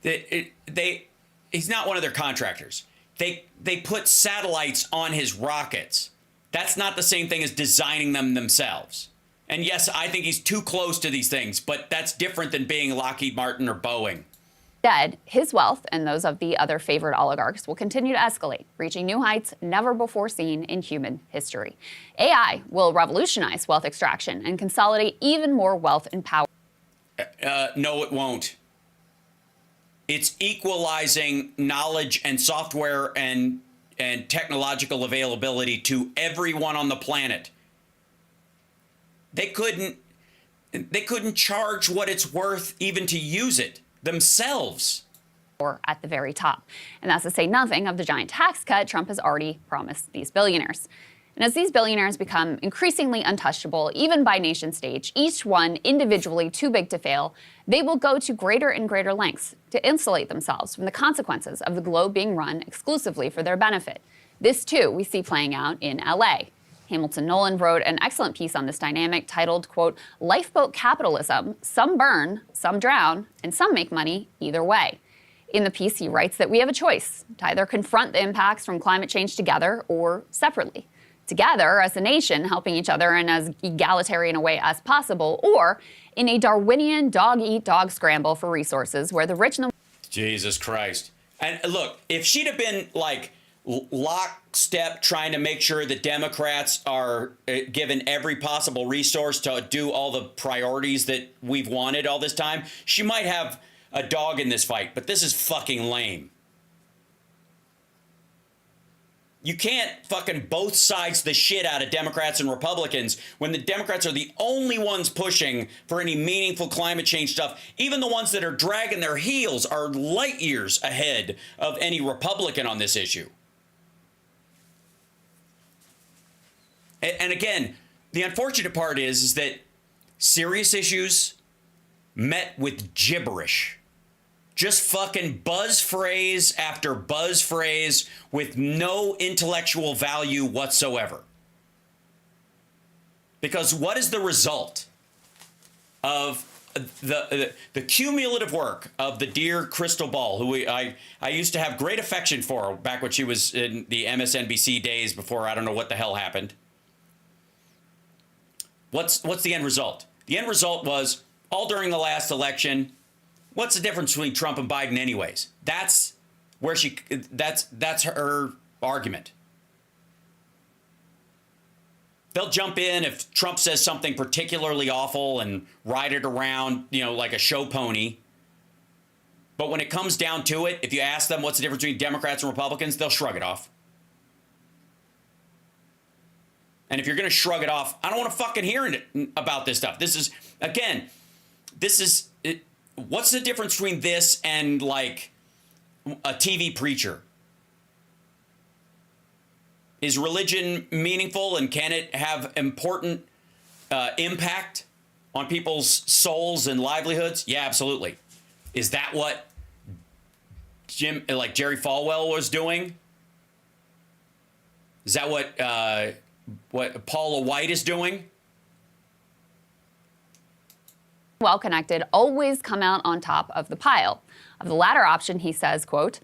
he's not one of their contractors. They put satellites on his rockets. That's not the same thing as designing them themselves. And yes, I think he's too close to these things, but that's different than being Lockheed Martin or Boeing. Instead, his wealth and those of the other favored oligarchs will continue to escalate, reaching new heights never before seen in human history. AI will revolutionize wealth extraction and consolidate even more wealth and power. No, it won't. It's equalizing knowledge and software and technological availability to everyone on the planet. They couldn't charge what it's worth even to use it themselves. Or at the very top. And that's to say nothing of the giant tax cut Trump has already promised these billionaires. And as these billionaires become increasingly untouchable, even by nation stage, each one individually too big to fail, they will go to greater and greater lengths to insulate themselves from the consequences of the globe being run exclusively for their benefit. This, too, we see playing out in LA. Hamilton Nolan wrote an excellent piece on this dynamic titled, quote, "Lifeboat Capitalism, some burn, some drown, and some make money either way." In the piece, he writes that we have a choice to either confront the impacts from climate change together or separately. Together as a nation, helping each other in as egalitarian a way as possible, or in a Darwinian dog-eat-dog scramble for resources where the rich and the... Jesus Christ. And look, if she'd have been like lockstep trying to make sure that Democrats are given every possible resource to do all the priorities that we've wanted all this time, she might have a dog in this fight, but this is fucking lame. You can't fucking both sides the shit out of Democrats and Republicans when the Democrats are the only ones pushing for any meaningful climate change stuff. Even the ones that are dragging their heels are light years ahead of any Republican on this issue. And again, the unfortunate part is that serious issues met with gibberish. Just fucking buzz phrase after buzz phrase with no intellectual value whatsoever. Because what is the result of the cumulative work of the dear Crystal Ball, who I used to have great affection for back when she was in the MSNBC days before I don't know what the hell happened. What's the end result? The end result was all during the last election. What's the difference between Trump and Biden anyways? That's where that's her argument. They'll jump in if Trump says something particularly awful and ride it around, like a show pony. But when it comes down to it, if you ask them what's the difference between Democrats and Republicans, they'll shrug it off. And if you're going to shrug it off, I don't want to fucking hear about this stuff. What's the difference between this and like a TV preacher? Is religion meaningful and can it have important impact on people's souls and livelihoods? Yeah, absolutely. Is that what Jerry Falwell was doing? Is that what Paula White is doing? Well-connected always come out on top of the pile. Of the latter option, he says, quote,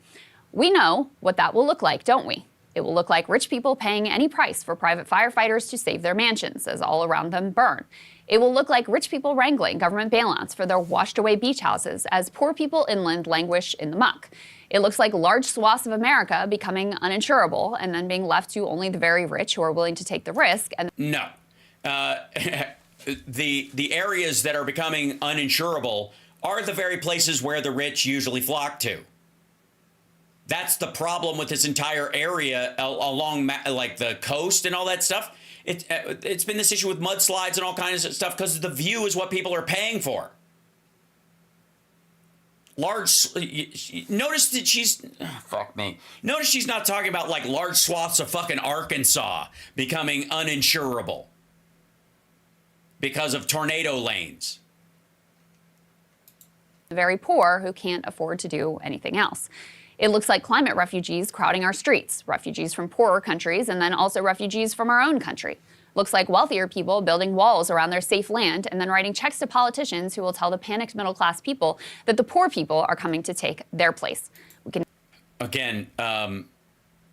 "We know what that will look like, don't we? It will look like rich people paying any price for private firefighters to save their mansions as all around them burn. It will look like rich people wrangling government bailouts for their washed-away beach houses as poor people inland languish in the muck. It looks like large swaths of America becoming uninsurable and then being left to only the very rich who are willing to take the risk." And no. The areas that are becoming uninsurable are the very places where the rich usually flock to. That's the problem with this entire area along like the coast and all that stuff, It's been this issue with mudslides and all kinds of stuff because the view is what people are paying for. Notice that fuck me. Notice she's not talking about like large swaths of fucking Arkansas becoming uninsurable because of tornado lanes. Very poor who can't afford to do anything else. It looks like climate refugees crowding our streets, refugees from poorer countries, and then also refugees from our own country. Looks like wealthier people building walls around their safe land and then writing checks to politicians who will tell the panicked middle-class people that the poor people are coming to take their place. Again,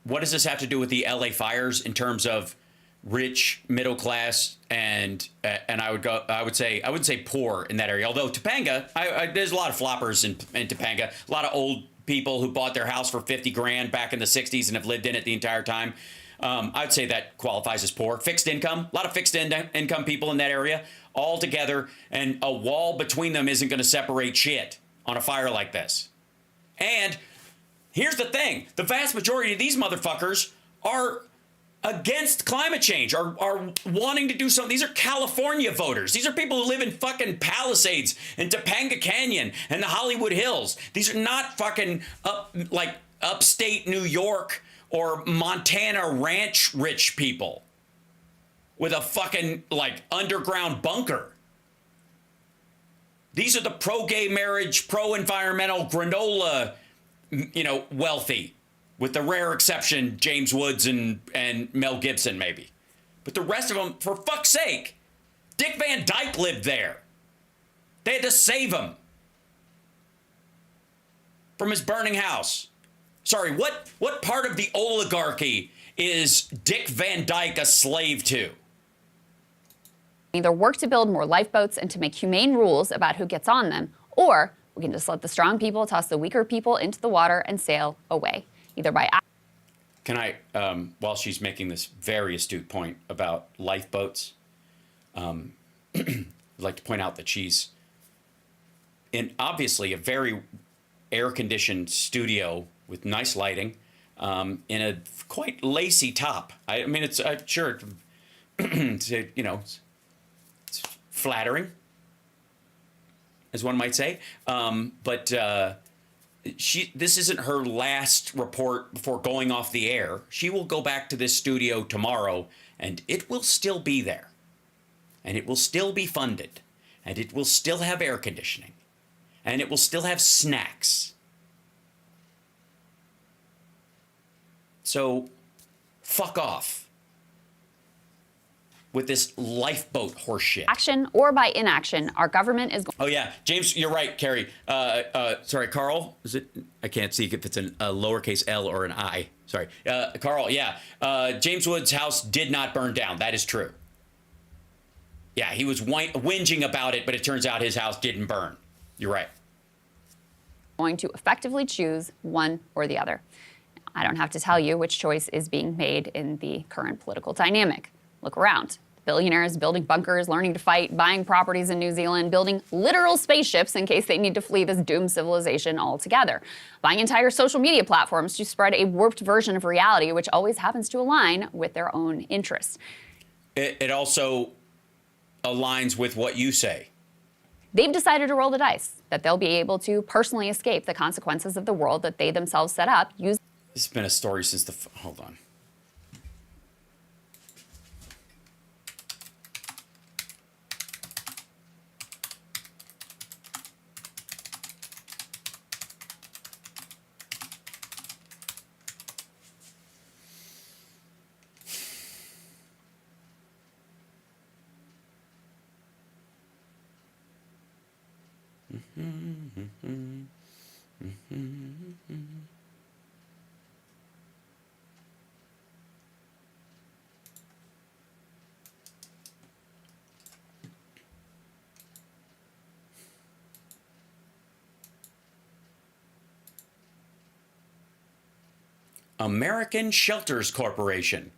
what does this have to do with the LA fires in terms of rich, middle class, and I wouldn't say poor in that area. Although Topanga, there's a lot of floppers in Topanga, a lot of old people who bought their house for 50 grand back in the 60s and have lived in it the entire time. I'd say that qualifies as poor. Fixed income, a lot of fixed income people in that area all together, and a wall between them isn't going to separate shit on a fire like this. And here's the thing, the vast majority of these motherfuckers are against climate change, are wanting to do something. These are California voters. These are people who live in fucking Palisades and Topanga Canyon and the Hollywood Hills. These are not fucking upstate New York or Montana ranch rich people with a fucking like underground bunker. These are the pro-gay marriage, pro-environmental granola, wealthy, with the rare exception James Woods and Mel Gibson maybe. But the rest of them, for fuck's sake, Dick Van Dyke lived there. They had to save him from his burning house. Sorry, what part of the oligarchy is Dick Van Dyke a slave to? Either work to build more lifeboats and to make humane rules about who gets on them, or we can just let the strong people toss the weaker people into the water and sail away. Either by... Can I, while she's making this very astute point about lifeboats, I'd like to point out that she's in obviously a very air-conditioned studio with nice lighting, in a quite lacy top. I mean, it's sure, it's flattering, as one might say. But this isn't her last report before going off the air. She will go back to this studio tomorrow, and it will still be there, and it will still be funded, and it will still have air conditioning, and it will still have snacks. So, fuck off with this lifeboat horseshit. Action or by inaction, our government is... Oh, yeah. James, you're right, Carrie. Sorry, Carl? Is it? I can't see if it's a lowercase L or an I. Sorry. Carl, yeah. James Woods' house did not burn down. That is true. Yeah, he was whinging about it, but it turns out his house didn't burn. You're right. Going to effectively choose one or the other. I don't have to tell you which choice is being made in the current political dynamic. Look around. Billionaires building bunkers, learning to fight, buying properties in New Zealand, building literal spaceships in case they need to flee this doomed civilization altogether. Buying entire social media platforms to spread a warped version of reality, which always happens to align with their own interests. It also aligns with what you say. They've decided to roll the dice, that they'll be able to personally escape the consequences of the world that they themselves set up. This has been a story since the... Hold on. American Shelters Corporation.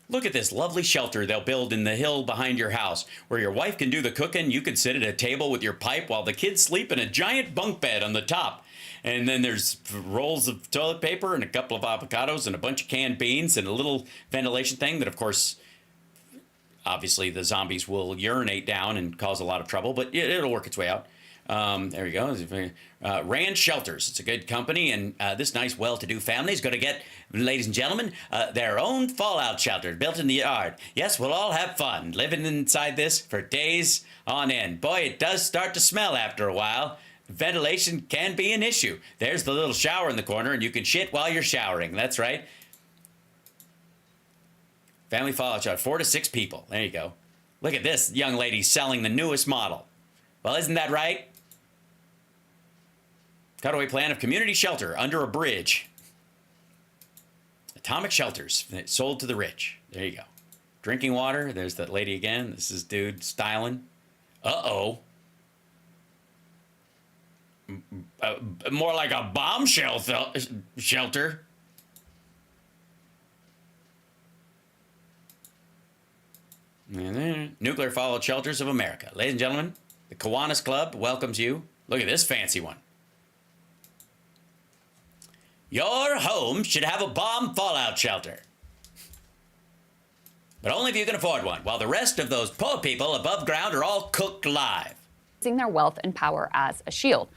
Look at this lovely shelter they'll build in the hill behind your house, where your wife can do the cooking, you can sit at a table with your pipe while the kids sleep in a giant bunk bed on the top. And then there's rolls of toilet paper and a couple of avocados and a bunch of canned beans and a little ventilation thing that, of course, obviously the zombies will urinate down and cause a lot of trouble, but it'll work its way out. There we go. Rand Shelters. It's a good company, and this nice, well-to-do family is going to get, ladies and gentlemen, their own fallout shelter built in the yard. Yes, we'll all have fun living inside this for days on end. Boy, it does start to smell after a while. Ventilation can be an issue. There's the little shower in the corner, and you can shit while you're showering. That's right. Family fallout shelter, 4 to 6 people. There you go. Look at this young lady selling the newest model. Well, isn't that right? Cutaway plan of community shelter under a bridge. Atomic shelters sold to the rich. There you go. Drinking water. There's that lady again. This is dude styling. Uh-oh. More like a bomb shelter. Nuclear fallout shelters of America. Ladies and gentlemen, the Kiwanis Club welcomes you. Look at this fancy one. Your home should have a bomb fallout shelter. But only if you can afford one, while the rest of those poor people above ground are all cooked live. Using their wealth and power as a shield.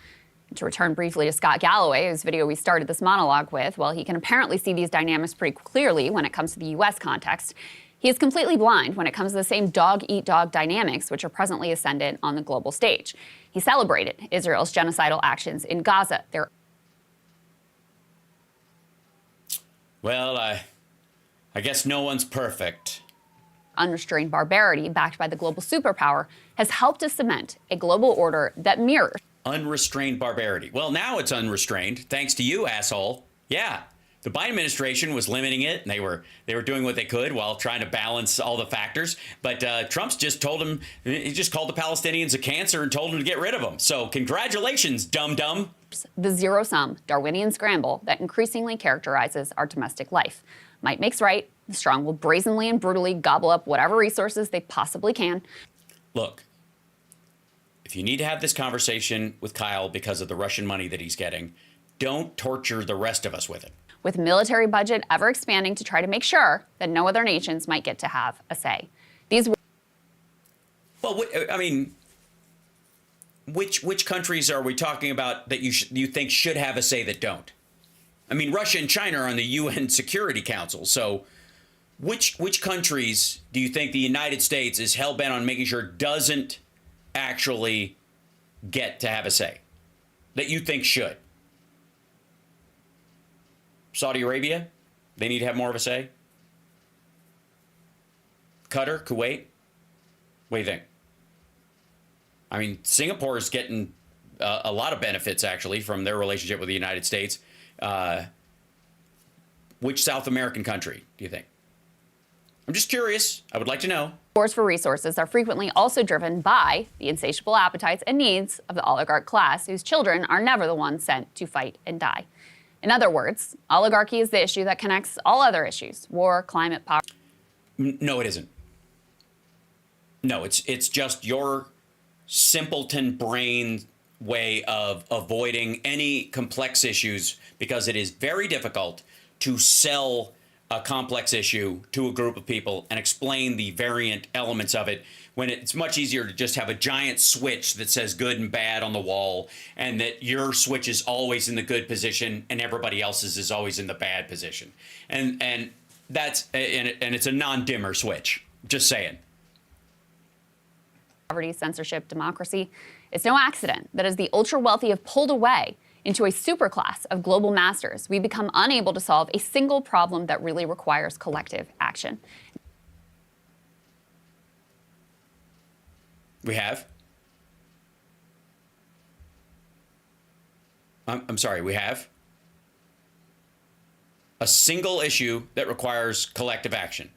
And to return briefly to Scott Galloway, whose video we started this monologue with, well, he can apparently see these dynamics pretty clearly when it comes to the U.S. context. He is completely blind when it comes to the same dog-eat-dog dynamics which are presently ascendant on the global stage. He celebrated Israel's genocidal actions in Gaza. Well, I guess no one's perfect. Unrestrained barbarity backed by the global superpower has helped to cement a global order that mirrors unrestrained barbarity. Well, now it's unrestrained, thanks to you, asshole. Yeah, the Biden administration was limiting it, and they were doing what they could while trying to balance all the factors. But Trump's just told him, he just called the Palestinians a cancer and told them to get rid of them. So congratulations, dum-dum. The zero-sum Darwinian scramble that increasingly characterizes our domestic life. Might makes right. The strong will brazenly and brutally gobble up whatever resources they possibly can. Look, if you need to have this conversation with Kyle because of the Russian money that he's getting, don't torture the rest of us with it. With military budget ever expanding to try to make sure that no other nations might get to have a say. Well, I mean, which countries are we talking about that you think should have a say that don't? I mean, Russia and China are on the UN Security Council, so which countries do you think the United States is hell-bent on making sure doesn't actually get to have a say that you think should? Saudi Arabia, they need to have more of a say. Qatar, Kuwait, what do you think? I mean, Singapore is getting a lot of benefits, actually, from their relationship with the United States. Which South American country do you think? I'm just curious. I would like to know. Wars for resources are frequently also driven by the insatiable appetites and needs of the oligarch class, whose children are never the ones sent to fight and die. In other words, oligarchy is the issue that connects all other issues: war, climate, poverty. No, it isn't. No, it's just your simpleton brain way of avoiding any complex issues, because it is very difficult to sell a complex issue to a group of people and explain the variant elements of it, when it's much easier to just have a giant switch that says good and bad on the wall, and that your switch is always in the good position and everybody else's is always in the bad position. And that's and it's a non-dimmer switch. Just saying. Poverty, censorship, democracy. It's no accident that as the ultra-wealthy have pulled away into a superclass of global masters, we become unable to solve a single problem that really requires collective action. We have? I'm sorry, we have? A single issue that requires collective action.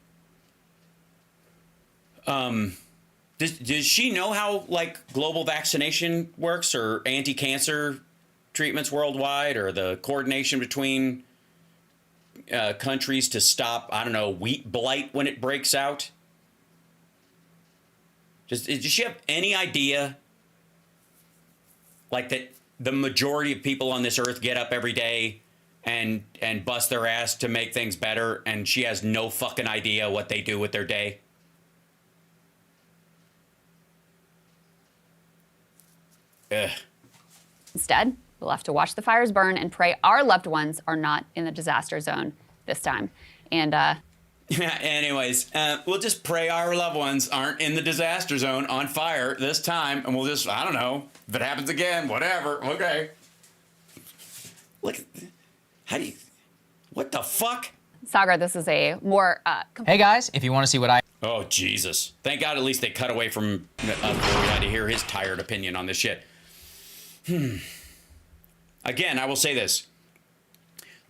Does she know how, like, global vaccination works, or anti-cancer treatments worldwide, or the coordination between countries to stop, I don't know, wheat blight when it breaks out? Does she have any idea, like, that the majority of people on this earth get up every day and bust their ass to make things better, and she has no fucking idea what they do with their day? Instead, we'll have to watch the fires burn and pray our loved ones are not in the disaster zone this time. And anyways, we'll just pray our loved ones aren't in the disaster zone on fire this time, and we'll just, I don't know, if it happens again, whatever, okay. Look, what the fuck? Sagar, this is a more... hey guys, if you want to see what I... Oh, Jesus. Thank God at least they cut away from us where we had to hear his tired opinion on this shit. Again, I will say this.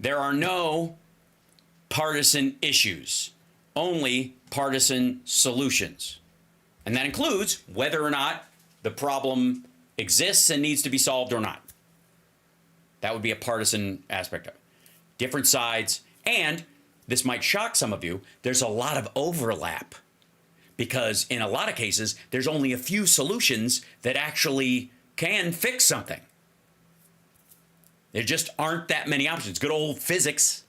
There are no partisan issues, only partisan solutions. And that includes whether or not the problem exists and needs to be solved or not. That would be a partisan aspect of it. Different sides, and this might shock some of you, there's a lot of overlap. Because in a lot of cases, there's only a few solutions that actually can fix something. There just aren't that many options. Good old physics,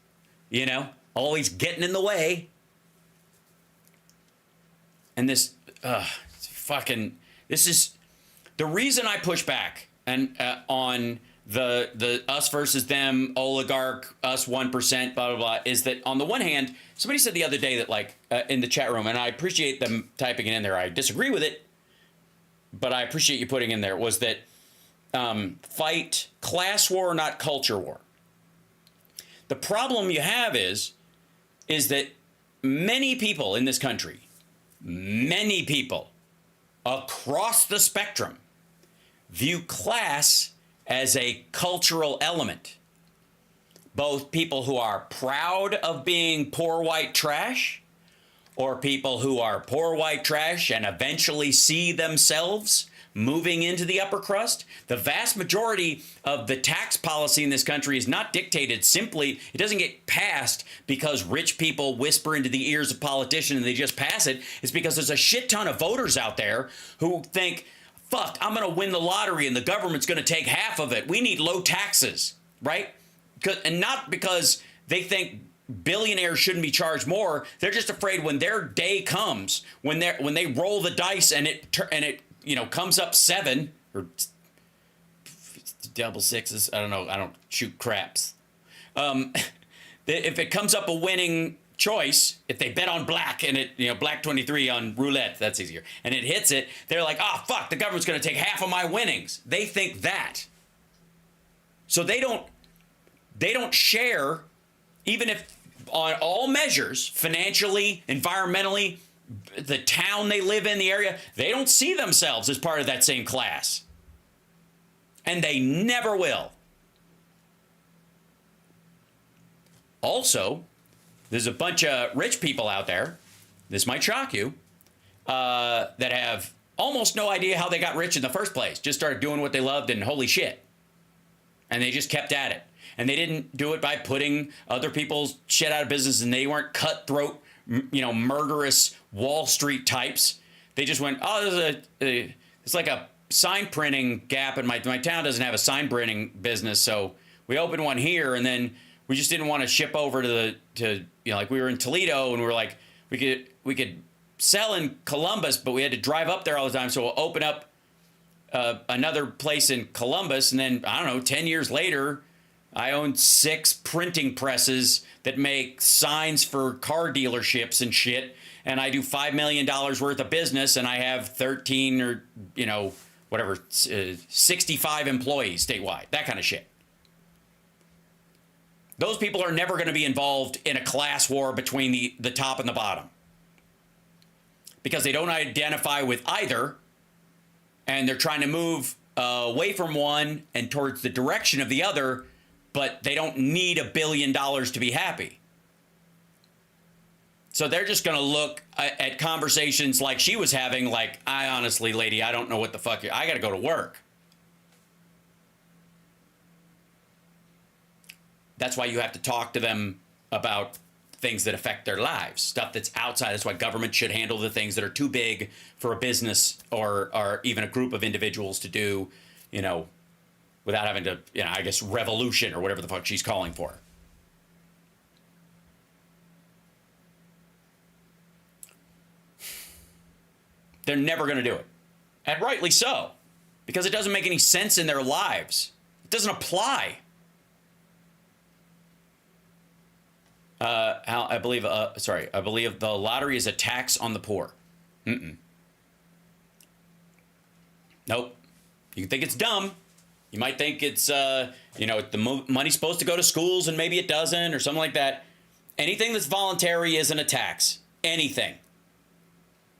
you know, always getting in the way. And this this is the reason I push back and on the us versus them, oligarch, us 1%, blah, blah, blah, is that on the one hand, somebody said the other day that, like, in the chat room, and I appreciate them typing it in there. I disagree with it, but I appreciate you putting in there, was that fight class war, not culture war. The problem you have is that many people in this country, many people across the spectrum view class as a cultural element. Both people who are proud of being poor white trash, or people who are poor white trash and eventually see themselves moving into the upper crust. The vast majority of the tax policy in this country is not dictated simply, it doesn't get passed because rich people whisper into the ears of politicians and they just pass it. It's because there's a shit ton of voters out there who think, fuck, I'm going to win the lottery and the government's going to take half of it. We need low taxes, right? And not because they think billionaires shouldn't be charged more. They're just afraid when their day comes, when they roll the dice and it you know comes up 7 or double sixes. I don't know. I don't shoot craps. If it comes up a winning choice, if they bet on black and it, you know, black 23 on roulette, that's easier, and it hits it, they're like, oh, fuck, the government's going to take half of my winnings. They think that. So they don't share, even if on all measures, financially, environmentally, the town they live in, the area, they don't see themselves as part of that same class. And they never will. Also, there's a bunch of rich people out there, this might shock you, that have almost no idea how they got rich in the first place. Just started doing what they loved and holy shit. And they just kept at it. And they didn't do it by putting other people's shit out of business, and they weren't cutthroat, you know, murderous Wall Street types. They just went, oh, it's like a sign printing gap, and my town doesn't have a sign printing business, so we opened one here, and then we just didn't want to ship over to you know, like we were in Toledo, and we were like, we could sell in Columbus, but we had to drive up there all the time, so we'll open up another place in Columbus, and then, I don't know, 10 years later, I own 6 printing presses that make signs for car dealerships and shit, and I do $5 million worth of business, and I have 13 or, you know, whatever, 65 employees statewide, that kind of shit. Those people are never going to be involved in a class war between the top and the bottom, because they don't identify with either, and they're trying to move away from one and towards the direction of the other, but they don't need $1 billion to be happy. So they're just going to look at conversations like she was having, like, I honestly, lady, I don't know what the fuck, I got to go to work. That's why you have to talk to them about things that affect their lives, stuff that's outside. That's why government should handle the things that are too big for a business or even a group of individuals to do, you know, without having to, you know, I guess, revolution or whatever the fuck she's calling for. They're never going to do it. And rightly so, because it doesn't make any sense in their lives. It doesn't apply. I believe the lottery is a tax on the poor. Nope. You think it's dumb. You might think it's, the money's supposed to go to schools and maybe it doesn't or something like that. Anything that's voluntary isn't a tax. Anything.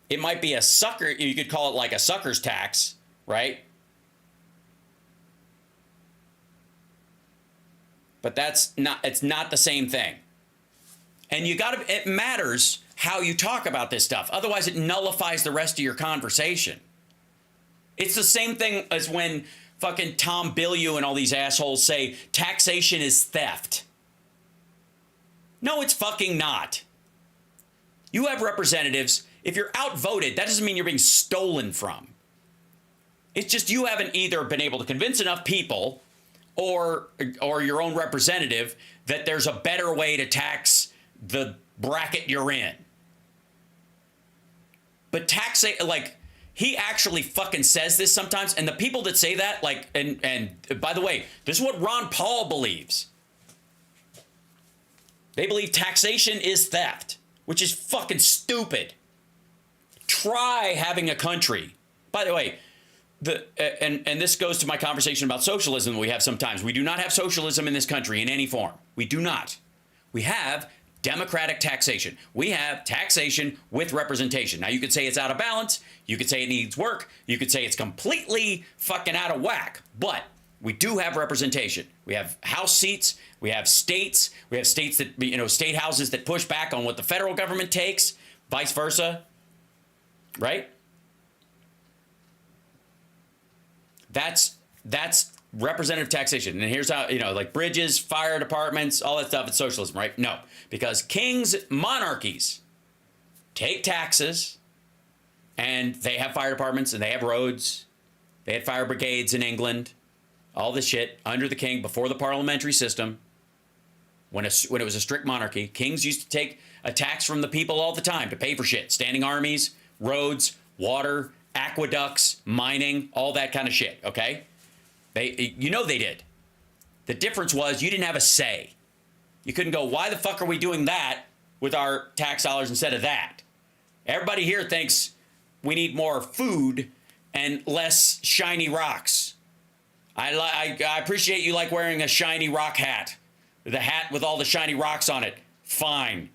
It might be a sucker. You could call it like a sucker's tax, right? But it's not the same thing. And it matters how you talk about this stuff. Otherwise, it nullifies the rest of your conversation. It's the same thing as when fucking Tom Bilyeu and all these assholes say taxation is theft. No, it's fucking not. You have representatives. If you're outvoted, that doesn't mean you're being stolen from. It's just you haven't either been able to convince enough people or your own representative that there's a better way to tax the bracket you're in. But he actually fucking says this sometimes, and the people that say that, and by the way, this is what Ron Paul believes. They believe taxation is theft, which is fucking stupid. Try having a country. By the way, and this goes to my conversation about socialism that we have sometimes. We do not have socialism in this country in any form. We do not. We have democratic taxation. We have taxation with representation. Now, you could say it's out of balance. You could say it needs work. You could say it's completely fucking out of whack. But we do have representation. We have House seats. We have states. We have states that, state houses that push back on what the federal government takes, vice versa. Right? That's representative taxation. And here's how, like bridges, fire departments, all that stuff, it's socialism, right? No, because kings, monarchies take taxes and they have fire departments and they have roads. They had fire brigades in England, all this shit under the king before the parliamentary system. When it was a strict monarchy, kings used to take a tax from the people all the time to pay for shit. Standing armies, roads, water, aqueducts, mining, all that kind of shit, okay? They did. The difference was you didn't have a say. You couldn't go, why the fuck are we doing that with our tax dollars instead of that? Everybody here thinks we need more food and less shiny rocks. I appreciate you like wearing a shiny rock hat. The hat with all the shiny rocks on it. Fine.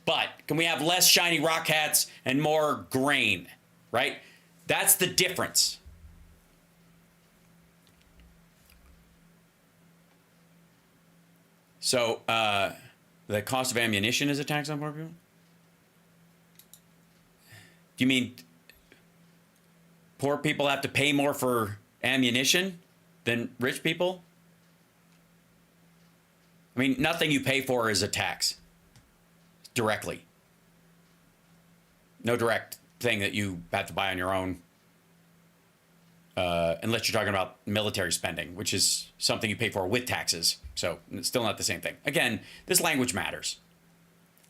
But can we have less shiny rock hats and more grain, right? That's the difference. So, the cost of ammunition is a tax on poor people? Do you mean poor people have to pay more for ammunition than rich people? I mean, nothing you pay for is a tax. Directly. No direct thing that you have to buy on your own. Unless you're talking about military spending, which is something you pay for with taxes. So it's still not the same thing. Again, this language matters.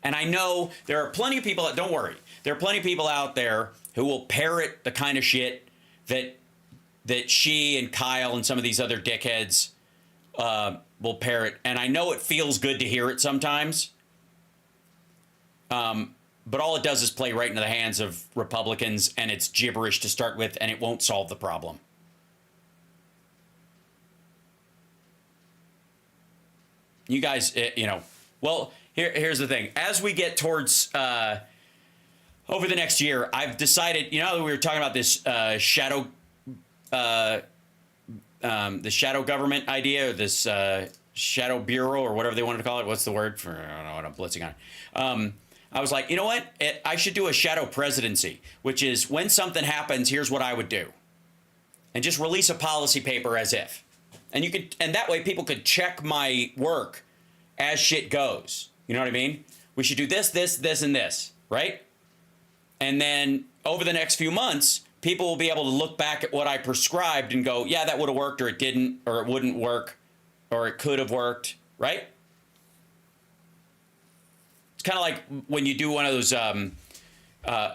And I know there are plenty of people that, don't worry, there are plenty of people out there who will parrot the kind of shit that she and Kyle and some of these other dickheads will parrot. And I know it feels good to hear it sometimes. But all it does is play right into the hands of Republicans, and it's gibberish to start with, and it won't solve the problem. You guys, well, here's the thing. As we get towards, over the next year, I've decided, we were talking about this shadow government idea, or this shadow bureau, or whatever they wanted to call it. What's the word for, I don't know what I'm blitzing on. I was like, you know what? I should do a shadow presidency, which is when something happens, here's what I would do. And just release a policy paper as if. And that way people could check my work as shit goes. You know what I mean? We should do this, this, this, and this, right? And then over the next few months, people will be able to look back at what I prescribed and go, yeah, that would have worked, or it didn't, or it wouldn't work, or it could have worked, right? It's kind of like when you do one of those,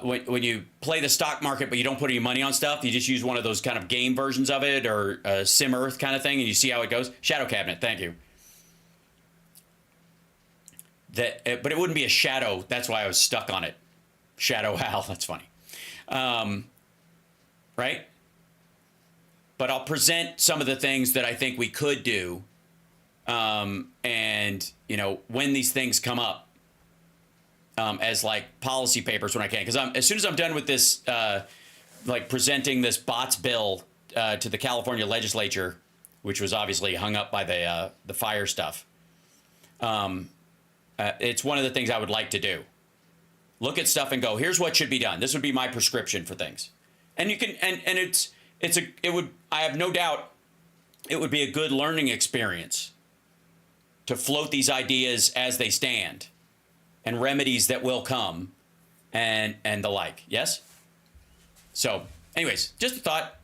when you play the stock market, but you don't put any money on stuff, you just use one of those kind of game versions of it, or Sim Earth kind of thing, and you see how it goes. Shadow cabinet, thank you. But it wouldn't be a shadow. That's why I was stuck on it. Shadow HAL. That's funny. Right? But I'll present some of the things that I think we could do. And, you know, when these things come up as like policy papers when I can. Because as soon as I'm done with this, like presenting this bots bill to the California legislature, which was obviously hung up by the fire stuff. It's one of the things I would like to do. Look at stuff and go, here's what should be done. This would be my prescription for things. And you can, and I have no doubt it would be a good learning experience to float these ideas as they stand and remedies that will come and the like. Yes? So anyways, just a thought,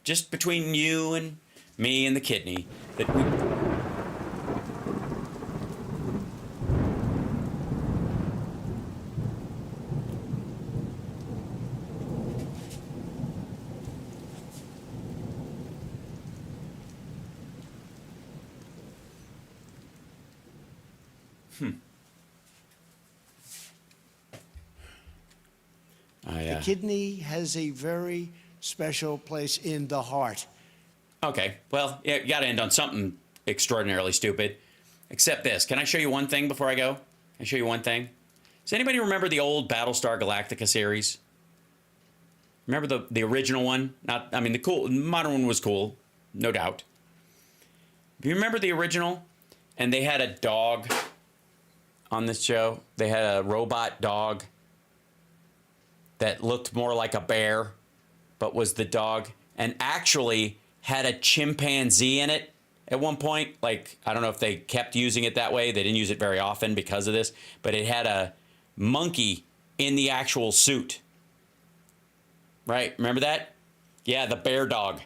just between you and me and the kidney, that we, The kidney has a very special place in the heart. Okay, well, yeah, you got to end on something extraordinarily stupid. Except this. Can I show you one thing before I go? Can I show you one thing? Does anybody remember the old Battlestar Galactica series? Remember the original one? Not, I mean, the modern one was cool, no doubt. Do you remember the original? And they had a dog on this show. They had a robot dog that looked more like a bear, but was the dog, and actually had a chimpanzee in it at one point. Like, I don't know if they kept using it that way. They didn't use it very often because of this, but it had a monkey in the actual suit. Right? Remember that? Yeah, the bear dog.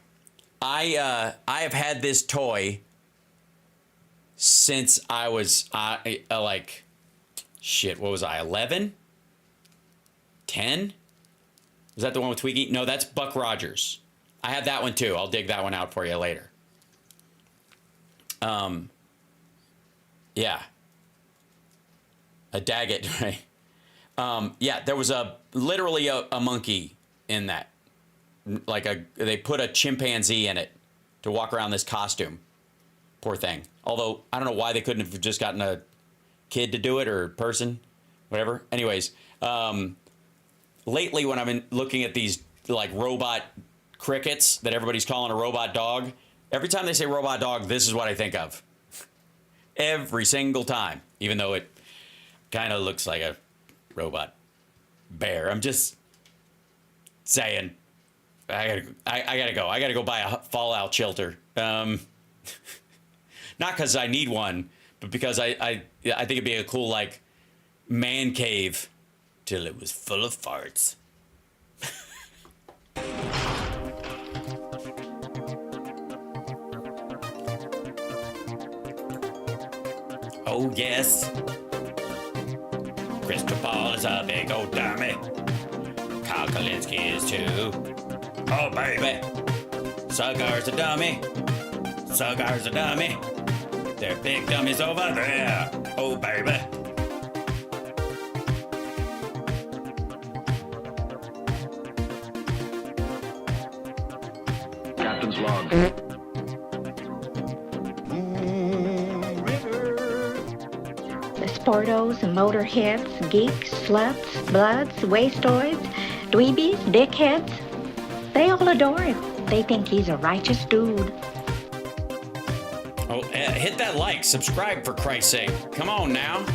I have had this toy since I was like, shit, what was I, 11? 10? Is that the one with Twiggy? No, that's Buck Rogers. I have that one too. I'll dig that one out for you later. Yeah. A Daggett, right? Yeah, there was literally a monkey in that. Like they put a chimpanzee in it to walk around this costume. Poor thing. Although, I don't know why they couldn't have just gotten a kid to do it, or a person, whatever. Anyways, lately when I've been looking at these like robot crickets that everybody's calling a robot dog, every time they say robot dog, this is what I think of. Every single time, even though it kind of looks like a robot bear. I'm just saying, I gotta go. I gotta go buy a fallout shelter. Not because I need one, but because I think it'd be a cool like man cave till it was full of farts. Oh yes, Crystal Ball is a big old dummy. Kyle Kalinske is too. Oh baby, Sugar's a dummy. Sugar's a dummy. They're big dummies over there. Oh baby. Captain's log. The sportos, motorheads, geeks, sluts, bloods, wastoids, dweebies, dickheads, they all adore him. They think he's a righteous dude. Oh, hit that like, subscribe for Christ's sake. Come on now.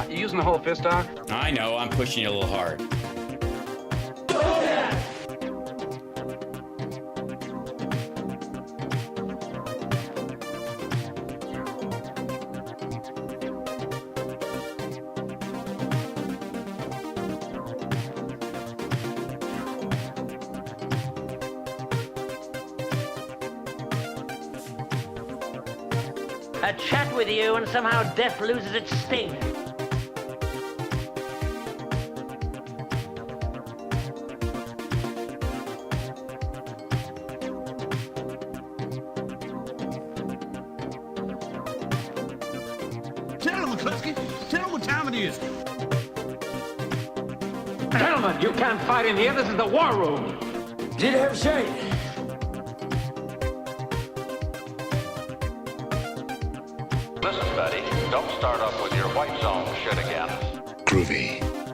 You using the whole fist, Doc? I know, I'm pushing you a little hard. chat with you and somehow death loses its sting. Tell him, McCluskey. Tell him what time it is. Gentlemen, you can't fight in here. This is the war room. Did have shade. Listen, Betty, don't start up with your white zone shit again. Groovy.